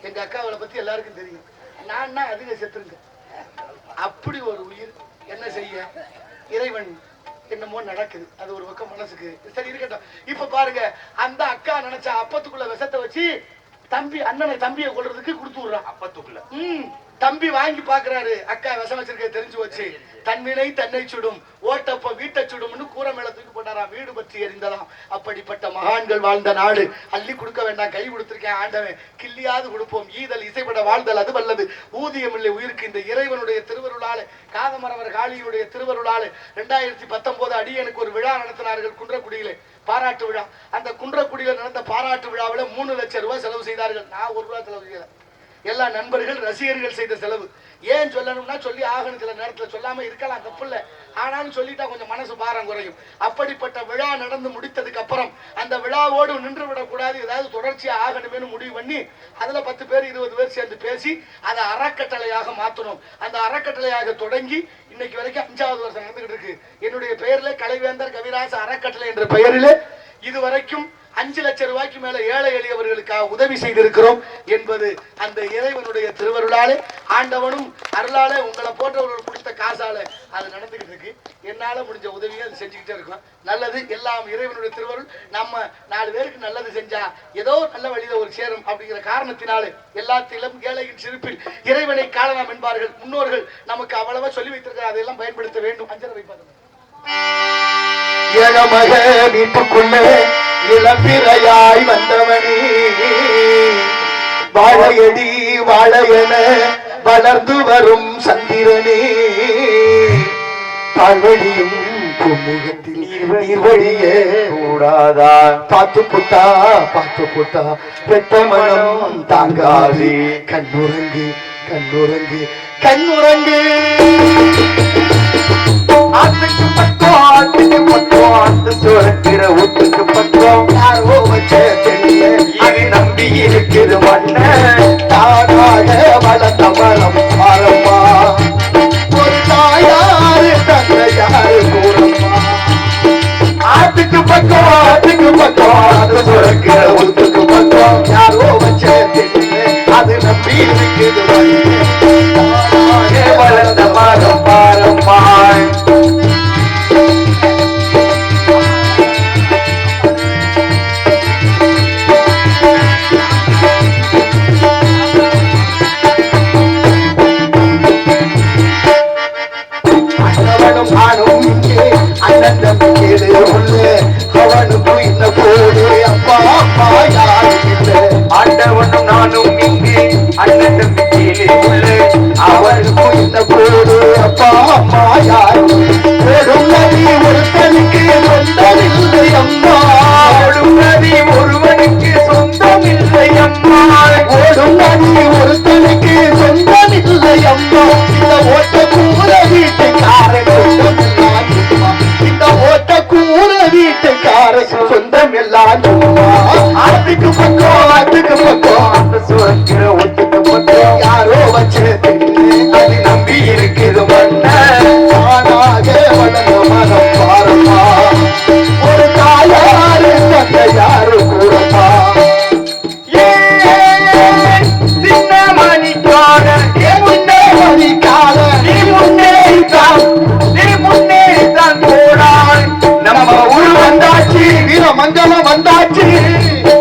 எங்க அக்காவளை பத்தி எல்லாருக்கும் தெரியும். நான் அதிக செத்துருங்க. அப்படி ஒரு உயிர். என்ன செய்ய, இறைவன் என்னமோ நடக்குது. அது ஒரு பக்கம் மனசுக்கு சரி இருக்கட்டும். இப்ப பாருங்க, அந்த அக்கா நினைச்சா அப்பத்துக்குள்ள விஷத்தை வச்சு தம்பியை கொள்றதுக்கு கொடுத்து விடுறான். அப்பத்துக்குள்ள தம்பி வாங்கி பாக்குறாரு, அக்கா விஷம் வச்சிருக்க தெரிஞ்சு வச்சு, தன்வினை தன்னை சுடும் ஓட்டப்ப வீட்டை சுடும்னு கூரை மேல தூக்கி போட்டாராம். வீடு பற்றி எரிந்தலாம். அப்படிப்பட்ட மகான்கள் வாழ்ந்த நாடு. அள்ளி கொடுக்க வேண்டாம், கை கொடுத்திருக்கேன் ஆண்டவன், கிள்ளியாவது கொடுப்போம். ஈதல் இசைப்பட வாழ்தல் அது வல்லது, ஊதியம் இல்லை உயிருக்கு. இந்த இறைவனுடைய திருவருளாலே, காதமரவர் காளியுடைய திருவருளாலே 2019 அடியனுக்கு ஒரு விழா நடத்தினார்கள் குன்றக்குடியிலே, பாராட்டு விழா. அந்த குன்றக்குடியில நடந்த பாராட்டு விழாவில் 3 லட்சம் ரூபாய் செலவு செய்தார்கள். நான் 1 ரூபாய் செலவு செய்யல. எல்லா நண்பர்கள் ரசிகர்கள் செய்த செலவு. ஏன் சொல்லணும்னா சொல்லி ஆகணும், சில நேரத்தில் சொல்லாம இருக்கலாம், தப்பு இல்லை. ஆனாலும் சொல்லிட்டா கொஞ்சம் மனசு பாரம் குறையும். அப்படிப்பட்ட விழா நடந்து முடித்ததுக்கு அப்புறம் அந்த விழாவோடு நின்று விடக்கூடாது, ஏதாவது தொடர்ச்சியா ஆகணுமே முடிவு பண்ணி அதுல 10 பேர் 20 பேர் சேர்ந்து பேசி அதை அறக்கட்டளையாக மாற்றணும். அந்த அறக்கட்டளையாக தொடங்கி இன்னைக்கு வரைக்கும் 5வது வருஷம் நடந்துகிட்டு இருக்கு. என்னுடைய பெயரிலே கலைவேந்தர் கவிராச அறக்கட்டளை என்ற பெயரிலே இதுவரைக்கும் 5 லட்சம் ரூபாய்க்கு மேல ஏழை எளியவர்களுக்காக உதவி செய்திருக்கிறோம் என்பது அந்த இறைவனுடைய திருவருளாலே, ஆண்டவனும் அருளாலே, உங்களை போன்றவர்கள் கொடுத்த காசால அது நடந்துகிட்டு இருக்கு. என்னால முடிஞ்ச உதவியை அது செஞ்சுக்கிட்டே இருக்கும். நல்லது எல்லாம் இறைவனுடைய திருவருள். நம்ம 4 பேருக்கு நல்லது செஞ்சா ஏதோ நல்ல வழியில ஒரு சேரும் அப்படிங்கிற காரணத்தினாலே எல்லாத்திலும் ஏழையின் சிரிப்பில் இறைவனை காணலாம் என்பார்கள் முன்னோர்கள். நமக்கு அவ்வளவா சொல்லி வைத்திருக்கிறார், அதையெல்லாம் பயன்படுத்த வேண்டும். அஞ்சரை வைப்பாங்க. ஏழமக வீட்டுக்குள்ளே இளம்பிறையாய் வந்தவனே, வாழையடி வாழையென வளர்ந்து வரும் சந்திரனே, தாழ்வழியும் முகத்தில் நீர்வழிய கூடாதா, பார்த்து புட்டா பெத்த மனம் தாங்காது, கண்ணுறங்கு கண்ணுறங்கு கண்ணுறங்கு. ஆத்துக்கு பக்கம் ஆத்து சுரக்கிற ஊத்துக்கு பக்கம் யாரோ வச்ச தெரிய அது நம்பி இருக்குது மண்ண, தானாக வளர்ந்த மரம் மரமா, ஒரு தாயாரு தந்தையாரு கூறம்மா. ஆத்துக்கு பக்கம் ஆத்து சுரக்கிற ஊத்துக்கு பக்கம் யாரோ வச்ச தெரிய அது நம்பி இருக்குது மண்ண, தானாக வளர்ந்த மரம் மரமா. ஆண்டவனும் நானும் இங்கே அண்ணன் யாருக்கும் என்ன போடு அப்பா அம்மா யாரும் ஓடும் நதி ஒருத்தனுக்கு சொந்தமில்லை அம்மா ஓடும் நதி ஒருவனுக்கு சொந்தமில்லை அம்மா ஓடும் நதி ஒருத்தனுக்கு சொந்தமில்லை அம்மா இந்த ஓட்ட கூற வீட்டுக்காரன் சொந்தமில்லான் அம்மா இந்த ஓட்ட கூற வீட்டுக்காரன் சொந்தம் எல்லாம் ஆத்துக்கு பக்கம் அந்த சுரக்கிற ஒத்துக்கு பக்கம் யாரோ வச்சு அது நம்பி இருக்குது மண்ண தானாக வளர்ந்த மனம் பாரமா ஒரு தாயாரு தந்த யாரு கூறமா சின்ன மணிக்கான மணிக்கால நீ முன்னேறித்தான் போனாள் நம்ம ஊர் வந்தாச்சு வீரமங்கலம் வந்தாச்சு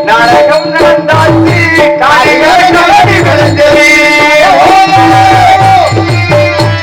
நாடகம் நடந்தாச்சு காய்கறி நடத்தி விளைஞ்சது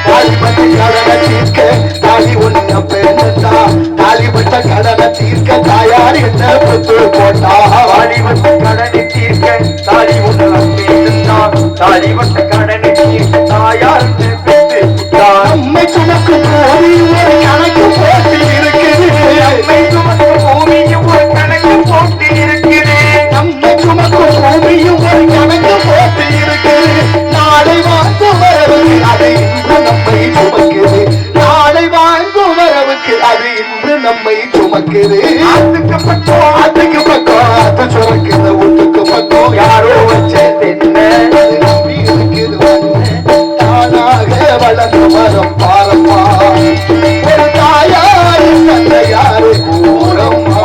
தாலிபட்ட கடனை தீர்க்க தாலி ஒண்ணு பேருந்தா தாலிபட்ட கடனை தீர்க்க தாயார் என்ன பெற்று போட்டா தாலிபட்ட கடனை தீர்க்க தாலி ஒன்று நம்பியிருந்தான் தாலிபட்ட கடனை தீர்க்க தாயார் பெற்று நம்மை சுமக்கும் போது ஒரு கணக்கு போட்டு இருக்குது நம்மை சுமக்கும் பூமியும் ஒரு கணக்கு போட்டு இருக்குது நம்மை சுமக்கும் பூமியும் ஒரு கணக்கு போட்டு இருக்குது நாளை வாங்கும் வரவுக்கு அது இன்று நம்மை சுமக்குது நாளை வாங்கும் வரவுக்கு அது இன்று நம்மை சுமக்குது ஆத்துக்கு பக்கம் அதுக்கு பக்கம் அது சுமக்குது ஒட்டுக்கு பக்கம் யாரோ வச்ச தென்ன அது நம்பி இருக்குது மண்ணு. தானாக வளர்ந்த மரம் பாரம்மா ஒரு தாயாரு தந்தையாரு கூறம்மா.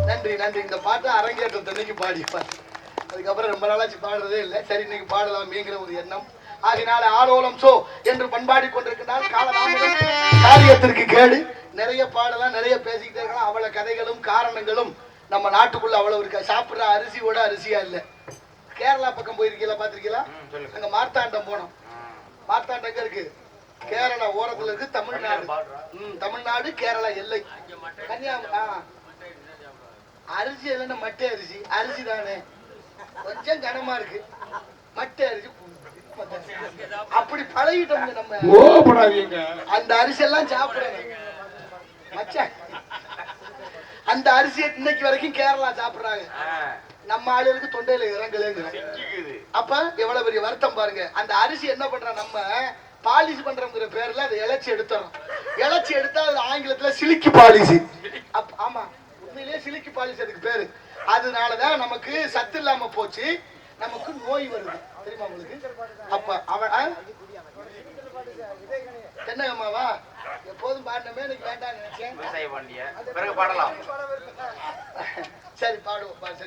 நன்றி நன்றி. இந்த பாட்டை அரங்கேற்றம் தன்னைக்கு பாடிப்பார். அதுக்கப்புறம் ரொம்ப நாளாச்சு பாடுறதே இல்லை. சரி இன்னைக்கு பாடலாமேங்கிற ஒரு எண்ணம் ஆகினால ஆலோலம் சோ என்று பண்பாடி கொண்டிருக்கிறார். காலநாமம் காரியத்திற்கு கேடு. நிறைய பாடலாம், நிறைய பேசிக்கிட்டே இருக்கலாம். அவ்வளவு கதைகளும் காரணங்களும் நம்ம நாட்டுக்குள்ள அவ்வளவு இருக்கா. சாப்பிடுற அரிசியோட அரிசியா இல்ல. கேரளா பக்கம் போயிருக்கீங்களா, பாத்திருக்கீங்களா? அங்க மார்த்தாண்டம் போனோம். மார்த்தாண்டம் எங்க இருக்கு? கேரளா ஓரத்துல இருக்கு. தமிழ்நாடு. தமிழ்நாடு கேரளா எல்லை. கன்னியாகுமரி. அரிசி இல்லைன்னா மட்டை அரிசி. அரிசி தானே, கொஞ்சம் கனமா இருக்கு. மட்டை அரிசி அப்படி பழகிட்டோம் நம்ம. அந்த அரிசி எல்லாம் சாப்பிடணும் மச்சான். அந்த அரிசியை இன்னைக்கு வரைக்கும் கேரளா சாப்பிடுறாங்க. நம்ம ஆளுக்கு தொண்டையில இறங்கலங்க. அப்ப எவ்வளவு பெரிய வருத்தம் பாருங்க. அந்த அரிசி என்ன பண்ற, நம்ம பாலிஷ் பண்றோங்கிற பேர்ல அதை இழைச்சி எடுத்துறோம். இழைச்சி எடுத்தா அது ஆங்கிலத்துல சிலிக்கி பாலிஷ். ஆமா, உண்மையிலேயே சிலிக்கி பாலிஷ் அதுக்கு பேரு. அதனாலதான் நமக்கு சத்து இல்லாம போச்சு, நமக்கு நோய் வருது. தெரியுமா உங்களுக்கு? அப்ப அவன் தென்னகம்மாவா எப்போதும் பாடினமே எனக்கு வேண்டாம் நினைச்சேன். சரி பாடுவோம். சரி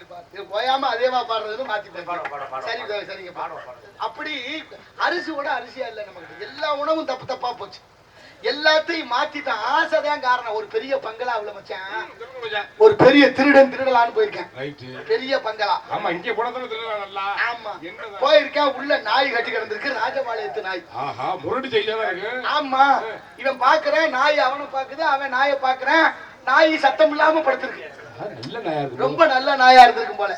பாடு போயாம அதேவா பாடுறதுன்னு மாத்தி சரி சரிங்க பாடுவோம். அப்படி அரிசியோட அரிசியா இல்ல நமக்கு. எல்லா உணவும் தப்பு தப்பா போச்சு. எல்லாத்தையும் மாத்திட்டான். ஆசைதான் காரணம். ஒரு பெரிய பங்களா உள்ள மச்சான், ஒரு பெரிய திருடன் திருடலான்னு போயிருக்கேன். பெரிய பங்களா. ஆமா, இங்க போனதுல ஆமா போயிருக்கேன். உள்ள நாய் கட்டி கிடந்திருக்கு. ராஜபாளையத்து நாய். ஆமா, இவன் பாக்குறேன் நாய் அவனை பாக்குது, அவன் நாயை பாக்குறேன். நாய் சத்தம் இல்லாம படுத்திருக்கு. ரொம்ப நல்ல நாயா இருந்திருக்கும் போல.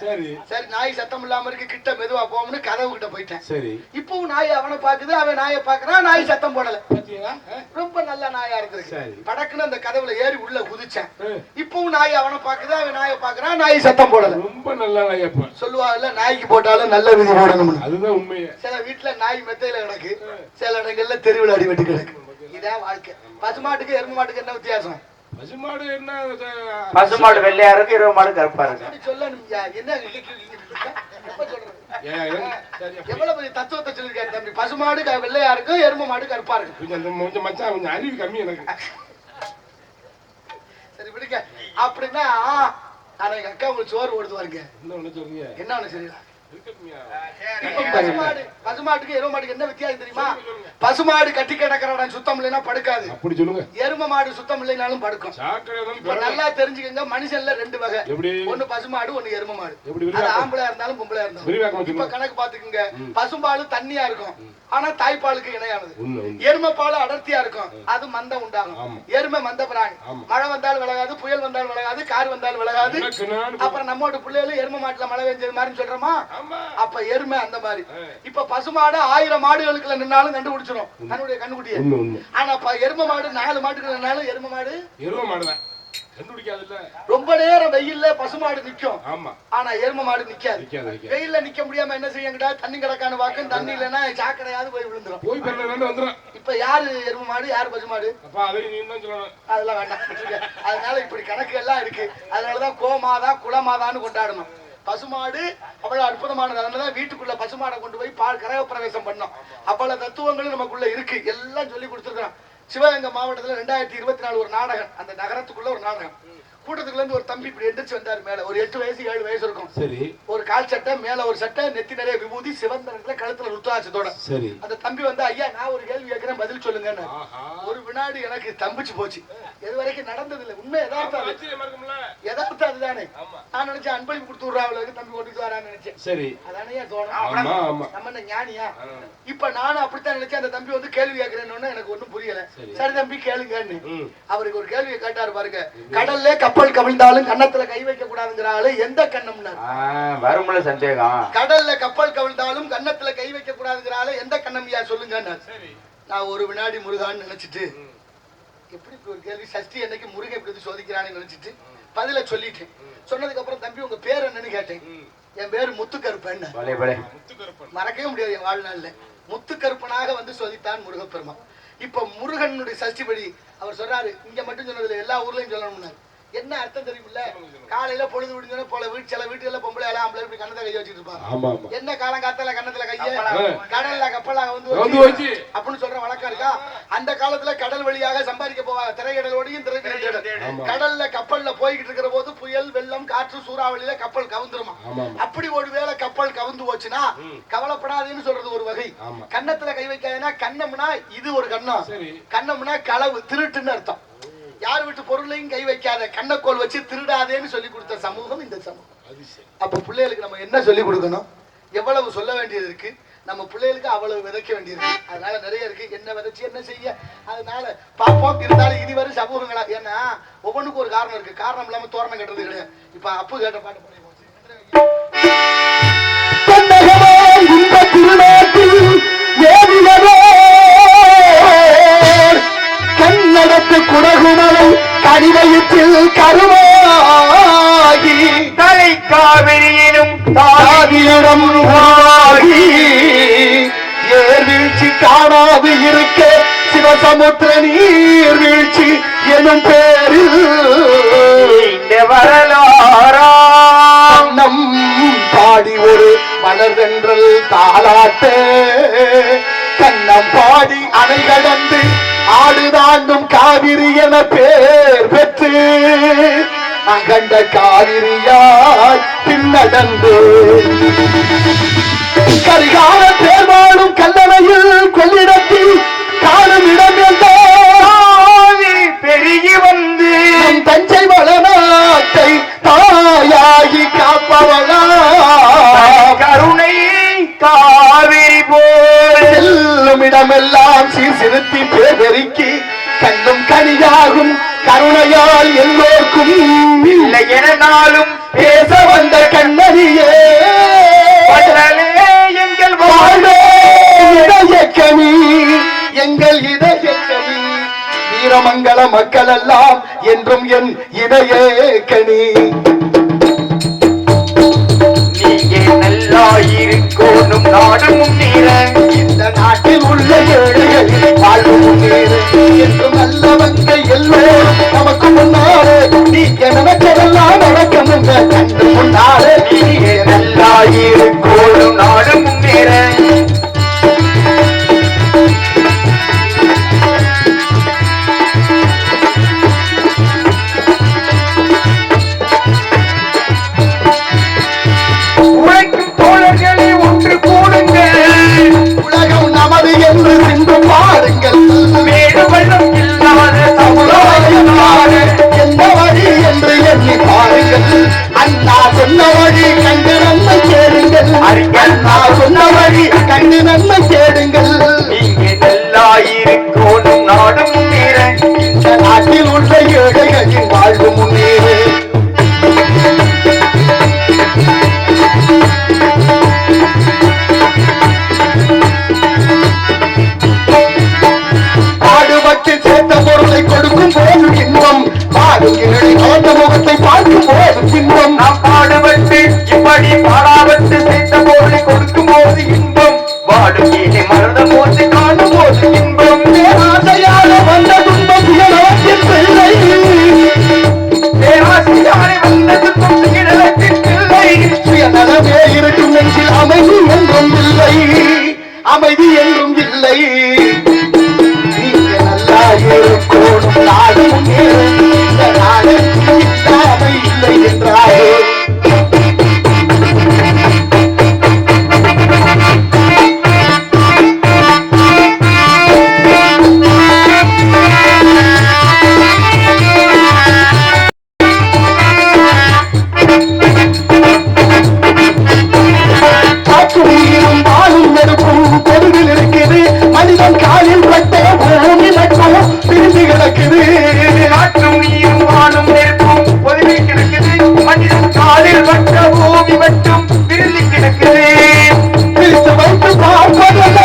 சரி நாய் சத்தம் இல்லாம இருக்கு, கிட்ட மெதுவா போகும்னு கதவு கிட்ட போயிட்டேன். சரி இப்பவும் நாய் அவனை பாக்குது, அவன் நாயை பாக்குறான். நாய் சத்தம் போடல. ரொம்ப நல்ல நாயா இருந்திருக்கு. படக்குன்னு அந்த கதவுல ஏறி உள்ள குதிச்சேன். இப்பவும் நாய் அவனை பாக்குது, அவன் நாயை பாக்குறான். நாய் சத்தம் போடல. ரொம்ப நல்ல நாய். சொல்லுவாங்கல்ல, நாய்க்கு போட்டாலும் நல்ல விதி போடணும். அதுதான் உண்மை. சில வீட்டுல நாய் மெத்தையில கிடக்கு, சில இடங்கள்ல தெருவில் அடிபட்டு கிடக்கு. இதான் வாழ்க்கை. பசுமாட்டுக்கு எருமை மாட்டுக்கு என்ன வித்தியாசம்? பசுமாடு என்ன, பசுமாடு வெள்ளையா இருக்கு, எருமை மாடு கருப்பா இருக்கு. சொல்லணும் என்ன எவ்வளவு பெரிய தத்துவத்தை சொல்லிருக்காரு தம்பி. பசுமாடு வெள்ளையா இருக்கு, எருமை மாடு கருப்பா இருக்கு. கொஞ்சம் மச்சான், கொஞ்சம் அறிவு கம்மி எனக்கு. சரி விடுங்க. அப்படின்னா ஆனா எங்க அக்கா உங்களுக்கு சோறு ஓடுது பாருங்க. என்ன ஒண்ணு சொல்றீங்க? என்ன ஒண்ணு சரியா? பசுமாட்டுக்கு எருமை மாட்டுக்கு என்ன வித்தியாசம் தெரியுமா? பசுமாடு கட்டி கிடக்கிற சுத்தம் இல்லைன்னா படுக்காது. அப்படி சொல்லுங்க. எருமை மாடு சுத்தம் இல்லைனாலும் படுக்கும். நல்லா தெரிஞ்சுக்கங்க. மனுஷன்ல ரெண்டு வகை. ஒண்ணு பசுமாடு, ஒண்ணு எருமை மாடு. அது ஆம்பளையா இருந்தாலும் பொம்பளையா இருந்தாலும். இப்ப கணக்கு பாத்துக்குங்க. பசும்பாலு தண்ணியா இருக்கும், ஆனா தாய்ப்பாலுக்கு இணையானது. எருமை பால் அடர்த்தியா இருக்கும், அது மந்தம் உண்டாகும். எருமை மந்த பிராணி. மழை வந்தாலும் விலகாது, புயல் வந்தாலும் விலகாது, கார் வந்தாலும் விலகாது. அப்புறம் நம்மோட பிள்ளைகளும் எருமை மாட்டுல மழை பெஞ்சது மாதிரி சொல்றோமா? ஆமா. அப்ப எருமை அந்த மாதிரி. இப்ப பசுமாடு 1000 மாடுகளுக்குள்ள நின்னாலும் கண்டுபிடிச்சிடும் தன்னுடைய கண்ணுக்குட்டியை. ஆனா எரும மாடு 4 மாட்டுக்குள்ள நின்னாலும் எரும மாடுதான் கண்டுபிடிக்காதுல்ல. ரொம்ப நேரம் வெயில்ல பசுமாடு நிக்கும். ஆமா. ஆனா எரும மாடு நிக்காது. வெயில்ல நிக்க முடியாம என்ன செய்யுங்கடா, தண்ணி கிடக்கான வாக்கும், தண்ணி இல்லைன்னா சாக்கடையாவது போய் விழுந்துரும். போய் வந்துரும். இப்ப யாரு எரும மாடு யாரு பசுமாடு? அப்ப அதையும் நீ தான் சொல்லணும். அதெல்லாம் வேண்டாம். அதனால இப்படி கணக்கு எல்லாம் இருக்கு. அதனாலதான் கோமாதா குலமாதான்னு கொண்டாடணும். பசுமாடு அவ்வளவு அற்புதமானது. அதனாலதான் வீட்டுக்குள்ள பசுமாடை கொண்டு போய் பால் கரக பிரவேசம் பண்ணோம். அவ்வளவு தத்துவங்களும் நமக்குள்ள இருக்கு. எல்லாம் சொல்லி கொடுத்துருக்கோம். சிவகங்கை மாவட்டத்துல 2024 ஒரு நாடகம், அந்த நகரத்துக்குள்ள ஒரு நாடகம். கூட்டத்துக்குள்ள இருந்து ஒரு தம்பி இப்படி எந்திரிச்சு வந்தாரு. மேல ஒரு 8 வயசு 7 வயசு இருக்கும். சரி. ஒரு கால் சட்டை, மேல ஒரு சட்டை, நெத்தி நிறைய விபூதி, சிவந்த கழுத்துல ருத்ராட்சத்தோட. சரி. அந்த தம்பி வந்து, ஐயா நான் ஒரு கேள்வி கேட்கிறேன், பதில் சொல்லுங்க. ஒரு வினாடி எனக்கு தம்பிச்சு போச்சு. இது வரைக்கும் நடந்தது இல்லை. உண்மை யதார்த்தம் அதுதானே. நான் நினைச்சேன் அன்பளிப்பு கொடுத்து விடுறாங்க, தம்பி ஓட்டிட்டு வரான்னு நினைச்சேன். சரி. அதானே தோணும். நம்ம ஞானியா? இப்ப நானும் அப்படித்தான் நினைச்சேன். அந்த தம்பி வந்து கேள்வி கேட்கிறேன்னு எனக்கு ஒண்ணும் புரியல. சரி தம்பி கேளுங்கன்னு அவருக்கு ஒரு கேள்வியை கேட்டாரு பாருங்க. கடல்ல கப்பல் கவிழ்ந்தாலும் கன்னத்துல கை வைக்க கூடாதுங்கிறாரு. எந்த கண்ணம்னா வரும்ல சந்தேகம். கடல்ல கப்பல் கவிழ்ந்தாலும் கன்னத்துல கை வைக்க கூடாதுங்கிறாரு. எந்த கண்ணம்யா சொல்லுங்க. நான் ஒரு வினாடி முருகான்னு நினைச்சிட்டு, எப்படி ஒரு கேள்வி, சஷ்டி என்னைக்கு முருகன் எப்படி சோதிக்கிறான்னு நினைச்சிட்டு பதில சொல்லிட்டேன். சொன்னதுக்கு அப்புறம் தம்பி உங்க பேர் என்னன்னு கேட்டேன். என் பேரு முத்துக்கருப்பன். மறக்கவே முடியாது என் வாழ்நாள்ல. முத்துக்கருப்பனாக வந்து சோதித்தான் முருகப்பெருமான். இப்ப முருகனுடைய சஷ்டிபடி அவர் சொல்றாரு, இங்க மட்டும் சொன்னதுல எல்லா ஊர்லயும் சொல்லணும்னாரு. என்ன அர்த்தம் தெரியுமில்ல? காலையில பொழுது விடுஞ்சோன்னு போல சில வீட்டுல பொம்பளை எல்லாம் ஆம்பளை இப்படி கண்ணத்தை கைய வச்சுட்டு இருப்பாங்க. என்ன காலம் காத்தால கண்ணத்துல கைய, கடல்ல கப்பலாக வந்து அப்படின்னு சொல்ற வழக்கம் இருக்கா? அந்த காலத்துல கடல் வழியாக சம்பாதிக்க போவாங்க. திரையடலோடையும் கடல்ல கப்பல்ல போய்கிட்டு இருக்கிற போது புயல், வெள்ளம், காற்று, சூறாவளியில கப்பல் கவுந்துருமா. அப்படி ஒரு வேளை கப்பல் கவுந்து போச்சுன்னா கவலைப்படாதுன்னு சொல்றது ஒரு வகை. கண்ணத்துல கை வைக்காதுன்னா, கண்ணம்னா இது ஒரு கண்ணம், கண்ணம்னா களவு, திருட்டுன்னு அர்த்தம். யார் வீட்டு பொருளையும் கை வைக்காத, கண்ணக்கோல் வச்சு திருடாதேன்னு சொல்லி கொடுத்த சமூகம் இந்த சமூகம். அப்ப பிள்ளைகளுக்கு நம்ம என்ன சொல்லி கொடுக்கணும்? எவ்வளவு சொல்ல வேண்டியது இருக்கு. நம்ம பிள்ளைகளுக்கு அவ்வளவு விதைக்க வேண்டியிருக்கு. அதனால நிறைய இருக்கு. என்ன விதைச்சு என்ன செய்ய, அதனால பாப்போம். இருந்தாலும் இனி வரும் சமூகங்களா, ஏன்னா ஒவ்வொன்றுக்கும் ஒரு காரணம் இருக்கு. காரணம் இல்லாம தோரணம் கட்டுறது கிடையாது. இப்ப அப்பு கேட்ட பாட்டு கண்ணடத்து குடகுமலை கடிவயத்தில் கருவாகி தலை காவிரியிலும் தாவியிடம் ஆகி ஏர்வீழ்ச்சி காணாது இருக்க சிவசமுத்திர நீர் வீழ்ச்சி எனும் பேரில் வரலாறாம் பாடி ஒரு மலர்தென்றல் தாளாட்ட கண்ணம் பாடி அணை கடந்து ஆடுதாண்டும் காவிரி என பேர் பெற்று அகண்ட காவிரியாய் பின்னடந்து கரிகால பேர் வாழும் கல்லணையில் கொள்ளிடத்தில் காணும் இடமெல்லாம் பெருகி வந்து நம் தஞ்சை வளநாட்டை தாயாகி காப்பவளா கருணை காவிரி போல் செல்லும் இடமெல்லாம் சீர்திருத்தி பேரெருக்கி கண்ணும் கனியாகும் கருணையால் எல்லோருக்கும் இல்லை என நாளும் பேச வந்த கண்ணனியே எங்கள் வாழ்வே இதயக்கனி, எங்கள் இதயக்கனி, வீரமங்கல மக்கள் எல்லாம் என்றும் என் இதயக்கனி. நீங்க நல்லாயிருக்கோனும் நாடு முன்னேற, இந்த நாட்டில் உள்ள ஏழைகளில் வாழ்வு முன்னேற, என்றும் நல்லவங்க எல்லோரும் நமக்கு முன்னாலே, நீங்க நினைச்சதெல்லாம் நடக்கணுங்க கண்டு முன்னாலே. நீங்க நல்லாயிருக்கோனும் நாடு முன்னேற, உழைக்கும் தோழர்களை ஒன்று கூடுங்கள், உலகம் நமது என்று சிந்து பாருங்கள், மேடு வெள்ளம் இல்லாத சமுதாயம் எந்த வழி என்று எண்ணி பாருங்கள், மரணம் போட்டு காணும் போது இன்பம் ஆசையான வந்த துன்பம் சுயநலத்தின் பிள்ளை பேராசையாலே வந்த துன்பம் சுயநலத்தின் பிள்ளை சுயநலமே இருக்கும் நெஞ்சில் அமைதி என்றும் இல்லை அமைதி என்றும் இல்லை நீங்க நல்லா இருக்கணும் நாடு முன்னேறும் இந்த நாடு இல்லாமை இல்லை என்றாரே மனிதன் காலில் பட்ட பூமி மட்டும் பிரிந்து கிடக்குது காற்றும் நீரும் வானும் நெருப்பும் ஒதுங்கி கிடக்குது மனிதன் காலில் பட்ட பூமி மட்டும் பிரிந்து கிடக்குது பிரித்து வைத்து பார்ப்பதல்ல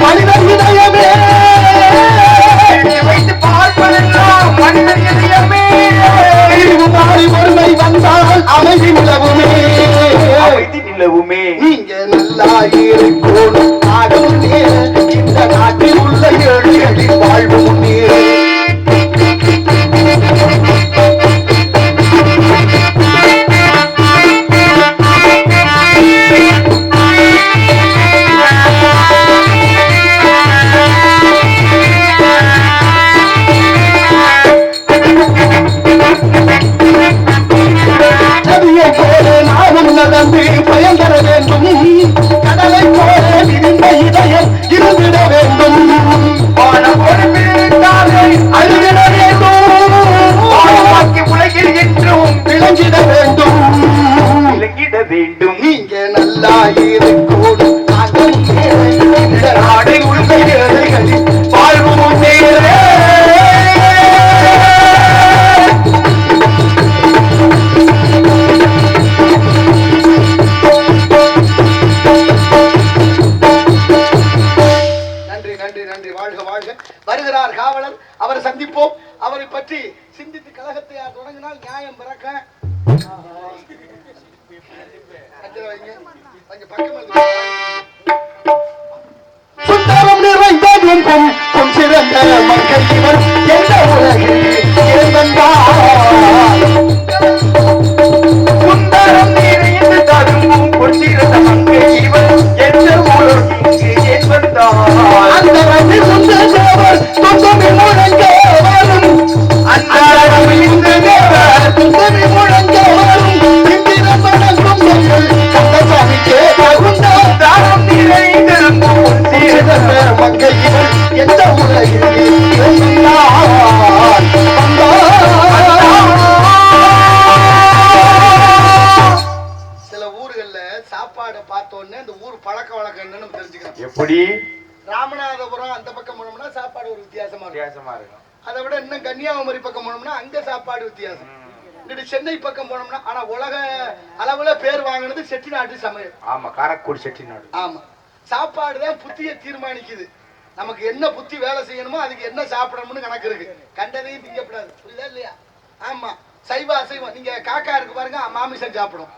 மனிதன் இதயமே வைத்து பார்ப்பதெல்லாம் மனிதன் இதயமே பிரிவு மாறி ஒருமை வந்தால் அமைதி நிலவுமே அமைதி நிலவுமே நீங்க நல்லா இருக்கணும் நாடு முன்னேற இந்த நாட்டில் உள்ள ஏழைகளின் வாழ்வு முன்னேற நதியை போல நாமும் நடந்து பயங்கர வேண்டும் கடலை போல விரிந்த இதயம் இருந்திட வேண்டும் அழுகிட வேண்டும் உலகில் என்றும் விளங்கிட வேண்டும் விளங்கிட வேண்டும் நீங்க நல்லா இருக்கணும் நாங்கள் இந்த நாடை உள்ள ஏழைகளின் வாழ்வு முன்னேற வருகிறார் காவலர் அவரை சந்திப்போம் அவரை பற்றி சிந்தித்து கழகத்தை தொடங்கினால் நியாயம் பிறக்க சுந்தரம் நிறைந்ததும் பொன் சிறந்த மக்கள் இவர் எந்த உலகில் சுந்தரம் நிறைந்து தரும்பும் பொன்சிறந்த மக்கள் இவர் எந்த உலகில் வந்தார் அந்த ரவி சுந்தரவர் தொந்தமி முழங்க வரும் அந்த ரவி சுந்தரவர் தொந்தமி முழங்க வரும் இந்திரன் வணங்கும் எங்கள் கந்தசாமிக்கே தகுந்தார் தாரம் நிறைந்திருக்கும் பொன்சிறந்த மக்கள் இவர் எந்த உலகில் இருந்தார் சில ஊர்கள்ல சாப்பாடு பார்த்தோன்னே அந்த ஊர் பழக்க வழக்கம் என்னன்னு தெரிஞ்சுக்கிறோம் எப்படி ராமநாதபுரம் அந்த பக்கம் போனோம்னா சாப்பாடு ஒரு வித்தியாசமா இருக்கும் அதை விட இன்னும் கன்னியாகுமரி பக்கம் போனோம்னா அங்க சாப்பாடு வித்தியாசம் இங்கிட்டு சென்னை பக்கம் போனோம்னா ஆனா உலக அளவுல பேர் வாங்கினது செட்டிநாட்டு சமையல். ஆமா, காரக்குடி செட்டிநாடு. ஆமா, சாப்பாடுதான் புத்தியை தீர்மானிக்குது. நமக்கு என்ன புத்தி வேலை செய்யணுமோ அதுக்கு என்ன சாப்பிடணும்னு கணக்கு இருக்கு. கண்டதையும் திங்கப்படாது, புரியுதா இல்லையா? ஆமா, சைவ அசைவம். நீங்க காக்கா இருக்கு பாருங்க, மாமிசம் சாப்பிடும்.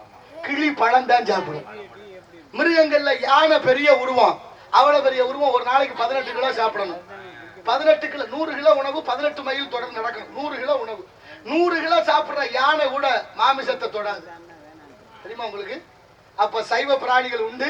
கிளி பழம் தான் சாப்பிடும். மிருகங்கள்ல யானை பெரிய உருவம், அவ்வளவு பெரிய உருவம் ஒரு நாளைக்கு 18 கிலோ சாப்பிடணும். 18 கிலோ 100 கிலோ உணவு 18 மைல் தொடர்ந்து நடக்கணும். 100 கிலோ உணவு. 100 கிலோ சாப்பிடுற யானை கூட மாமிசத்தை தொடாது, தெரியுமா உங்களுக்கு? அப்ப சைவ பிராணிகள் உண்டு,